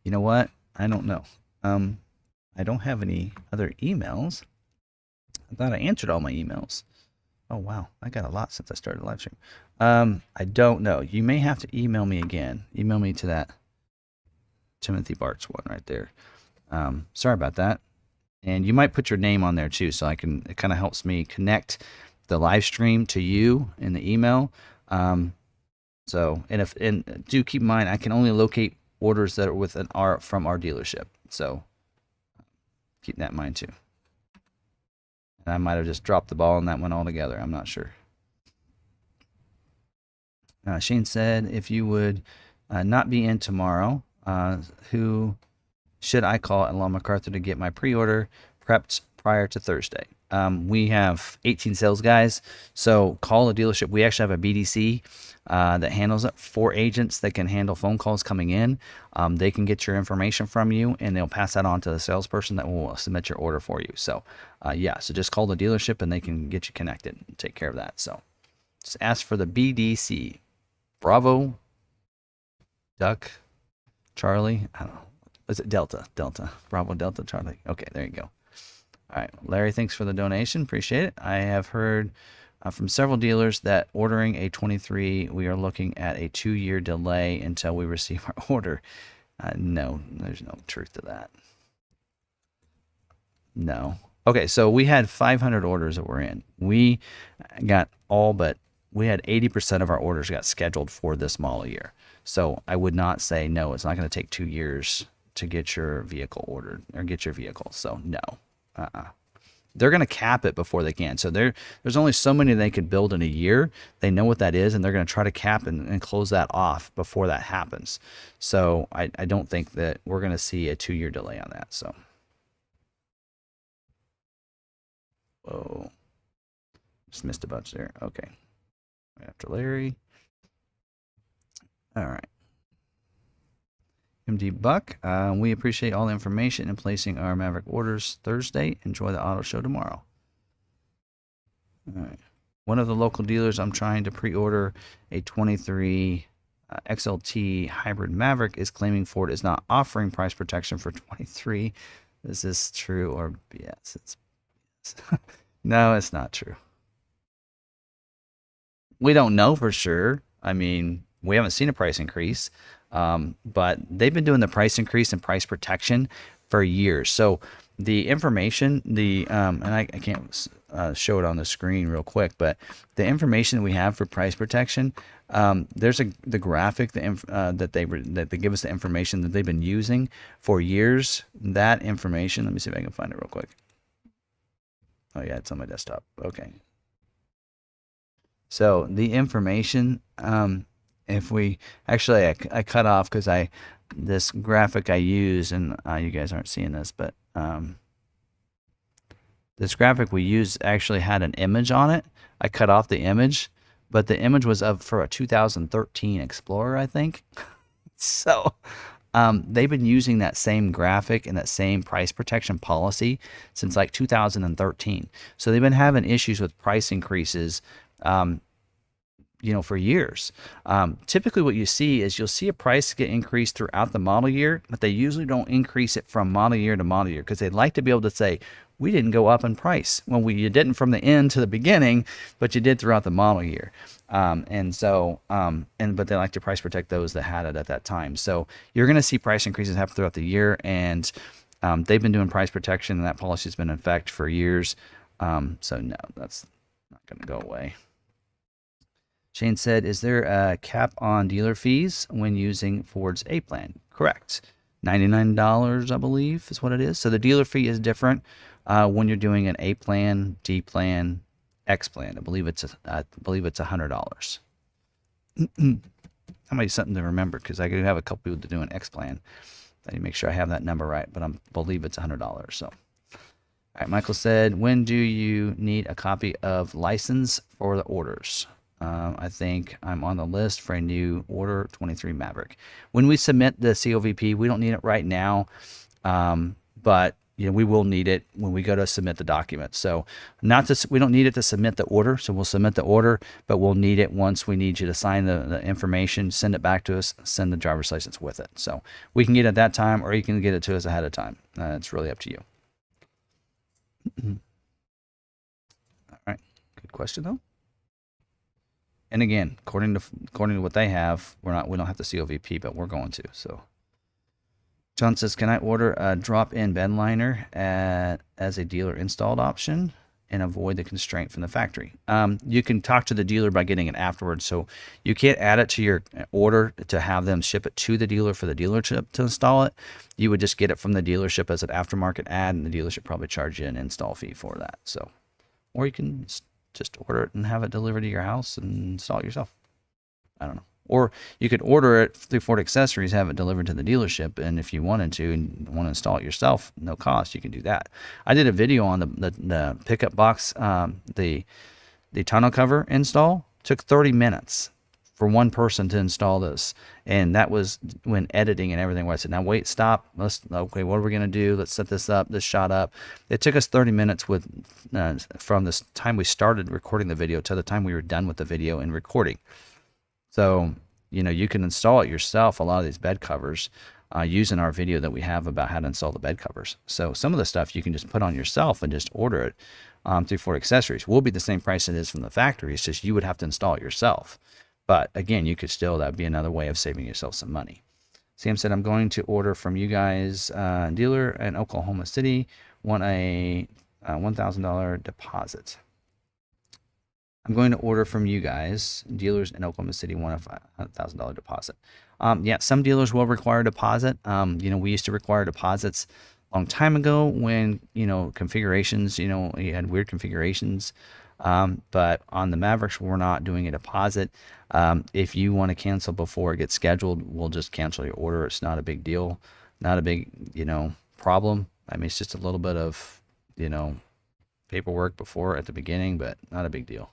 You know what? I don't know. I don't have any other emails. I thought I answered all my emails. Oh, wow. I got a lot since I started live stream. I don't know. You may have to email me again. Email me to that Timothy Bart's one right there. Sorry about that. And you might put your name on there too, so it kind of helps me connect the live stream to you in the email. And do keep in mind, I can only locate orders that are from our dealership. So keep that in mind too. And I might have just dropped the ball on that one altogether. I'm not sure. Shane said, if you would not be in tomorrow, who should I call at McArthur to get my pre-order prepped prior to Thursday? we have 18 sales guys, so call the dealership. We actually have a BDC that handles it. 4 agents that can handle phone calls coming in. They can get your information from you, and they'll pass that on to the salesperson that will submit your order for you. So yeah, so just call the dealership and they can get you connected and take care of that. So just ask for the BDC. Bravo, Duck, Charlie. I don't know. Is it Delta? Delta. Bravo, Delta, Charlie. Okay, there you go. All right, Larry, thanks for the donation. Appreciate it. I have heard from several dealers that ordering a 23, we are looking at a 2-year delay until we receive our order. No, there's no truth to that. No. Okay, so we had 500 orders that were in. We got we had 80% of our orders got scheduled for this model year. So I would not say no, it's not going to take 2 years to get your vehicle ordered or get your vehicle. So no. They're going to cap it before they can. So there's only so many they could build in a year. They know what that is, and they're going to try to cap and close that off before that happens. So I don't think that we're going to see a 2-year delay on that. So, whoa, just missed a bunch there. Okay, right after Larry. All right. MD Buck, we appreciate all the information in placing our Maverick orders Thursday. Enjoy the auto show tomorrow. All right. One of the local dealers, I'm trying to pre-order a 23 XLT hybrid Maverick, is claiming Ford is not offering price protection for 23. Is this true or BS? No, it's not true. We don't know for sure. I mean, we haven't seen a price increase. But they've been doing the price increase and price protection for years. So the information, and I can't show it on the screen real quick, but the information we have for price protection, there's the graphic that they give us, the information that they've been using for years. That information, let me see if I can find it real quick. Oh yeah, it's on my desktop. Okay. So the information, if we actually, I cut off because this graphic I use, and you guys aren't seeing this, but this graphic we use actually had an image on it. I cut off the image, but the image was for a 2013 Explorer, I think. So they've been using that same graphic and that same price protection policy since like 2013. So they've been having issues with price increases for years. Typically what you see is you'll see a price get increased throughout the model year, but they usually don't increase it from model year to model year because they'd like to be able to say, we didn't go up in price. Well, you didn't from the end to the beginning, but you did throughout the model year. But they like to price protect those that had it at that time. So you're going to see price increases happen throughout the year, and they've been doing price protection, and that policy has been in effect for years. So no, that's not going to go away. Shane said, is there a cap on dealer fees when using Ford's A plan? Correct. $99, I believe, is what it is. So the dealer fee is different when you're doing an A plan, D plan, X plan. I believe it's $100. That might be something to remember because I do have a couple people to do an X plan. I need to make sure I have that number right, but I believe it's $100. So, all right. Michael said, when do you need a copy of license for the orders? I think I'm on the list for a new order 23 Maverick. When we submit the COVP, we don't need it right now, but we will need it when we go to submit the document. So we don't need it to submit the order. So we'll submit the order, but we'll need it once we need you to sign the information, send it back to us, send the driver's license with it. So we can get it at that time, or you can get it to us ahead of time. It's really up to you. All right, good question though. And again, according to what they have, we don't have the COVP, but we're going to. So, John says, can I order a drop-in bed liner as a dealer installed option and avoid the constraint from the factory? You can talk to the dealer by getting it afterwards. So you can't add it to your order to have them ship it to the dealer for the dealership to install it. You would just get it from the dealership as an aftermarket ad, and the dealership probably charge you an install fee for that. So, or you can just order it and have it delivered to your house and install it yourself. I don't know. Or you could order it through Ford Accessories, have it delivered to the dealership, and if you wanted to and want to install it yourself, no cost, you can do that. I did a video on the pickup box, the tonneau cover install. Took 30 minutes for one person to install this, and that was when editing and everything. Where I said, "Now wait, stop. Okay, what are we gonna do? Let's set this up, this shot up." It took us 30 minutes with from the time we started recording the video to the time we were done with the video and recording. So you can install it yourself. A lot of these bed covers, using our video that we have about how to install the bed covers. So some of the stuff you can just put on yourself and just order it through Ford Accessories. Will be the same price it is from the factory. It's just you would have to install it yourself. But again, you could still, that would be another way of saving yourself some money. Sam said, I'm going to order from you guys, dealer in Oklahoma City, want a $1,000 deposit. I'm going to order from you guys, dealers in Oklahoma City, want a $1,000 deposit. Yeah, some dealers will require a deposit. We used to require deposits a long time ago when, configurations, you had weird configurations. But on the Mavericks, we're not doing a deposit. If you want to cancel before it gets scheduled, we'll just cancel your order. It's not a big deal, not a big, problem. I mean, it's just a little bit of, paperwork before at the beginning, but not a big deal.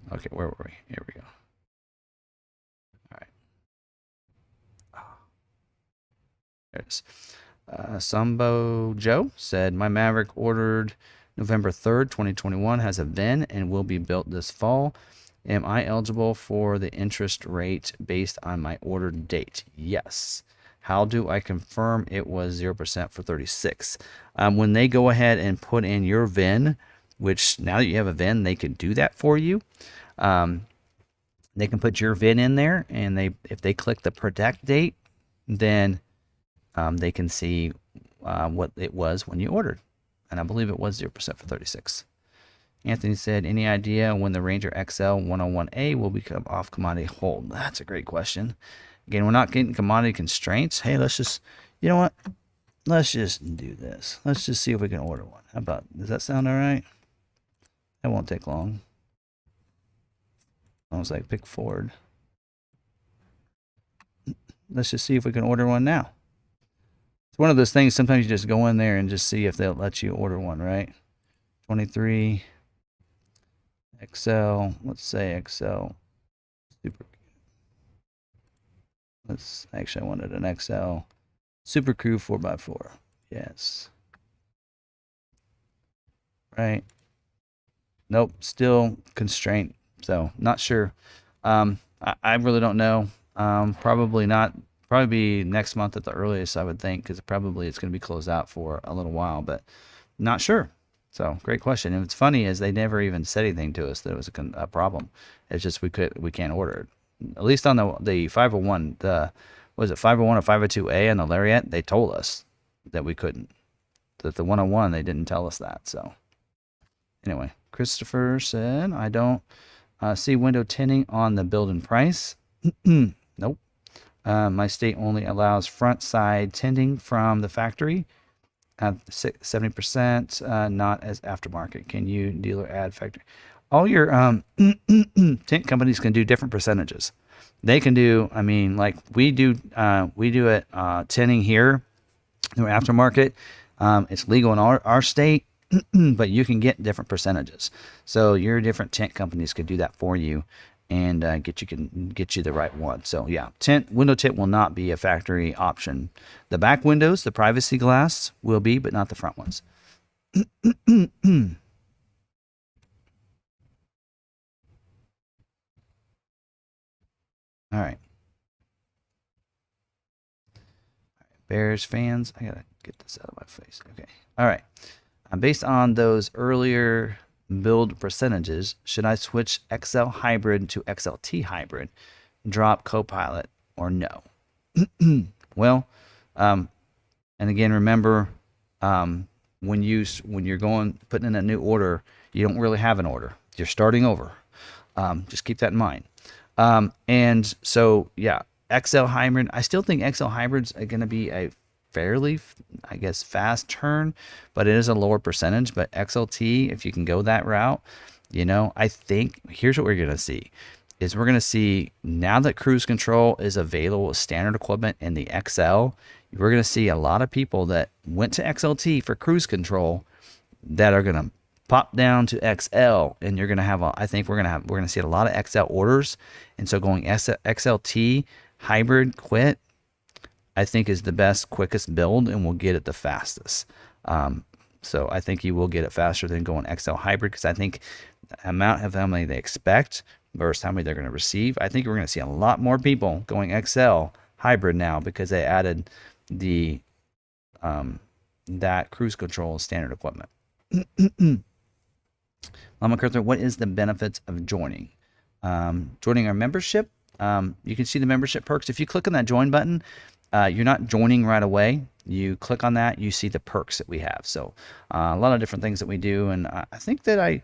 Okay, where were we? Here we go. All right. There it is. Sambo Joe said, my Maverick ordered November 3rd, 2021, has a VIN and will be built this fall. Am I eligible for the interest rate based on my ordered date? Yes. How do I confirm it was 0% for 36? When they go ahead and put in your VIN, which now that you have a VIN, they can do that for you. They can put your VIN in there, and if they click the protect date, then they can see what it was when you ordered. And I believe it was 0% for 36. Anthony said, any idea when the Ranger XL 101A will become off commodity hold? That's a great question. Again, we're not getting commodity constraints. Hey, let's just, you know what? Let's just do this. Let's just see if we can order one. How about, does that sound all right? That won't take long. I was like, pick Ford. Let's just see if we can order one now. It's one of those things, sometimes you just go in there and just see if they'll let you order one, right? 23 XL, let's say XL Super. I wanted an XL Super Crew 4x4. Yes. Right. Nope, still constraint. So not sure. I really don't know. Probably not. Probably be next month at the earliest, I would think, because probably it's going to be closed out for a little while, but not sure. So great question. And what's funny is they never even said anything to us that it was a problem. It's just we can't order it. At least on the 501, was it 501 or 502A on the Lariat? They told us that we couldn't. That the 101, they didn't tell us that. So anyway, Christopher said, I don't see window tinting on the build-in price. Nope. My state only allows front side tinting from the factory at 70%, not as aftermarket. Can you dealer add factory? All your tint companies can do different percentages. They can do, I mean, like we do it tinting here through aftermarket. It's legal in our state, but you can get different percentages. So your different tint companies could do that for you and get you the right one. So yeah, window tint will not be a factory option. The back windows, the privacy glass will be, but not the front ones. All right. Bears fans, I gotta get this out of my face. Okay. All right. Based on those earlier build percentages, should I switch XL hybrid to XLT hybrid, drop Copilot, or no? Well, and again, remember, when you're putting in a new order, you don't really have an order. You're starting over. Just keep that in mind. And so, yeah, XL hybrid. I still think XL hybrids are going to be a fairly, I guess, fast turn, but it is a lower percentage. But XLT, if you can go that route, you know, I think here's what we're going to see is we're going to see now that cruise control is available with standard equipment in the XL, we're going to see a lot of people that went to XLT for cruise control that are going to pop down to XL, and you're going to have I think we're going to see a lot of XL orders. And so going XLT hybrid quit, I think is the best, quickest build, and will get it the fastest. So I think you will get it faster than going XL hybrid, because I think the amount of how many they expect versus how many they're going to receive, I think we're going to see a lot more people going XL hybrid now because they added the that cruise control standard equipment. McArthur, what is the benefits of joining? Joining our membership. You can see the membership perks. If you click on that join button, you're not joining right away. You click on that, you see the perks that we have. So a lot of different things that we do, and I think that a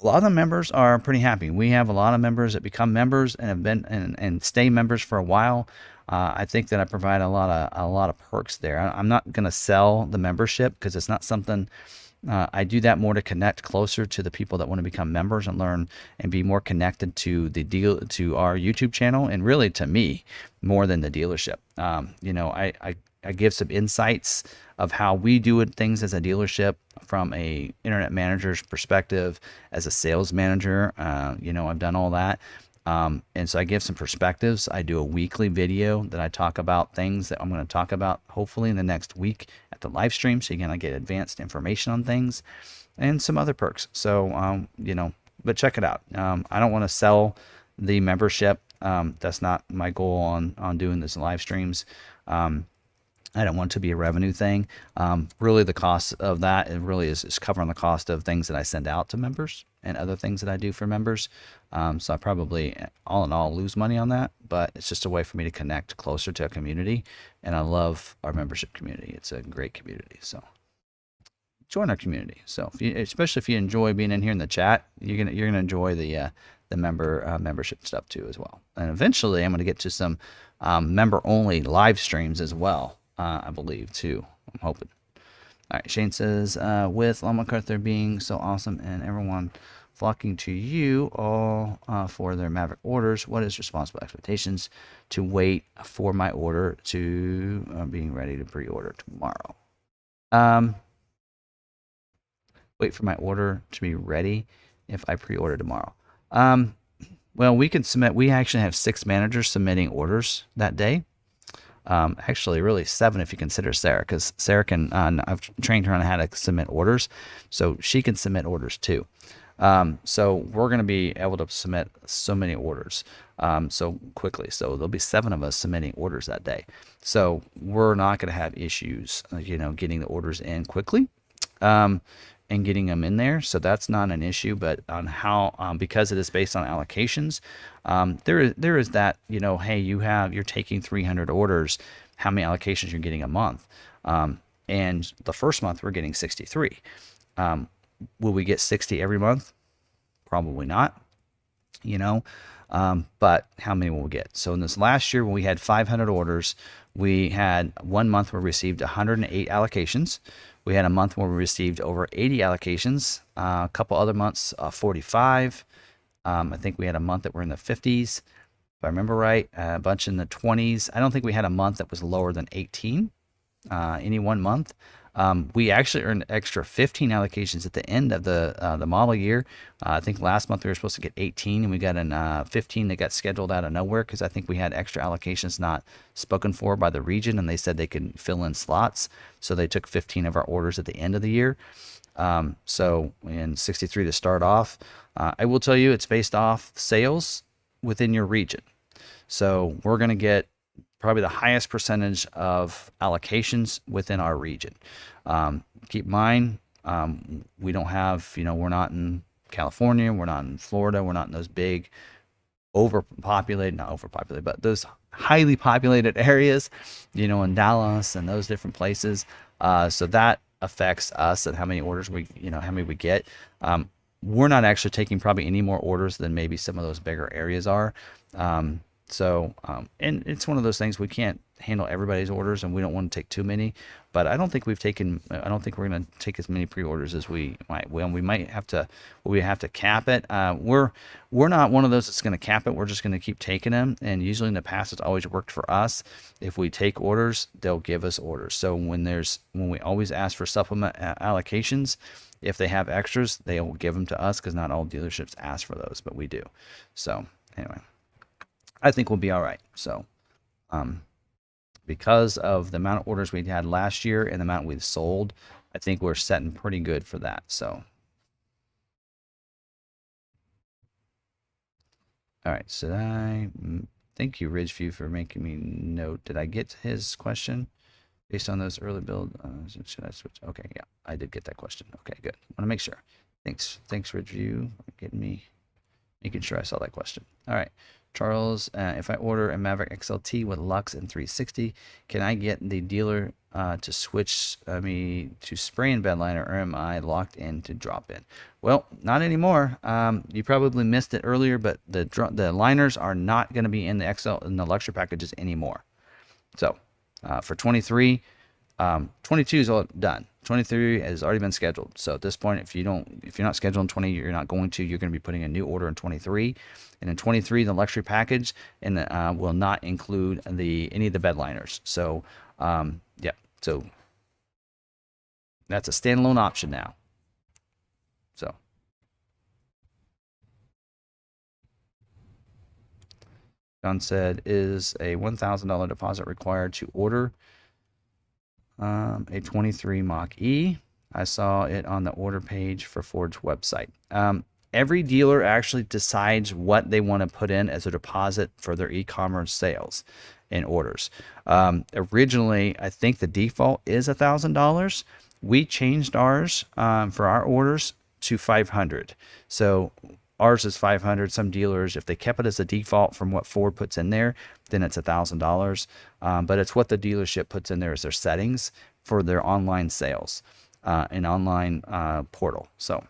lot of the members are pretty happy. We have a lot of members that become members and have been and stay members for a while. I think that I provide a lot of perks there. I'm not going to sell the membership because it's not something. I do that more to connect closer to the people that want to become members and learn and be more connected to to our YouTube channel, and really to me more than the dealership. You know, I give some insights of how we do things as a dealership from a internet manager's perspective, as a sales manager. You know, I've done all that. And so I give some perspectives. I do a weekly video that I talk about things that I'm going to talk about hopefully in the next week at the live stream. So you're going to get advanced information on things and some other perks. So, you know, but check it out. I don't want to sell the membership. That's not my goal on doing this live streams. I don't want it to be a revenue thing. Really, the cost of that really is covering the cost of things that I send out to members and other things that I do for members. So I probably, all in all, lose money on that, but it's just a way for me to connect closer to a community. And I love our membership community. It's a great community. So join our community. So especially if you enjoy being in here in the chat, you're gonna enjoy the membership stuff too as well. And eventually, I'm gonna get to some member only live streams as well. I believe too. I'm hoping. All right, Shane says, with McArthur being so awesome and everyone flocking to you all for their Maverick orders, what is responsible expectations to wait for my order to being ready to pre-order tomorrow? Wait for my order to be ready if I pre-order tomorrow. Well, we can submit. We actually have 6 managers submitting orders that day. Actually, really 7 if you consider Sarah, because Sarah can. I've trained her on how to submit orders, so she can submit orders too. So we're going to be able to submit so many orders so quickly. So there'll be 7 of us submitting orders that day. So we're not going to have issues, you know, getting the orders in quickly. And getting them in there, so that's not an issue. But on how, because it is based on allocations, there is that, you know, hey, you're taking 300 orders, how many allocations you're getting a month, and the first month we're getting 63. Will we get 60 every month? Probably not, you know, but how many will we get? So in this last year, when we had 500 orders, we had 1 month where we received 108 allocations. We had a month where we received over 80 allocations. A couple other months, 45. I think we had a month that were in the 50s, if I remember right. A bunch in the 20s. I don't think we had a month that was lower than 18 any one month. We actually earned extra 15 allocations at the end of the model year. I think last month we were supposed to get 18, and we got an 15 that got scheduled out of nowhere because I think we had extra allocations not spoken for by the region, and they said they could fill in slots. So they took 15 of our orders at the end of the year. So in 63 to start off. I will tell you it's based off sales within your region. So we're going to get probably the highest percentage of allocations within our region. Keep in mind, we don't have, you know, we're not in California, we're not in Florida, we're not in those big not overpopulated, but those highly populated areas, you know, in Dallas and those different places. So that affects us and how many orders how many we get. We're not actually taking probably any more orders than maybe some of those bigger areas are. So, and it's one of those things we can't handle everybody's orders, and we don't want to take too many. But I don't think we've taken. I don't think we're going to take as many pre-orders as we might. Well, we might have to. We have to cap it. We're not one of those that's going to cap it. We're just going to keep taking them. And usually in the past, it's always worked for us. If we take orders, they'll give us orders. So when we always ask for supplement allocations, if they have extras, they will give them to us because not all dealerships ask for those, but we do. So anyway. I think we'll be all right. So, because of the amount of orders we had last year and the amount we've sold, I think we're setting pretty good for that. So, all right. So thank you, Ridgeview, for making me note. Did I get his question based on those early build? Should I switch? Okay, yeah, I did get that question. Okay, good. Want to make sure. Thanks, Ridgeview, for making sure I saw that question. All right. Charles, if I order a Maverick XLT with Lux and 360, can I get the dealer to switch me to spray and bed liner, or am I locked in to drop in? Well, not anymore. You probably missed it earlier, but the liners are not going to be in the luxury packages anymore. So for 23, 22 is all done. 23 has already been scheduled. So at this point, if you're not scheduled in 20, you're not going to. You're going to be putting a new order in 23, and in 23, the luxury package and will not include any of the bed liners. So yeah, so that's a standalone option now. So John said, is a $1,000 deposit required to order a 23 Mach-E? I saw it on the order page for Ford's website. Every dealer actually decides what they want to put in as a deposit for their e-commerce sales and orders. Originally, I think the default is $1,000. We changed ours for our orders to $500. So ours is $500. Some dealers, if they kept it as a default from what Ford puts in there, then it's $1,000. But it's what the dealership puts in there as their settings for their online sales and online portal. So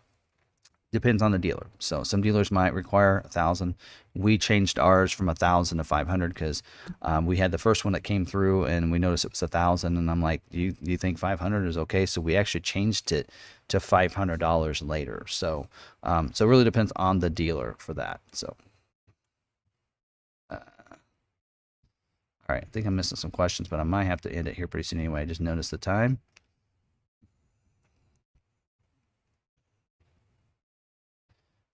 depends on the dealer. So some dealers might require $1,000. We changed ours from $1,000 to $500 because we had the first one that came through and we noticed it was $1,000, and I'm like, do you think $500 is okay? So we actually changed it to $500 later. So so it really depends on the dealer for that. So all right, I think I'm missing some questions, but I might have to end it here pretty soon anyway. I just noticed the time.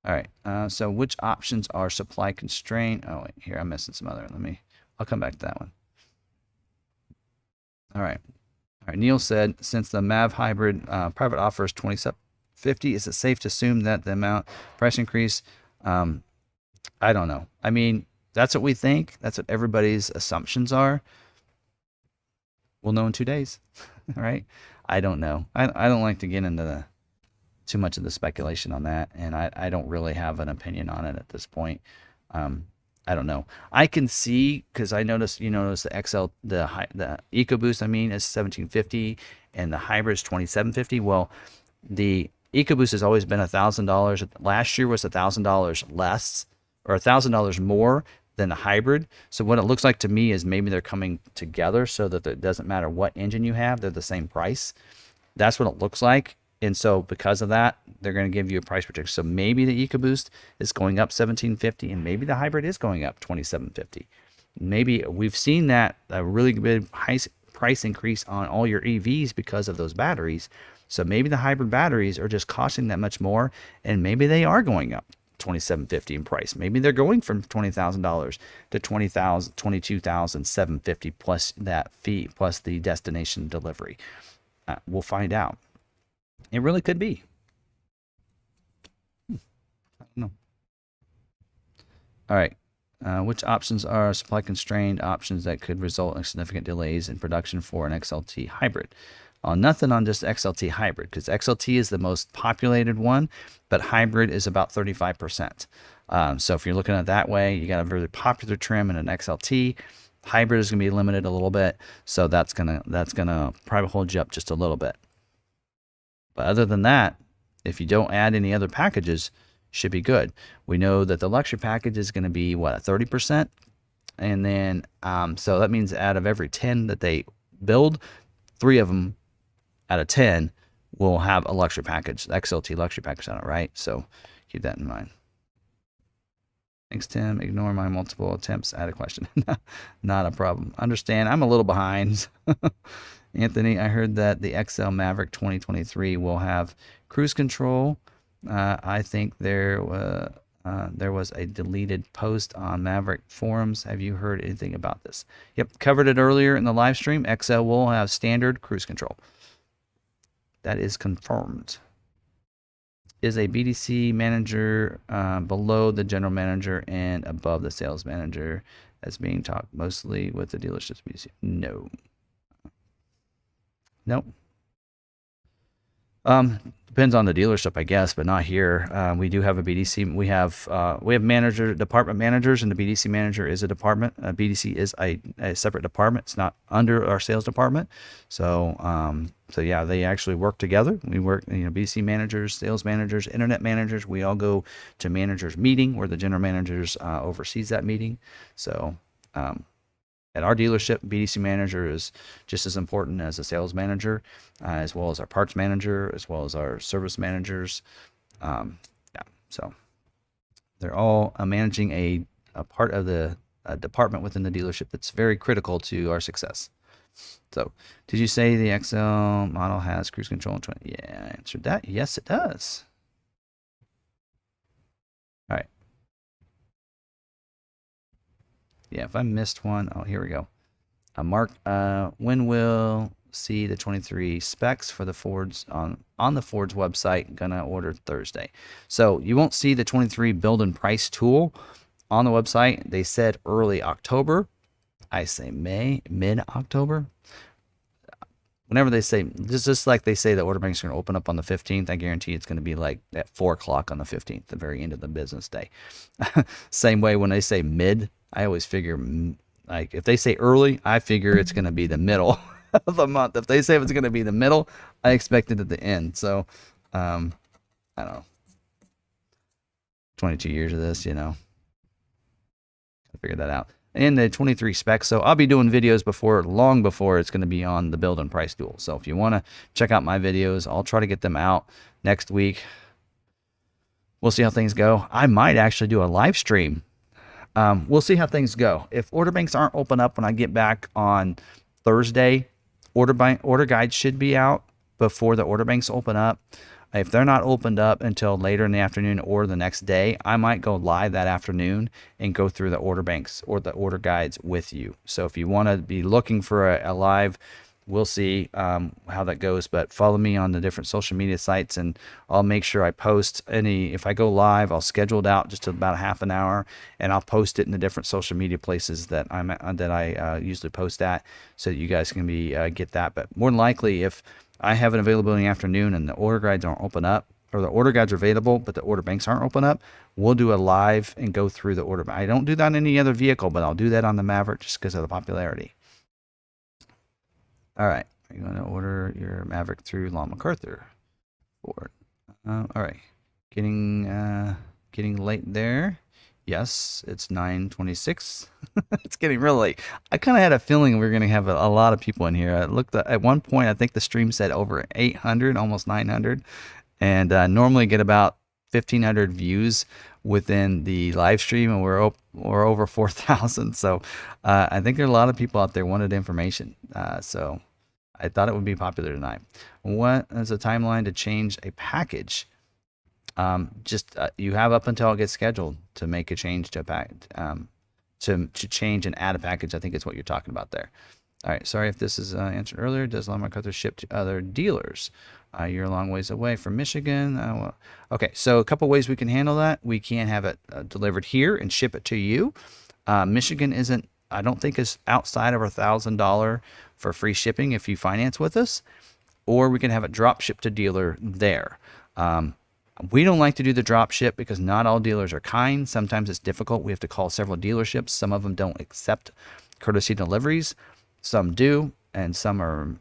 All right, so which options are supply constrained? Oh, wait, here, I'm missing some other. I'll come back to that one. All right. Neil said, since the MAV hybrid private offer is $2,750, is it safe to assume that the price increase? I don't know. I mean, that's what we think. That's what everybody's assumptions are. We'll know in 2 days, right? I don't know. I don't like to get into too much of the speculation on that, and I don't really have an opinion on it at this point. I don't know. I can see, because I noticed, the the EcoBoost, I mean, is $1,750 and the hybrid is $2,750. Well, the EcoBoost has always been $1,000. Last year was $1,000 less, or $1,000 more than the hybrid. So what it looks like to me is maybe they're coming together so that it doesn't matter what engine you have, they're the same price. That's what it looks like. And so because of that, they're going to give you a price protection. So maybe the EcoBoost is going up $1,750, and maybe the hybrid is going up $2,750. Maybe we've seen that a really big price increase on all your EVs because of those batteries. So maybe the hybrid batteries are just costing that much more, and maybe they are going up $2,750 in price. Maybe they're going from $20,000 to $22,750 plus that fee, plus the destination delivery. We'll find out. It really could be. I don't know. All right. Which options are supply constrained options that could result in significant delays in production for an XLT hybrid? Nothing on just XLT hybrid, because XLT is the most populated one, but hybrid is about 35%. So if you're looking at it that way, you got a very popular trim in an XLT. Hybrid is going to be limited a little bit, so that's gonna probably hold you up just a little bit. But other than that, if you don't add any other packages, should be good. We know that the luxury package is going to be, what, 30%? And then, so that means out of every 10 that they build, 3 of them out of 10 will have a luxury package, XLT luxury package on it, right? So keep that in mind. Thanks, Tim. Ignore my multiple attempts at a question. Not a problem. Understand, I'm a little behind. Anthony, I heard that the XL Maverick 2023 will have cruise control. I think there was a deleted post on Maverick forums. Have you heard anything about this? Yep, covered it earlier in the live stream. XL will have standard cruise control. That is confirmed. Is a BDC manager below the general manager and above the sales manager as being talked mostly with the dealership's BDC? No. Nope. Depends on the dealership, I guess, but not here. We do have a BDC. We have department managers, and the BDC manager is a department. BDC is a separate department. It's not under our sales department. So, so yeah, they actually work together. We work, BDC managers, sales managers, internet managers. We all go to managers meeting where the general managers oversees that meeting. So, at our dealership, BDC manager is just as important as a sales manager, as well as our parts manager, as well as our service managers. Yeah, so they're all managing a part of the department within the dealership that's very critical to our success. So, did you say the XL model has cruise control in 20? Yeah, I answered that. Yes, it does. All right. Yeah, if I missed one, oh, here we go. Mark, when will see the 23 specs for the Fords on the Ford's website? Gonna order Thursday. So you won't see the 23 build and price tool on the website. They said early October. I say mid-October. Whenever they say, just like they say the order banks are going to open up on the 15th, I guarantee it's going to be like at 4 o'clock on the 15th, the very end of the business day. Same way when they say mid, I always figure, like, if they say early, I figure it's going to be the middle of the month. If they say it's going to be the middle, I expect it at the end. So, I don't know. 22 years of this, I figured that out. And the 23 specs. So I'll be doing videos long before it's going to be on the build and price tool. So if you want to check out my videos, I'll try to get them out next week. We'll see how things go. I might actually do a live stream. We'll see how things go. If order banks aren't open up when I get back on Thursday, order guides should be out before the order banks open up. If they're not opened up until later in the afternoon or the next day, I might go live that afternoon and go through the order banks or the order guides with you. So if you want to be looking for a live, we'll see how that goes. But follow me on the different social media sites, and I'll make sure I post if I go live, I'll schedule it out just about a half an hour, and I'll post it in the different social media places that I usually post at, so that you guys can get that. But more than likely, if I have an availability in the afternoon and the order guides aren't open up, or the order guides are available but the order banks aren't open up, we'll do a live and go through the order. I don't do that on any other vehicle, but I'll do that on the Maverick just because of the popularity. All right, are you going to order your Maverick through McArthur Ford? All right, getting late there. Yes, it's 9:26. It's getting real late. I kind of had a feeling we were going to have a lot of people in here. I looked at one point, I think the stream said over 800, almost 900, and normally get about 1,500 views within the live stream, and we're over 4,000. So I think there are a lot of people out there wanted information. So I thought it would be popular tonight. What is the timeline to change a package? You have up until it gets scheduled to make a change to a package, to change and add a package. I think it's what you're talking about there. All right, sorry if this is answered earlier. Does McArthur ship to other dealers? You're a long ways away from Michigan. Okay, so a couple ways we can handle that. We can have it delivered here and ship it to you. Michigan isn't, I don't think, is outside of our $1,000 for free shipping if you finance with us, or we can have it drop shipped to dealer there. We don't like to do the drop ship because not all dealers are kind. Sometimes it's difficult. We have to call several dealerships. Some of them don't accept courtesy deliveries. Some do, and some are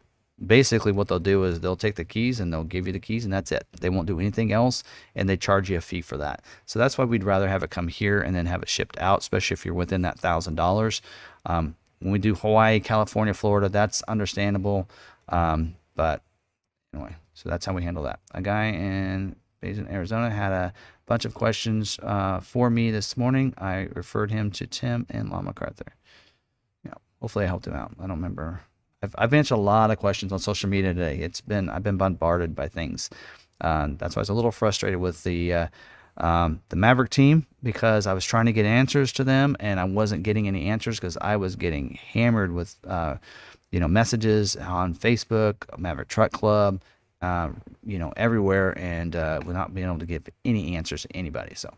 basically what they'll do is they'll take the keys and they'll give you the keys and that's it. They won't do anything else, and they charge you a fee for that. So that's why we'd rather have it come here and then have it shipped out, especially if you're within that $1,000. When we do Hawaii, California, Florida, that's understandable. But anyway, so that's how we handle that. A guy based in Arizona had a bunch of questions for me this morning. I referred him to Tim and McArthur. Yeah, hopefully I helped him out. I don't remember. I've answered a lot of questions on social media today. I've been bombarded by things. That's why I was a little frustrated with the Maverick team, because I was trying to get answers to them and I wasn't getting any answers because I was getting hammered with messages on Facebook, Maverick Truck Club, everywhere, and without being able to give any answers to anybody. So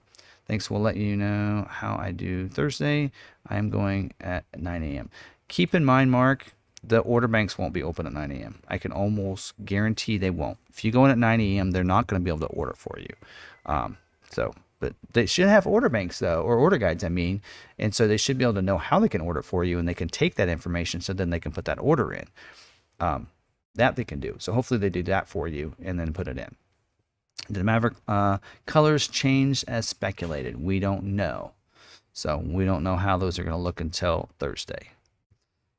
thanks. We'll let you know how I do Thursday. I am going at 9 a.m. Keep in mind, Mark, the order banks won't be open at 9 a.m. I can almost guarantee they won't. If you go in at 9 a.m., they're not going to be able to order for you. But they should have order banks, though, or order guides, I mean. And so they should be able to know how they can order for you, and they can take that information so then they can put that order in. That they can do. So hopefully they do that for you and then put it in. Did the Maverick colors change as speculated? We don't know. So we don't know how those are going to look until Thursday.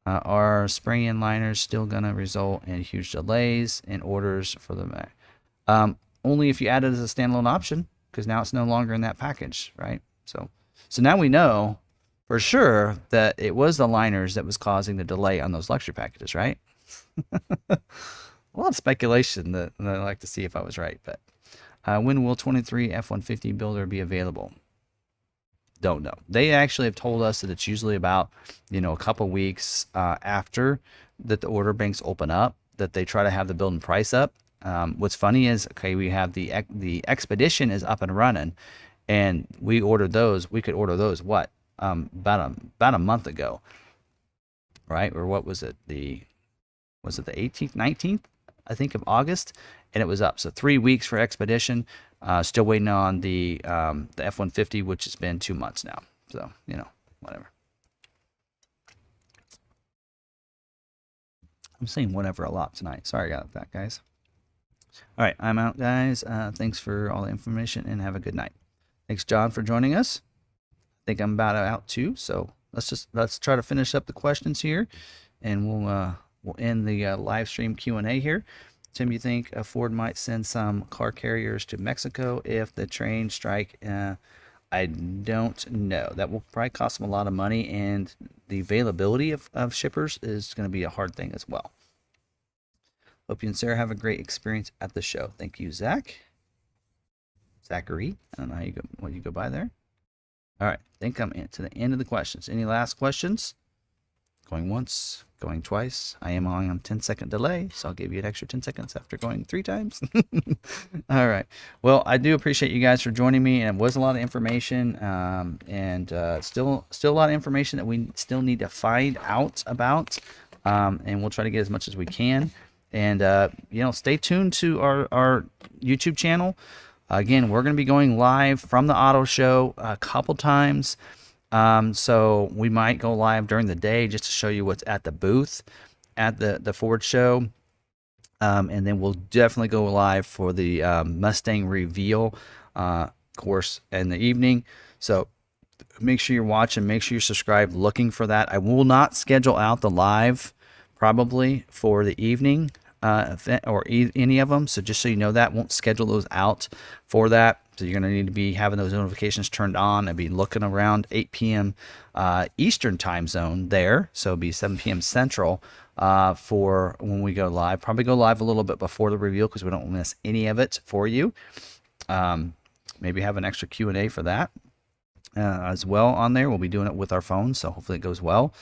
Are spray-in liners still going to result in huge delays in orders for the Mac? Only if you add it as a standalone option, because now it's no longer in that package, right? So now we know for sure that it was the liners that was causing the delay on those luxury packages, right? A lot of speculation that I'd like to see if I was right. But when will 23 F-150 builder be available? Don't know. They actually have told us that it's usually about a couple weeks after that the order banks open up, that they try to have the build and price up. What's funny is, okay, we have the Expedition is up and running, and we ordered those. We could order those about a month ago, right? Or what was it? Was it the 18th, 19th, I think, of August, and it was up. So 3 weeks for Expedition. Still waiting on the F-150, which has been 2 months now. So, whatever. I'm saying whatever a lot tonight. Sorry about that, guys. All right, I'm out, guys. Thanks for all the information, and have a good night. Thanks, John, for joining us. I think I'm about out too. So let's try to finish up the questions here, and we'll end the live stream Q&A here. Tim, you think Ford might send some car carriers to Mexico if the train strike? I don't know. That will probably cost them a lot of money, and the availability of shippers is going to be a hard thing as well. Hope you and Sarah have a great experience at the show. Thank you, Zach. Zachary. I don't know what you go by there. All right. I think I'm to the end of the questions. Any last questions? Going once, going twice. I am on a 10-second delay, so I'll give you an extra 10 seconds after going 3 times. All right. Well, I do appreciate you guys for joining me, and it was a lot of information, and still a lot of information that we still need to find out about, and we'll try to get as much as we can. And stay tuned to our YouTube channel. Again, we're going to be going live from the auto show a couple times. So we might go live during the day just to show you what's at the booth at the Ford show. And then we'll definitely go live for the Mustang reveal course in the evening. So make sure you're watching, make sure you're subscribed, looking for that. I will not schedule out the live probably for the evening event or any of them. So just so you know, that won't schedule those out for that. So you're going to need to be having those notifications turned on and be looking around 8 p.m. Eastern time zone there. So it'll be 7 p.m. Central for when we go live. Probably go live a little bit before the reveal because we don't miss any of it for you. Maybe have an extra Q&A for that as well on there. We'll be doing it with our phones, so hopefully it goes well.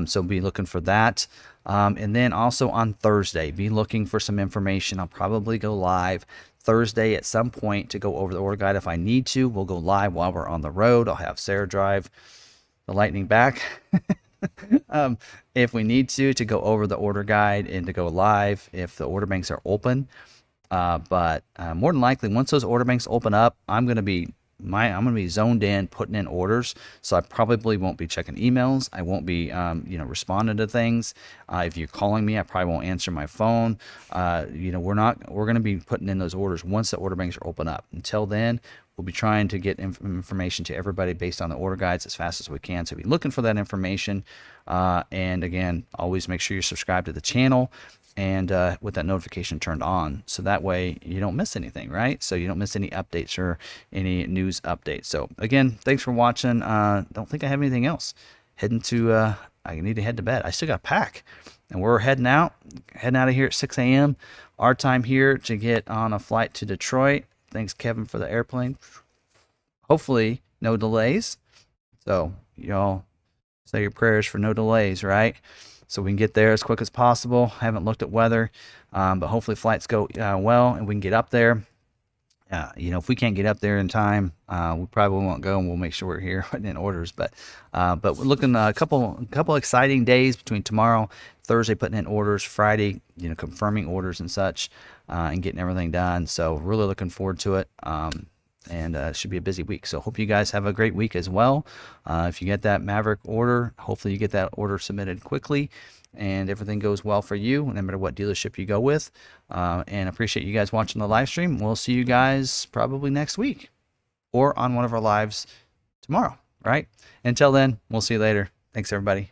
So be looking for that. And then also on Thursday, be looking for some information. I'll probably go live Thursday at some point to go over the order guide. If I need to, we'll go live while we're on the road. I'll have Sarah drive the Lightning back if we need to go over the order guide and to go live if the order banks are open. But more than likely, once those order banks open up, I'm going to be I'm gonna be zoned in putting in orders, so I probably won't be checking emails. I won't be responding to things. If you're calling me, I probably won't answer my phone. We're gonna be putting in those orders once the order banks are open up. Until then, we'll be trying to get information to everybody based on the order guides as fast as we can. So be looking for that information. And again, always make sure you're subscribed to the channel and with that notification turned on, so that way you don't miss anything, right? So you don't miss any updates or any news updates. So again, thanks for watching. Don't think I have anything else. Heading to I need to head to bed. I still got to pack, and we're heading out of here at 6 a.m. our time here to get on a flight to Detroit. Thanks, Kevin, for the airplane. Hopefully no delays, so y'all say your prayers for no delays, right? So we can get there as quick as possible. I haven't looked at weather, but hopefully flights go well and we can get up there. If we can't get up there in time, we probably won't go, and we'll make sure we're here putting in orders. But we're looking a couple exciting days between tomorrow, Thursday, putting in orders, Friday, confirming orders and such, and getting everything done. So really looking forward to it. And it should be a busy week. So hope you guys have a great week as well. If you get that Maverick order, hopefully you get that order submitted quickly and everything goes well for you, no matter what dealership you go with. And appreciate you guys watching the live stream. We'll see you guys probably next week or on one of our lives tomorrow, right? Until then, we'll see you later. Thanks, everybody.